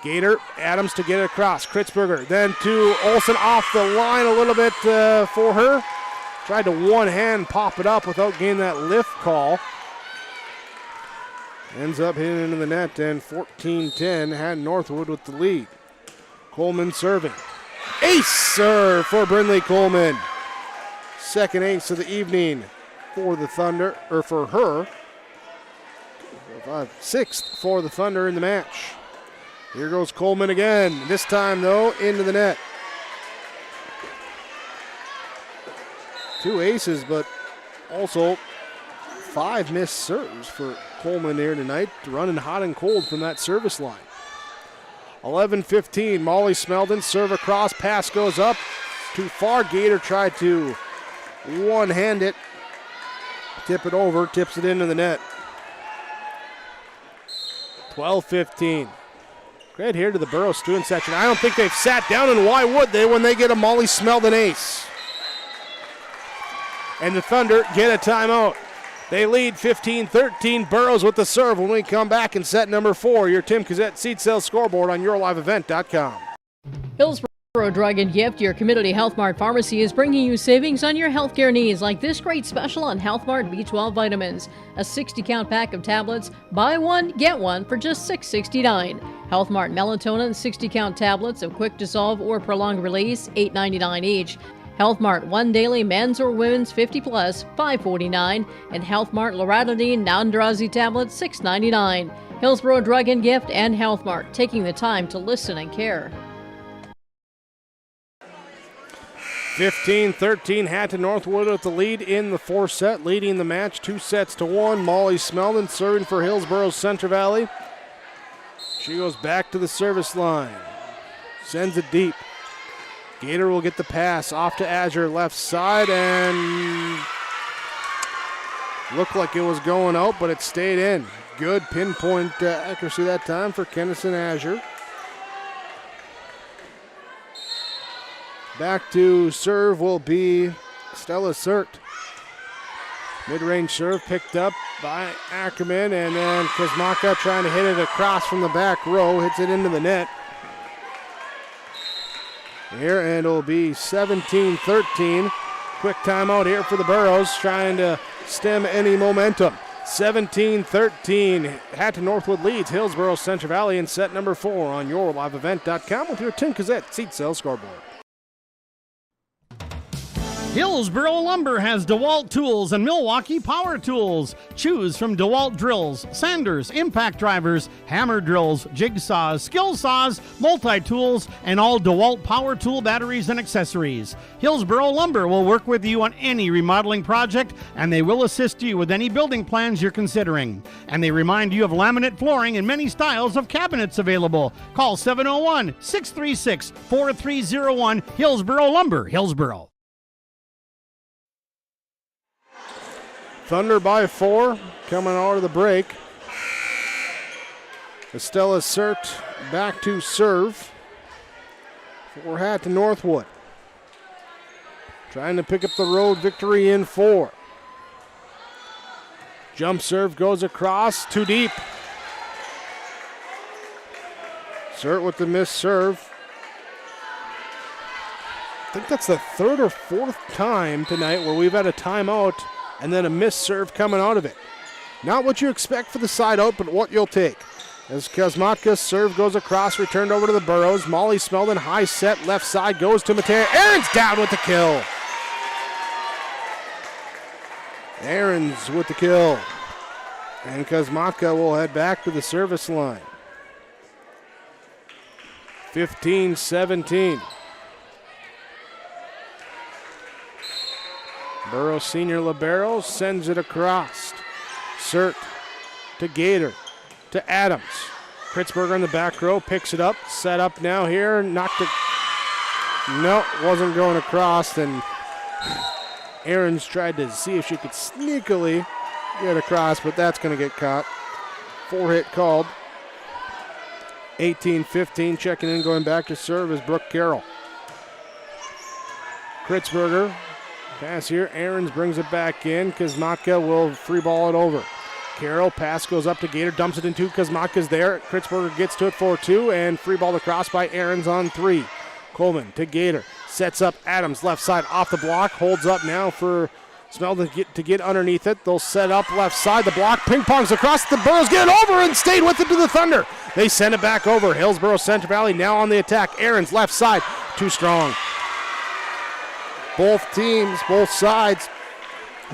Gator, Adams to get it across. Kritzberger then to Olsen off the line a little bit for her. Tried to one-hand pop it up without getting that lift call. Ends up hitting into the net, and 14-10, Hatton Northwood with the lead. Coleman serving. Ace serve for Brinley Coleman. Second ace of the evening for the Thunder, or for her. 6th for the Thunder in the match. Here goes Coleman again. This time, though, into the net. 2 aces, but also 5 missed serves for Coleman here tonight, running hot and cold from that service line. 11-15, Molly Smeldon, serve across, pass goes up. Too far, Gator tried to one-hand it, tip it over, tips it into the net. 12-15. Great here to the Burros student section. I don't think they've sat down, and why would they when they get a Molly Smeldon ace? And the Thunder get a timeout. They lead 15-13. Burros with the serve when we come back in set number 4. Your Tim Cassette seed sales scoreboard on yourliveevent.com. Hillsboro Drug and Gift, your community Health Mart pharmacy, is bringing you savings on your healthcare needs, like this great special on Health Mart B12 vitamins. A 60-count pack of tablets, buy one, get one for just $6.69. Health Mart melatonin 60-count tablets of quick dissolve or prolonged release, $8.99 each. Health Mart One Daily Men's or Women's 50 Plus, $5.49, and Health Mart Loratadine Non-Drowsy Tablets, $6.99. Hillsboro Drug and Gift and Health Mart, taking the time to listen and care. 15-13, Hatton Northwood with the lead in the 4th set, leading the match 2-1. Molly Smeldon serving for Hillsboro-Central Valley. She goes back to the service line, sends it deep. Gator will get the pass off to Azure left side, and looked like it was going out, but it stayed in. Good pinpoint accuracy that time for Kennison Azure. Back to serve will be Stella Sert. Mid-range serve picked up by Ackerman, and then Kuzmaka trying to hit it across from the back row, hits it into the net. Here, and it'll be 17-13. Quick timeout here for the Burros, trying to stem any momentum. 17-13. Hatton Northwood leads Hillsboro-Central Valley in set number 4 on yourliveevent.com with your Tim Cassette seat sales scoreboard. Hillsboro Lumber has DeWalt tools and Milwaukee Power Tools. Choose from DeWalt drills, sanders, impact drivers, hammer drills, jigsaws, skill saws, multi-tools, and all DeWalt power tool batteries and accessories. Hillsboro Lumber will work with you on any remodeling project, and they will assist you with any building plans you're considering. And they remind you of laminate flooring and many styles of cabinets available. Call 701-636-4301. Hillsboro Lumber, Hillsboro. Thunder by 4, coming out of the break. Estella Sert back to serve for Hatton Northwood. Trying to pick up the road victory in 4. Jump serve goes across, too deep. Sert with the missed serve. I think that's the 3rd or 4th time tonight where we've had a timeout and then a missed serve coming out of it. Not what you expect for the side out, but what you'll take. As Kosmatka's serve goes across, returned over to the Burrows. Molly Smeldon, high set, left side, goes to Matea. Aaron's down with the kill. Aaron's with the kill. And Kosmatka will head back to the service line. 15-17. Burrows senior libero sends it across. Sert to Gator to Adams. Kritzberger in the back row picks it up. Set up now here. Knocked it. No, wasn't going across. And Aarons tried to see if she could sneakily get across, but that's going to get caught. 4-hit called. 18-15. Checking in, going back to serve is Brooke Carroll. Kritzberger. Pass here. Aarons brings it back in. Kosmatka will free ball it over. Carroll, pass goes up to Gator, dumps it into Kosmatka's there. Kritzberger gets to it for 2, and free ball across by Aarons on 3. Coleman to Gator, sets up Adams, left side off the block, holds up now for Smeldon to get underneath it. They'll set up left side, the block, ping pongs across, the Burrows get it over and stayed with it to the Thunder. They send it back over. Hillsboro-Central Valley now on the attack. Aarons, left side, too strong. Both teams, both sides,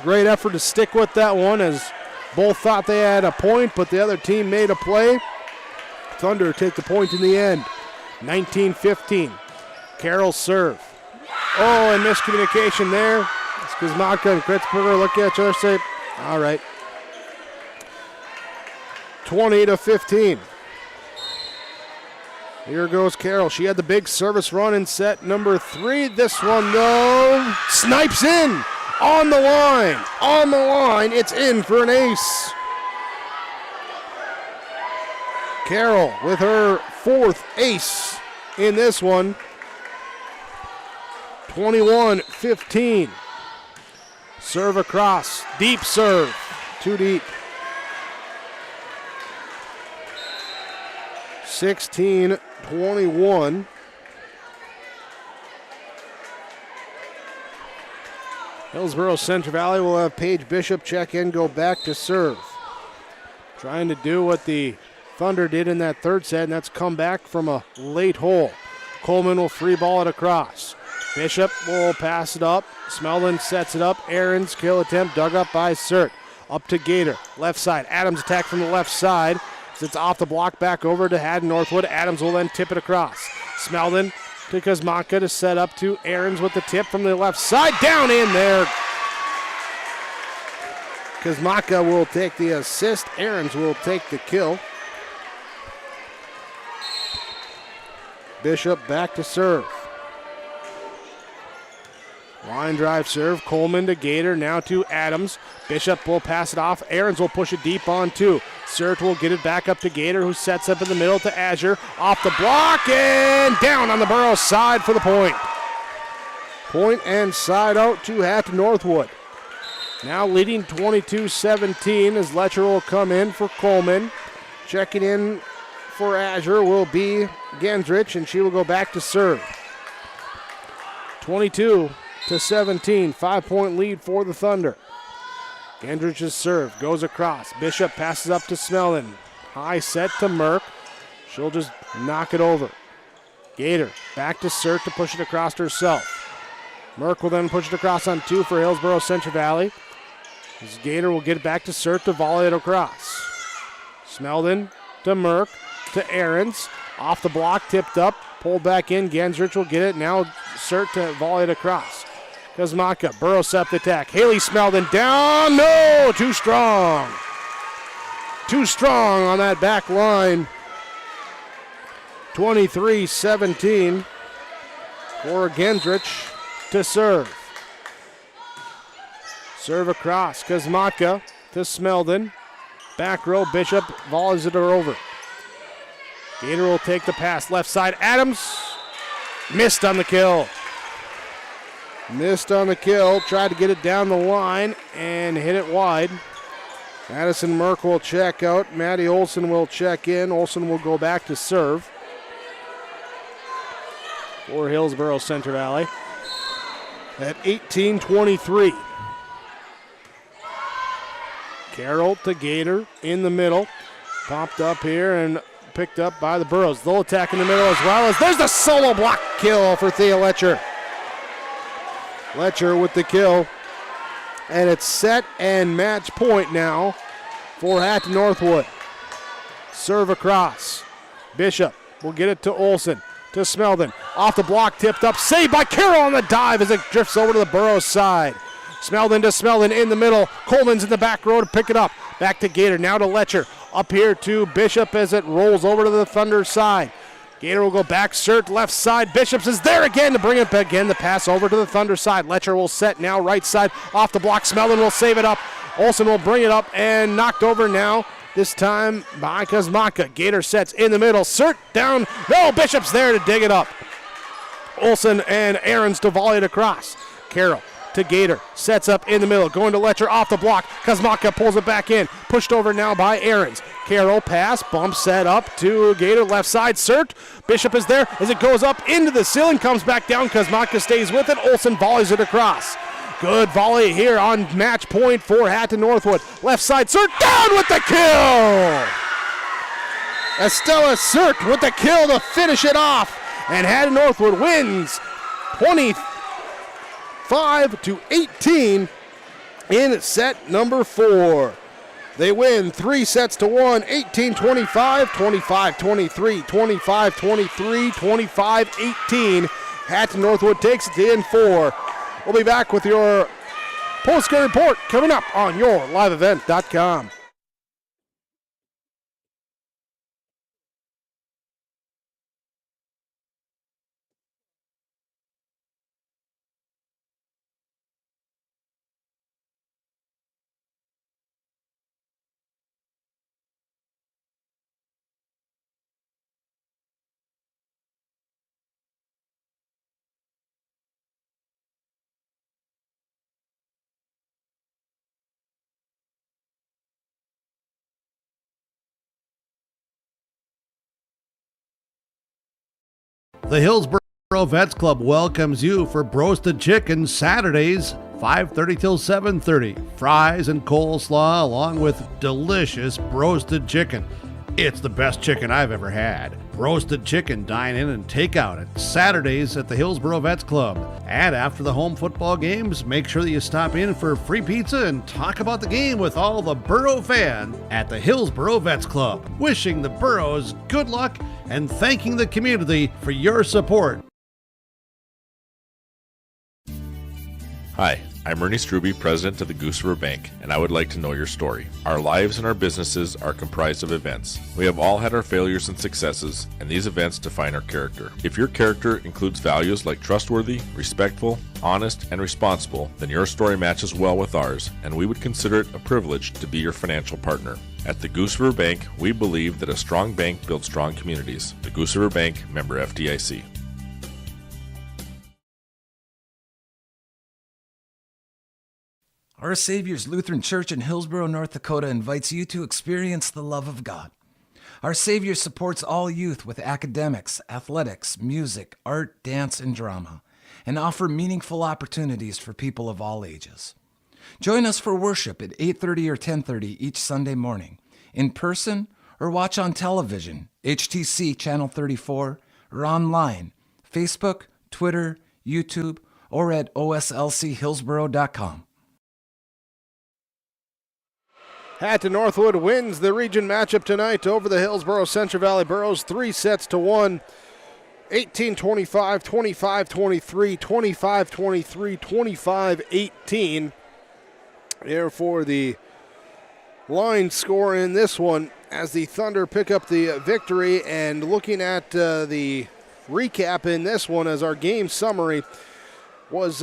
great effort to stick with that one as both thought they had a point, but the other team made a play. Thunder take the point in the end. 19-15. Carroll serve. Oh, and miscommunication there. It's Kosmatka and Kritzberger look at each other and say, all right. 20-15. Here goes Carroll. She had the big service run in set number 3. This one, though, snipes in. On the line. On the line. It's in for an ace. Carroll with her 4th ace in this one. 21-15. Serve across. Deep serve. Too deep. 16-21. Hillsboro-Central Valley will have Paige Bishop check in, go back to serve. Trying to do what the Thunder did in that 3rd set, and that's come back from a late hole. Coleman will free ball it across. Bishop will pass it up. Smeldon sets it up. Aaron's kill attempt dug up by Sert. Up to Gator. Left side. Adams attack from the left side. It's off the block back over to Hatton Northwood. Adams will then tip it across. Smeldon to Kosmatka to set up to Aarons with the tip from the left side. Down in there. Kosmatka will take the assist. Aarons will take the kill. Bishop back to serve. Line drive serve. Coleman to Gator. Now to Adams. Bishop will pass it off. Aarons will push it deep on 2. Sert will get it back up to Gator, who sets up in the middle to Azure. Off the block and down on the Burrows side for the point. Point and side out to Hatton Northwood. Now leading 22-17 as Letcher will come in for Coleman. Checking in for Azure will be Gendrich, and she will go back to serve. 22-17, 5-point lead for the Thunder. Gendrich's serve goes across. Bishop passes up to Smeldon. High set to Merck. She'll just knock it over. Gator back to Sert to push it across herself. Merck will then push it across on 2 for Hillsboro-Central Valley. As Gator will get it back to Sert to volley it across. Smeldon to Merck to Aarons. Off the block, tipped up, pulled back in. Gendrich will get it. Now Sert to volley it across. Kosmatka, Burrows up the attack. Haley Smeldon down. No, too strong. Too strong on that back line. 23-17 for Gendrich to serve. Serve across. Kosmatka to Smeldon. Back row, Bishop volleys it over. Gator will take the pass. Left side, Adams. Missed on the kill. Missed on the kill. Tried to get it down the line and hit it wide. Madison Merck will check out. Maddie Olson will check in. Olson will go back to serve for Hillsboro-Central Valley at 18-23. Carroll to Gator in the middle. Popped up here and picked up by the Burros. They'll attack in the middle as well as there's the solo block kill for Thea Letcher. Letcher with the kill. And it's set and match point now for Hatton Northwood. Serve across. Bishop will get it to Olsen. To Smeldon. Off the block, tipped up. Saved by Carroll on the dive as it drifts over to the Burros side. Smeldon to Smeldon in the middle. Coleman's in the back row to pick it up. Back to Gator. Now to Letcher. Up here to Bishop as it rolls over to the Thunder side. Gator will go back, Sert left side. Bishops is there again to bring it back again. The pass over to the Thunder side. Letcher will set now right side. Off the block. Smeldon will save it up. Olsen will bring it up and knocked over now. This time by Kazmaka. Gator sets in the middle. Sert down. No, Bishop's there to dig it up. Olsen and Aarons to volley it across. Carroll to Gator. Sets up in the middle. Going to Letcher off the block. Kazmaka pulls it back in. Pushed over now by Aarons. Carroll pass. Bump set up to Gator left side. Sert. Bishop is there as it goes up into the ceiling. Comes back down. Kazmaka stays with it. Olsen volleys it across. Good volley here on match point for Hatton Northwood. Left side, Sert down with the kill! Estella Sert with the kill to finish it off. And Hatton Northwood wins 25-18 in set number 4. They win 3 sets to 1, 18-25, 25-23, 25-23, 25-18. Hatton Northwood takes it to N4. We'll be back with your postgame report coming up on yourliveevent.com. The Hillsboro Vets Club welcomes you for Broasted Chicken Saturdays, 5:30 till 7:30. Fries and coleslaw along with delicious broasted chicken. It's the best chicken I've ever had. Roasted chicken, dine in and take out at Saturdays at the Hillsboro Vets Club. And after the home football games, make sure that you stop in for free pizza and talk about the game with all the Borough fans at the Hillsboro Vets Club. Wishing the Burrows good luck and thanking the community for your support. Hi, I'm Ernie Struby, president of the Goose River Bank, and I would like to know your story. Our lives and our businesses are comprised of events. We have all had our failures and successes, and these events define our character. If your character includes values like trustworthy, respectful, honest, and responsible, then your story matches well with ours, and we would consider it a privilege to be your financial partner. At the Goose River Bank, we believe that a strong bank builds strong communities. The Goose River Bank, member FDIC. Our Savior's Lutheran Church in Hillsboro, North Dakota invites you to experience the love of God. Our Savior supports all youth with academics, athletics, music, art, dance, and drama, and offer meaningful opportunities for people of all ages. Join us for worship at 8:30 or 10:30 each Sunday morning, in person or watch on television, HTC Channel 34, or online, Facebook, Twitter, YouTube, or at oslchillsboro.com. Hatton Northwood wins the region matchup tonight over the Hillsboro-Central Valley Burros 3 sets to 1. 18-25, 25-23, 25-23, 25-18. Therefore, the line score in this one as the Thunder pick up the victory. And looking at the recap in this one as our game summary was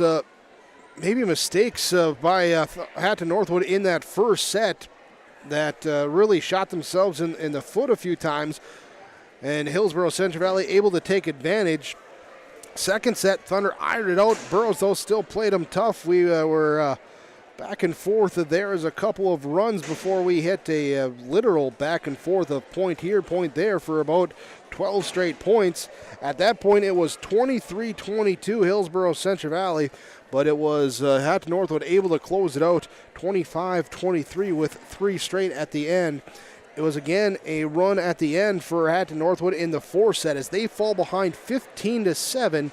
maybe mistakes by Hatton Northwood in that first set that really shot themselves in the foot a few times, and Hillsboro-Central Valley able to take advantage. Second set, Thunder ironed it out. Burros, though, still played them tough. We were back and forth there is a couple of runs before we hit a literal back and forth of point here, point there for about 12 straight points. At that point, it was 23-22 Hillsboro-Central Valley, but it was Hatton Northwood able to close it out 25-23 with 3 straight at the end. It was again a run at the end for Hatton Northwood in the 4th set as they fall behind 15-7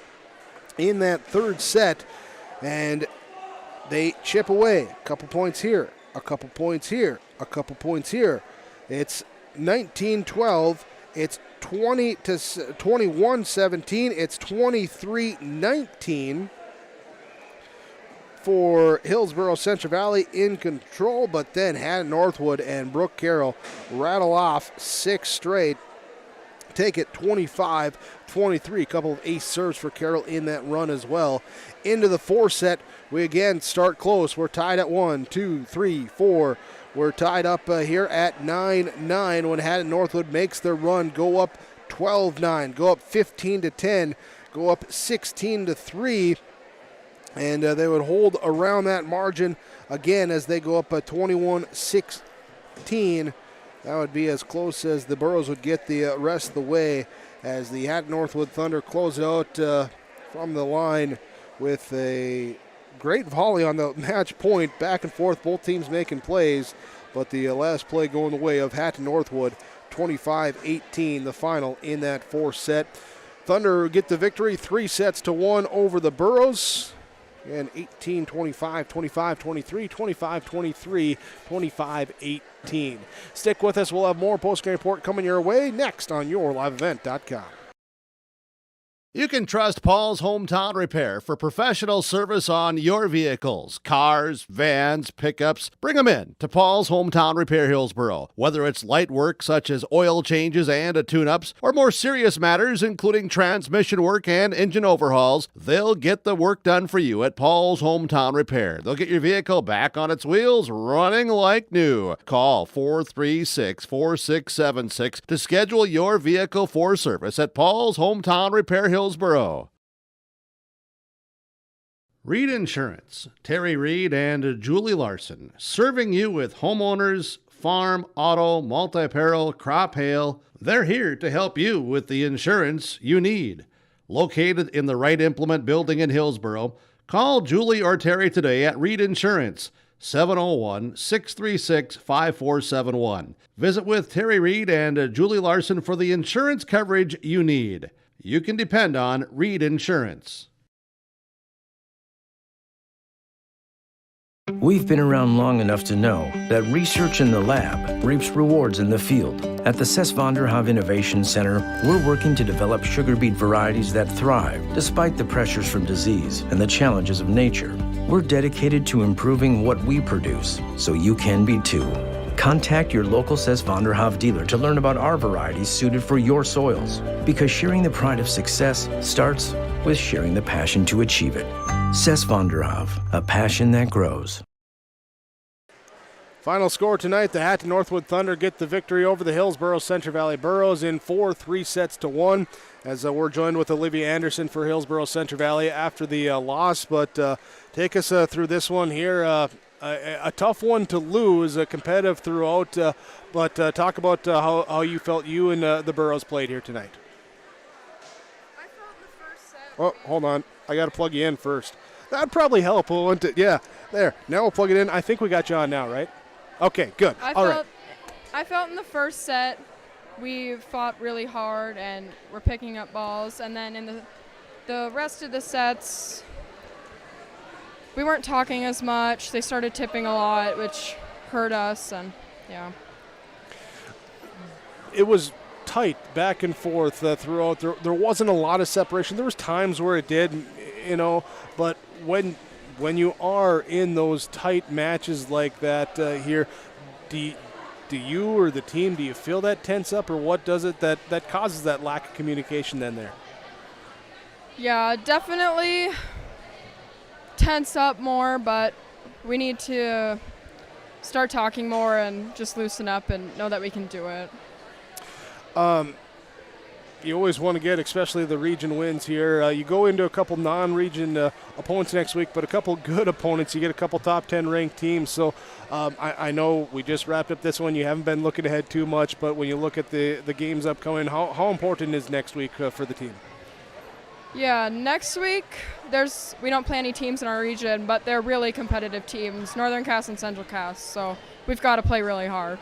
in that 3rd set, and they chip away. A couple points here, a couple points here, a couple points here. It's 19-12. It's 21-17. It's 23-19 for Hillsboro-Central Valley in control, but then Hatton Northwood and Brooke Carroll rattle off 6 straight. Take it 25-23. A couple of ace serves for Carroll in that run as well. Into the 4th set, we again start close. We're tied at 1, 2, 3, 4. We're tied up here at 9-9 when Hatton Northwood makes their run, go up 12-9, go up 15-10, go up 16-3. And they would hold around that margin again as they go up 21-16. That would be as close as the Burros would get the rest of the way as the Hatton Northwood Thunder close it out from the line with a great volley on the match point, back and forth, both teams making plays, but the last play going the way of Hatton Northwood, 25-18, the final in that 4th set. Thunder get the victory 3-1 over the Burros. And 18-25, 25-23, 25-23, 25-18. Stick with us. We'll have more postgame report coming your way next on YourLiveEvent.com. You can trust Paul's Hometown Repair for professional service on your vehicles, cars, vans, pickups. Bring them in to Paul's Hometown Repair Hillsboro. Whether it's light work such as oil changes and tune-ups, or more serious matters including transmission work and engine overhauls, they'll get the work done for you at Paul's Hometown Repair. They'll get your vehicle back on its wheels, running like new. Call 436-4676 to schedule your vehicle for service at Paul's Hometown Repair Hillsboro. Reed Insurance, Terry Reed and Julie Larson, serving you with homeowners, farm, auto, multi-peril, crop hail. They're here to help you with the insurance you need. Located in the Wright Implement Building in Hillsboro, call Julie or Terry today at Reed Insurance, 701-636-5471. Visit with Terry Reed and Julie Larson for the insurance coverage you need. You can depend on Reed Insurance. We've been around long enough to know that research in the lab reaps rewards in the field. At the Cess van der Haaf Innovation Center, we're working to develop sugar beet varieties that thrive despite the pressures from disease and the challenges of nature. We're dedicated to improving what we produce, so you can be too. Contact your local Cess van der Haaf dealer to learn about our varieties suited for your soils. Because sharing the pride of success starts with sharing the passion to achieve it. Cess van der Haaf, a passion that grows. Final score tonight, the Hatton Northwood Thunder get the victory over the Hillsboro-Central Valley Burros in 3-1. As we're joined with Olivia Anderson for Hillsboro-Central Valley after the loss. But take us through this one here. A tough one to lose, competitive throughout, but talk about how you felt you and the Burros played here tonight. I felt in the first set. Oh, hold on. I got to plug you in first. That'd probably help, wouldn't it? Yeah, there. Now we'll plug it in. I think we got you on now, right? Okay, good. I felt in the first set we fought really hard and we're picking up balls, and then in the rest of the sets we weren't talking as much. They started tipping a lot, which hurt us, and yeah. It was tight back and forth throughout. There wasn't a lot of separation. There was times where it did, but when you are in those tight matches like that here, do you or the team, do you feel that tense up, or what does it that causes that lack of communication then there? Yeah, definitely tense up more, but we need to start talking more and just loosen up and know that we can do it. you always want to get, especially the region wins here. You go into a couple non-region opponents next week, but a couple good opponents. You get a couple top 10 ranked teams. So I know we just wrapped up this one. You haven't been looking ahead too much, but when you look at the games upcoming, how important is next week for the team? Yeah, next week we don't play any teams in our region, but they're really competitive teams, Northern Cass and Central Cass. So we've got to play really hard.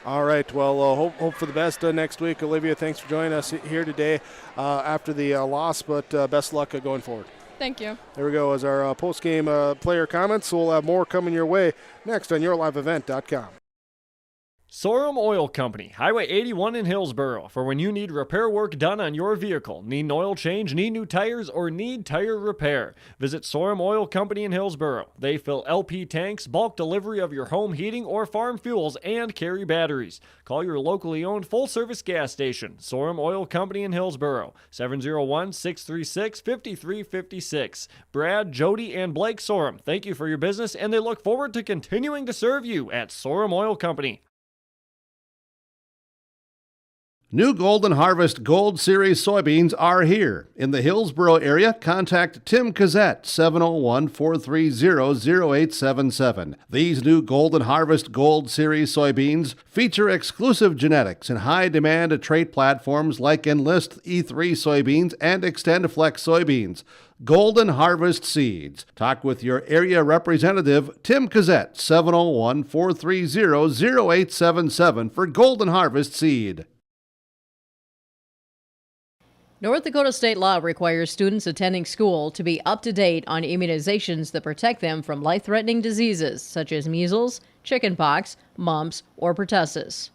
All right. Well, hope for the best next week. Olivia, thanks for joining us here today after the loss, but best luck going forward. Thank you. There we go. As our post-game player comments, we'll have more coming your way next on YourLiveEvent.com. Sorum Oil Company, Highway 81 in Hillsboro. For when you need repair work done on your vehicle, need an oil change, need new tires, or need tire repair, visit Sorum Oil Company in Hillsboro. They fill LP tanks, bulk delivery of your home heating or farm fuels, and carry batteries. Call your locally owned full-service gas station, Sorum Oil Company in Hillsboro, 701-636-5356. Brad, Jody, and Blake Sorum, thank you for your business, and they look forward to continuing to serve you at Sorum Oil Company. New Golden Harvest Gold Series soybeans are here. In the Hillsboro area, contact Tim Cassette, 701-430-0877. These new Golden Harvest Gold Series soybeans feature exclusive genetics and high-demand trait platforms like Enlist E3 soybeans and XtendFlex soybeans. Golden Harvest Seeds. Talk with your area representative, Tim Cassette, 701-430-0877 for Golden Harvest Seed. North Dakota state law requires students attending school to be up to date on immunizations that protect them from life-threatening diseases such as measles, chickenpox, mumps, or pertussis.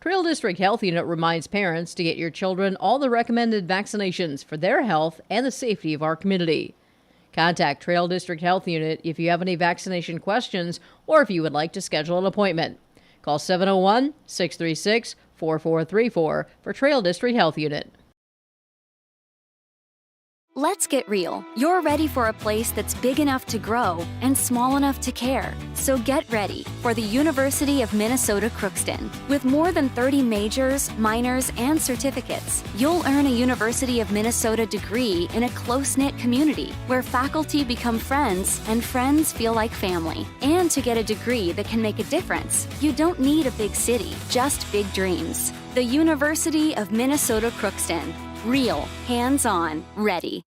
Trail District Health Unit reminds parents to get your children all the recommended vaccinations for their health and the safety of our community. Contact Trail District Health Unit if you have any vaccination questions or if you would like to schedule an appointment. Call 701-636-4434 for Trail District Health Unit. Let's get real. You're ready for a place that's big enough to grow and small enough to care. So get ready for the University of Minnesota Crookston. With more than 30 majors, minors, and certificates, you'll earn a University of Minnesota degree in a close-knit community where faculty become friends and friends feel like family. And to get a degree that can make a difference, you don't need a big city, just big dreams. The University of Minnesota Crookston. Real, hands-on, ready.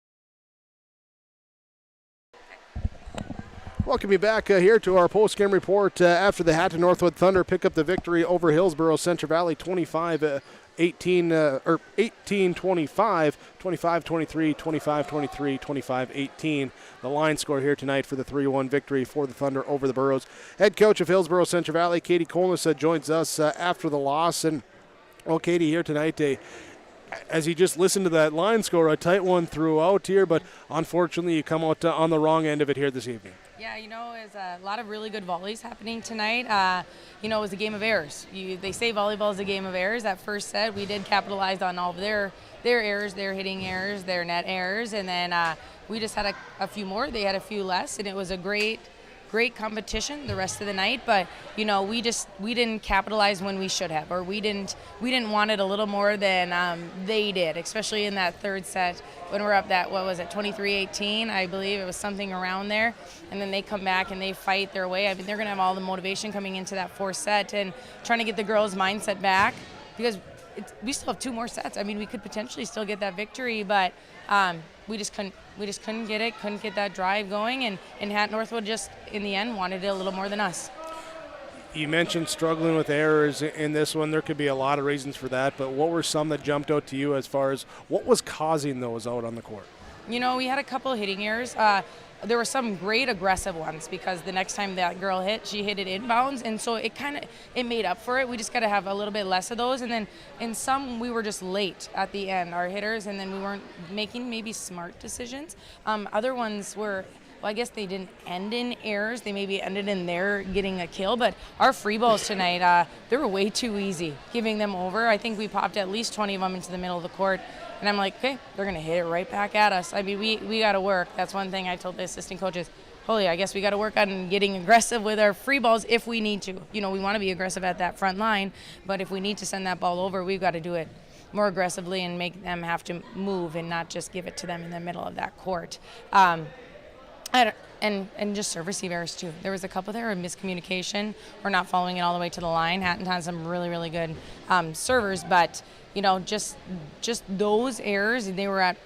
Welcome you back here to our post-game report after the Hatton Northwood Thunder pick up the victory over Hillsboro-Central Valley 25-18, or 18-25, 25-23, 25-23, 25-18. The line score here tonight for the 3-1 victory for the Thunder over the Burros. Head coach of Hillsboro-Central Valley, Katie Kolnis, joins us after the loss. And, well, Katie, here tonight, as you just listened to that line score, a tight one throughout here, but unfortunately you come out on the wrong end of it here this evening. Yeah, there's a lot of really good volleys happening tonight. It was a game of errors. They say volleyball is a game of errors. That first set, we did capitalize on all of their errors, their hitting errors, their net errors, and then we just had a few more. They had a few less, and it was a great competition the rest of the night, but we didn't capitalize when we should have, or we didn't want it a little more than they did, especially in that third set when we're up that 23-18, I believe it was something around there, and then they come back and they fight their way. I mean, they're going to have all the motivation coming into that fourth set and trying to get the girls' mindset back, because we still have two more sets. I mean, we could potentially still get that victory, but we just couldn't get that drive going, and Hatton Northwood just in the end wanted it a little more than us. You mentioned struggling with errors in this one. There could be a lot of reasons for that, but what were some that jumped out to you as far as what was causing those out on the court? We had a couple of hitting errors. There were some great aggressive ones, because the next time that girl hit, she hit it inbounds, and so it made up for it. We just got to have a little bit less of those, and then in some we were just late at the end, our hitters, and then we weren't making maybe smart decisions. Other ones were, I guess they didn't end in errors. They maybe ended in their getting a kill, but our free balls tonight, they were way too easy, giving them over. I think we popped at least 20 of them into the middle of the court. And I'm like, okay, they're going to hit it right back at us. I mean, we got to work. That's one thing I told the assistant coaches. I guess we got to work on getting aggressive with our free balls if we need to. We want to be aggressive at that front line, but if we need to send that ball over, we've got to do it more aggressively and make them have to move and not just give it to them in the middle of that court. And just serve receive errors too. There was a couple there of miscommunication or not following it all the way to the line. Hatton has some really, really good servers, but just those errors, they were at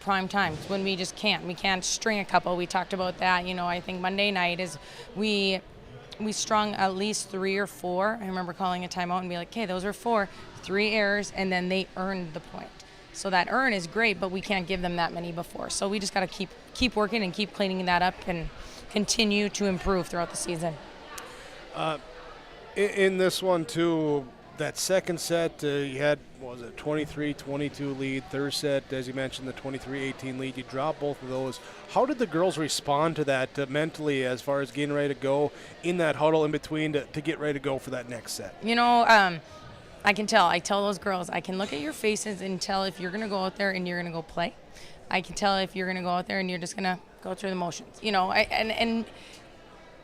prime times when we just can't. We can't string a couple. We talked about that. I think Monday night is we strung at least 3 or 4. I remember calling a timeout and be like, okay, those are 4, 3 errors, and then they earned the point. So that earn is great, but we can't give them that many before. So we just got to keep working and keep cleaning that up and continue to improve throughout the season. In this one, too, that second set, you had, 23-22 lead. Third set, as you mentioned, the 23-18 lead. You dropped both of those. How did the girls respond to that mentally as far as getting ready to go in that huddle in between to get ready to go for that next set? I can tell. I tell those girls, I can look at your faces and tell if you're going to go out there and you're going to go play. I can tell if you're going to go out there and you're just going to go through the motions.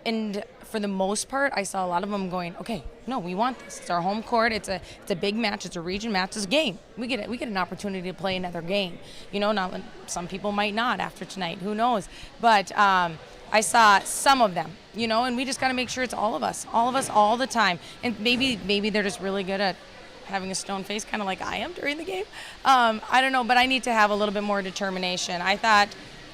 And for the most part, I saw a lot of them going, okay, no, we want this. It's our home court. It's a big match. It's a region match. It's a game. We get an opportunity to play another game. Not some people might not after tonight. Who knows? But I saw some of them, and we just got to make sure it's all of us all the time. And maybe they're just really good at having a stone face, kind of like I am during the game. I don't know, but I need to have a little bit more determination. I thought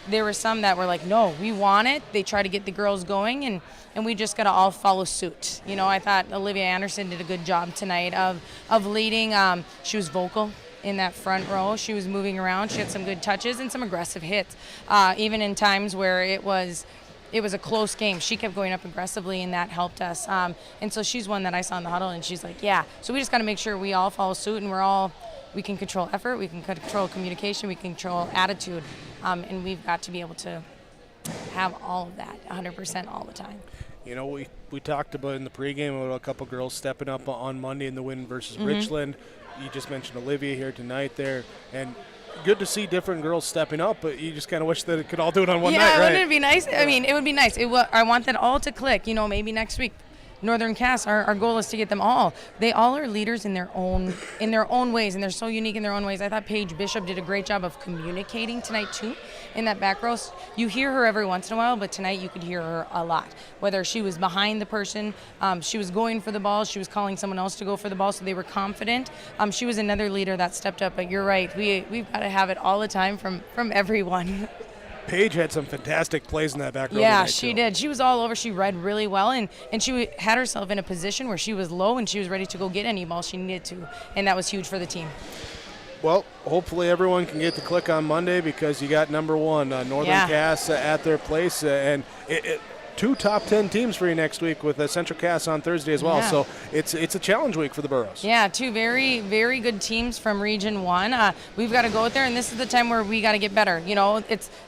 there were some that were like, no, we want it. They try to get the girls going, and we just got to all follow suit. I thought Olivia Anderson did a good job tonight of leading. She was vocal in that front row. She was moving around. She had some good touches and some aggressive hits, even in times where it was a close game. She kept going up aggressively, and that helped us. And so she's one that I saw in the huddle, and she's like, yeah. So we just got to make sure we all follow suit, and we can control effort, we can control communication, we can control attitude, and we've got to be able to have all of that 100% all the time. We talked about in the pregame about a couple girls stepping up on Monday in the win versus Richland. You just mentioned Olivia here tonight there, and good to see different girls stepping up, but you just kind of wish that it could all do it on one night, right? Yeah, wouldn't it be nice? I mean, it would be nice. I want that all to click, maybe next week. Northern Cass, our goal is to get them all. They all are leaders in their own ways, and they're so unique in their own ways. I thought Paige Bishop did a great job of communicating tonight too. In that back row, you hear her every once in a while, but tonight you could hear her a lot. Whether she was behind the person, she was going for the ball, she was calling someone else to go for the ball, so they were confident. She was another leader that stepped up. But you're right, we've got to have it all the time from everyone. Paige had some fantastic plays in that back row. Yeah, she did. She was all over. She read really well, and she had herself in a position where she was low and she was ready to go get any ball she needed to, and that was huge for the team. Well, hopefully everyone can get the click on Monday, because you got number 1, Northern Cass at their place, and two top 10 teams for you next week with Central Cass on Thursday as well. Yeah. So it's a challenge week for the Burros. Yeah, 2 very, very good teams from Region 1. We've got to go out there, and this is the time where we got to get better.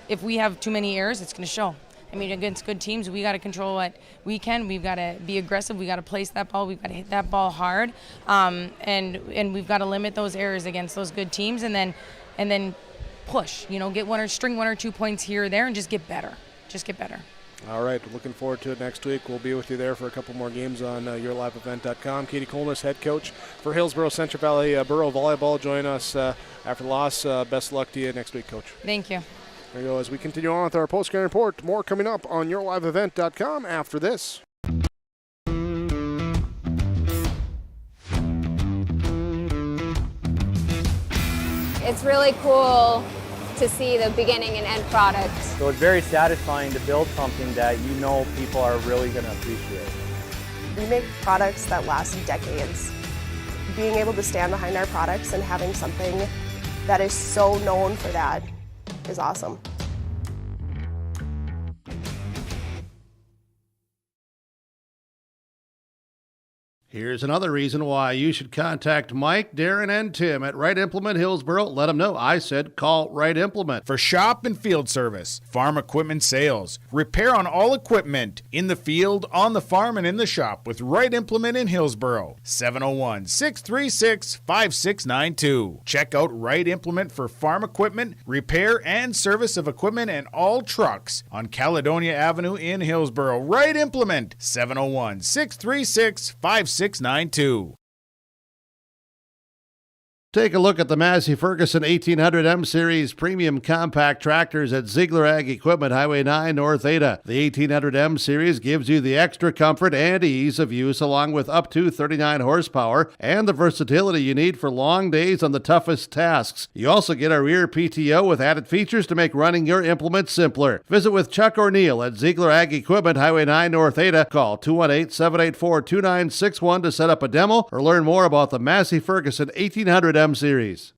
If we have too many errors, it's going to show. I mean, against good teams, we got to control what we can. We've got to be aggressive. We got to place that ball. We've got to hit that ball hard, and we've got to limit those errors against those good teams, and then push. Get string 1 or 2 points here or there, and just get better. Just get better. All right, looking forward to it next week. We'll be with you there for a couple more games on yourliveevent.com. Katie Colness, head coach for Hillsboro-Central Valley Borough Volleyball, join us after the loss. Best luck to you next week, Coach. Thank you. There you go. As we continue on with our postgame report, more coming up on yourliveevent.com after this. It's really cool to see the beginning and end product. So it's very satisfying to build something that people are really going to appreciate. We make products that last decades. Being able to stand behind our products and having something that is so known for that is awesome. Here's another reason why you should contact Mike, Darren, and Tim at Wright Implement Hillsboro. Let them know I said call Wright Implement. For shop and field service, farm equipment sales, repair on all equipment, in the field, on the farm, and in the shop with Wright Implement in Hillsboro. 701-636-5692. Check out Wright Implement for farm equipment, repair and service of equipment and all trucks on Caledonia Avenue in Hillsboro. Wright Implement, 701-636-5692. Take a look at the Massey Ferguson 1800M Series premium compact tractors at Ziegler Ag Equipment, Highway 9, North Ada. The 1800M Series gives you the extra comfort and ease of use along with up to 39 horsepower and the versatility you need for long days on the toughest tasks. You also get a rear PTO with added features to make running your implement simpler. Visit with Chuck or Neil at Ziegler Ag Equipment, Highway 9, North Ada. Call 218-784-2961 to set up a demo or learn more about the Massey Ferguson 1800M Series.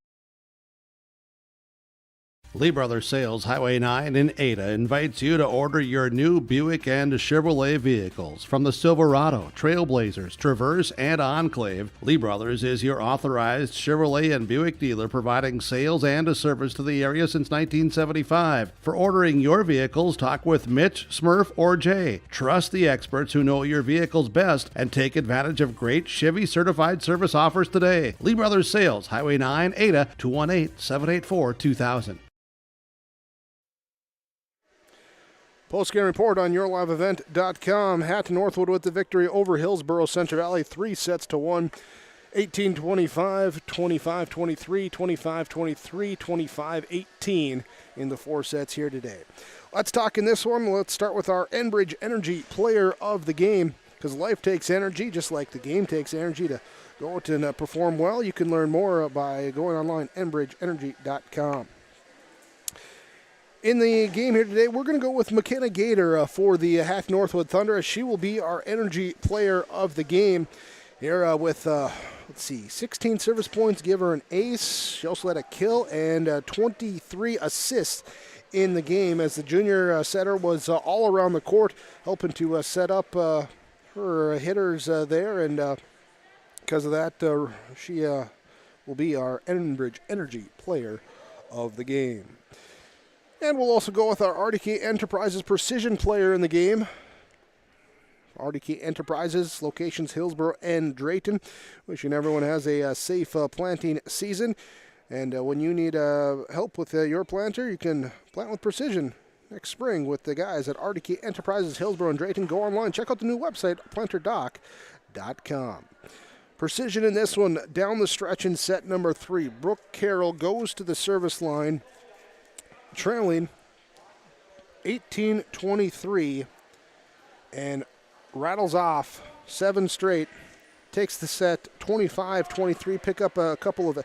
Lee Brothers Sales, Highway 9 in Ada, invites you to order your new Buick and Chevrolet vehicles. From the Silverado, Trailblazers, Traverse, and Enclave, Lee Brothers is your authorized Chevrolet and Buick dealer, providing sales and a service to the area since 1975. For ordering your vehicles, talk with Mitch, Smurf, or Jay. Trust the experts who know your vehicles best and take advantage of great Chevy certified service offers today. Lee Brothers Sales, Highway 9, Ada, 218-784-2000. Postgame report on yourliveevent.com. Hatton Northwood with the victory over Hillsboro-Central Valley, 3-1. 18-25, 25-23, 25-23, 25-18 in the 4 sets here today. Let's talk in this one. Let's start with our Enbridge Energy Player of the Game, because life takes energy, just like the game takes energy to go out and perform well. You can learn more by going online, enbridgeenergy.com. In the game here today, we're going to go with McKenna Gator for the Hatton Northwood Thunder, as she will be our Energy Player of the Game here with, 16 service points, give her an ace. She also had a kill and 23 assists in the game, as the junior setter was all around the court helping to set up her hitters there, and because of that, she will be our Enbridge Energy Player of the game. And we'll also go with our RDK Enterprises Precision Player in the game. RDK Enterprises, locations Hillsboro and Drayton. Wishing everyone has a safe planting season. And when you need help with your planter, you can plant with precision next spring with the guys at RDK Enterprises, Hillsboro and Drayton. Go online, check out the new website, planterdoc.com. Precision in this one, down the stretch in set number 3. Brooke Carroll goes to the service line, trailing 18-23, and rattles off 7 straight, takes the set 25-23, pick up a couple of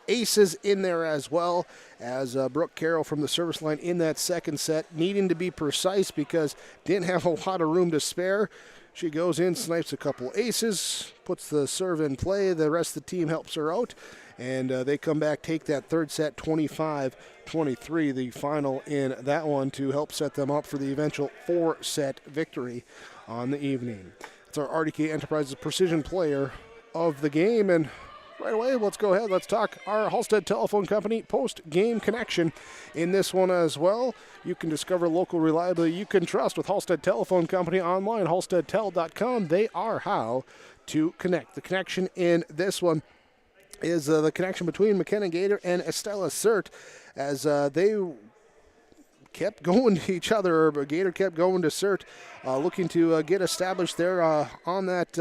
aces in there as well, as Brooke Carroll from the service line in that second set, needing to be precise because didn't have a lot of room to spare. She goes in, snipes a couple aces, puts the serve in play, the rest of the team helps her out, and they come back, take that third set 25-23, the final in that one, to help set them up for the eventual 4-set victory on the evening. It's our RDK Enterprises Precision Player of the game, and right away, let's go ahead. Let's talk our Halstead Telephone Company post-game connection in this one as well. You can discover local reliability you can trust with Halstead Telephone Company online, halsteadtel.com. They are how to connect. The connection in this one is the connection between McKenna Gator and Estella Sert, as they kept going to each other, or Gator kept going to Sert, looking to get established there on that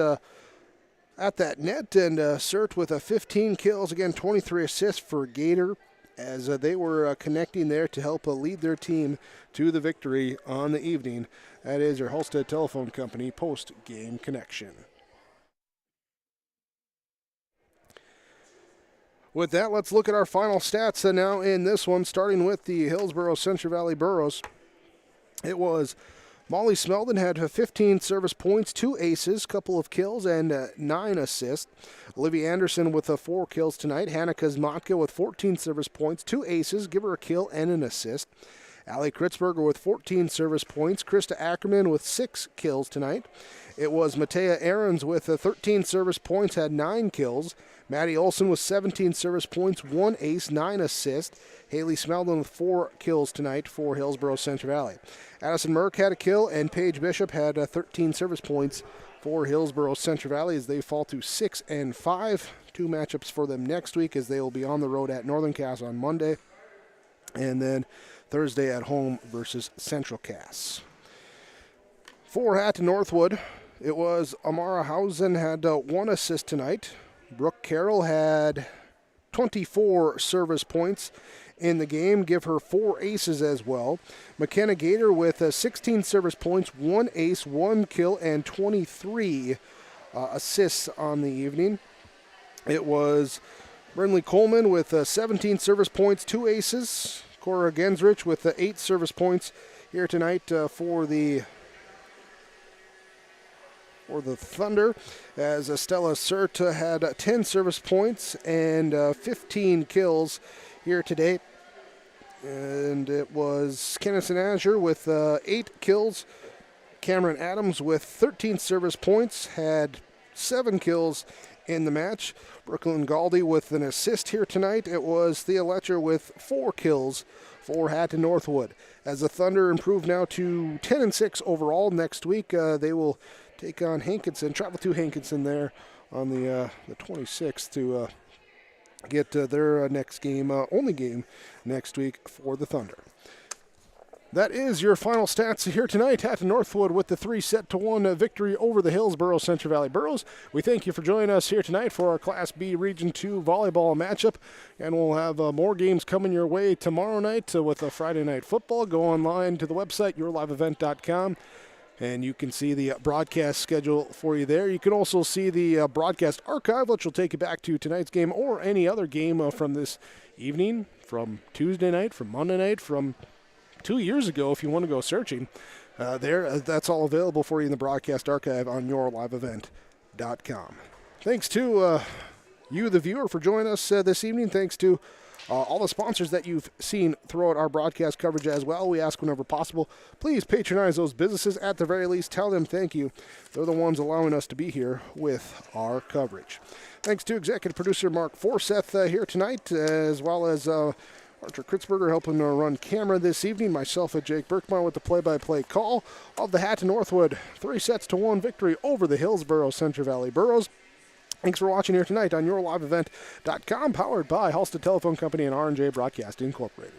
at that net, and Sert with 15 kills, again 23 assists for Gator, as they were connecting there to help lead their team to the victory on the evening. That is your Halstead Telephone Company post-game connection. With that, let's look at our final stats now in this one, starting with the Hillsboro-Central Valley Burros. It was Molly Smeldon had 15 service points, 2 aces, couple of kills, and 9 assists. Olivia Anderson with 4 kills tonight. Hannah Kazmatka with 14 service points, 2 aces, give her a kill and an assist. Allie Kritzberger with 14 service points. Krista Ackerman with 6 kills tonight. It was Matea Ahrens with 13 service points, had 9 kills. Maddie Olson with 17 service points, 1 ace, 9 assists. Haley Smeldon with 4 kills tonight for Hillsboro-Central Valley. Addison Merck had a kill, and Paige Bishop had 13 service points for Hillsboro-Central Valley, as they fall to 6-5. 2 matchups for them next week, as they will be on the road at Northern Cass on Monday, and then Thursday at home versus Central Cass. For Hatton Northwood, it was Amara Hausen had 1 assist tonight. Brooke Carroll had 24 service points in the game, give her 4 aces as well. McKenna Gator with 16 service points, 1 ace, 1 kill, and 23 assists on the evening. It was Brinley Coleman with 17 service points, 2 aces. Cora Gensrich with 8 service points here tonight for the Thunder, as Estella Sert had 10 service points and 15 kills here today. And it was Kennison Azure with 8 kills. Cameron Adams with 13 service points had 7 kills in the match. Brooklyn Galdi with an assist here tonight. It was Thea Letcher with 4 kills for Hatton Northwood. As the Thunder improve now to 10-6 overall, next week they will take on Hankinson, travel to Hankinson there on the 26th to get their next game, only game next week for the Thunder. That is your final stats here tonight. Hatton Northwood with the 3-1 victory over the Hillsboro-Central Valley Burros. We thank you for joining us here tonight for our Class B Region 2 volleyball matchup. And we'll have more games coming your way tomorrow night with a Friday night football. Go online to the website, yourliveevent.com. And you can see the broadcast schedule for you there. You can also see the broadcast archive, which will take you back to tonight's game or any other game from this evening, from Tuesday night, from Monday night, from 2 years ago if you want to go searching. That's all available for you in the broadcast archive on yourliveevent.com. Thanks to you, the viewer, for joining us this evening. Thanks to all the sponsors that you've seen throughout our broadcast coverage as well. We ask whenever possible, please patronize those businesses. At the very least, tell them thank you. They're the ones allowing us to be here with our coverage. Thanks to executive producer Mark Forseth here tonight, as well as Archer Kritzberger helping run camera this evening. Myself and Jake Berkmeyer with the play-by-play call of the Hatton Northwood 3-1 victory over the Hillsboro-Central Valley Burros. Thanks for watching here tonight on yourliveevent.com, powered by Halstead Telephone Company and R&J Broadcasting Incorporated.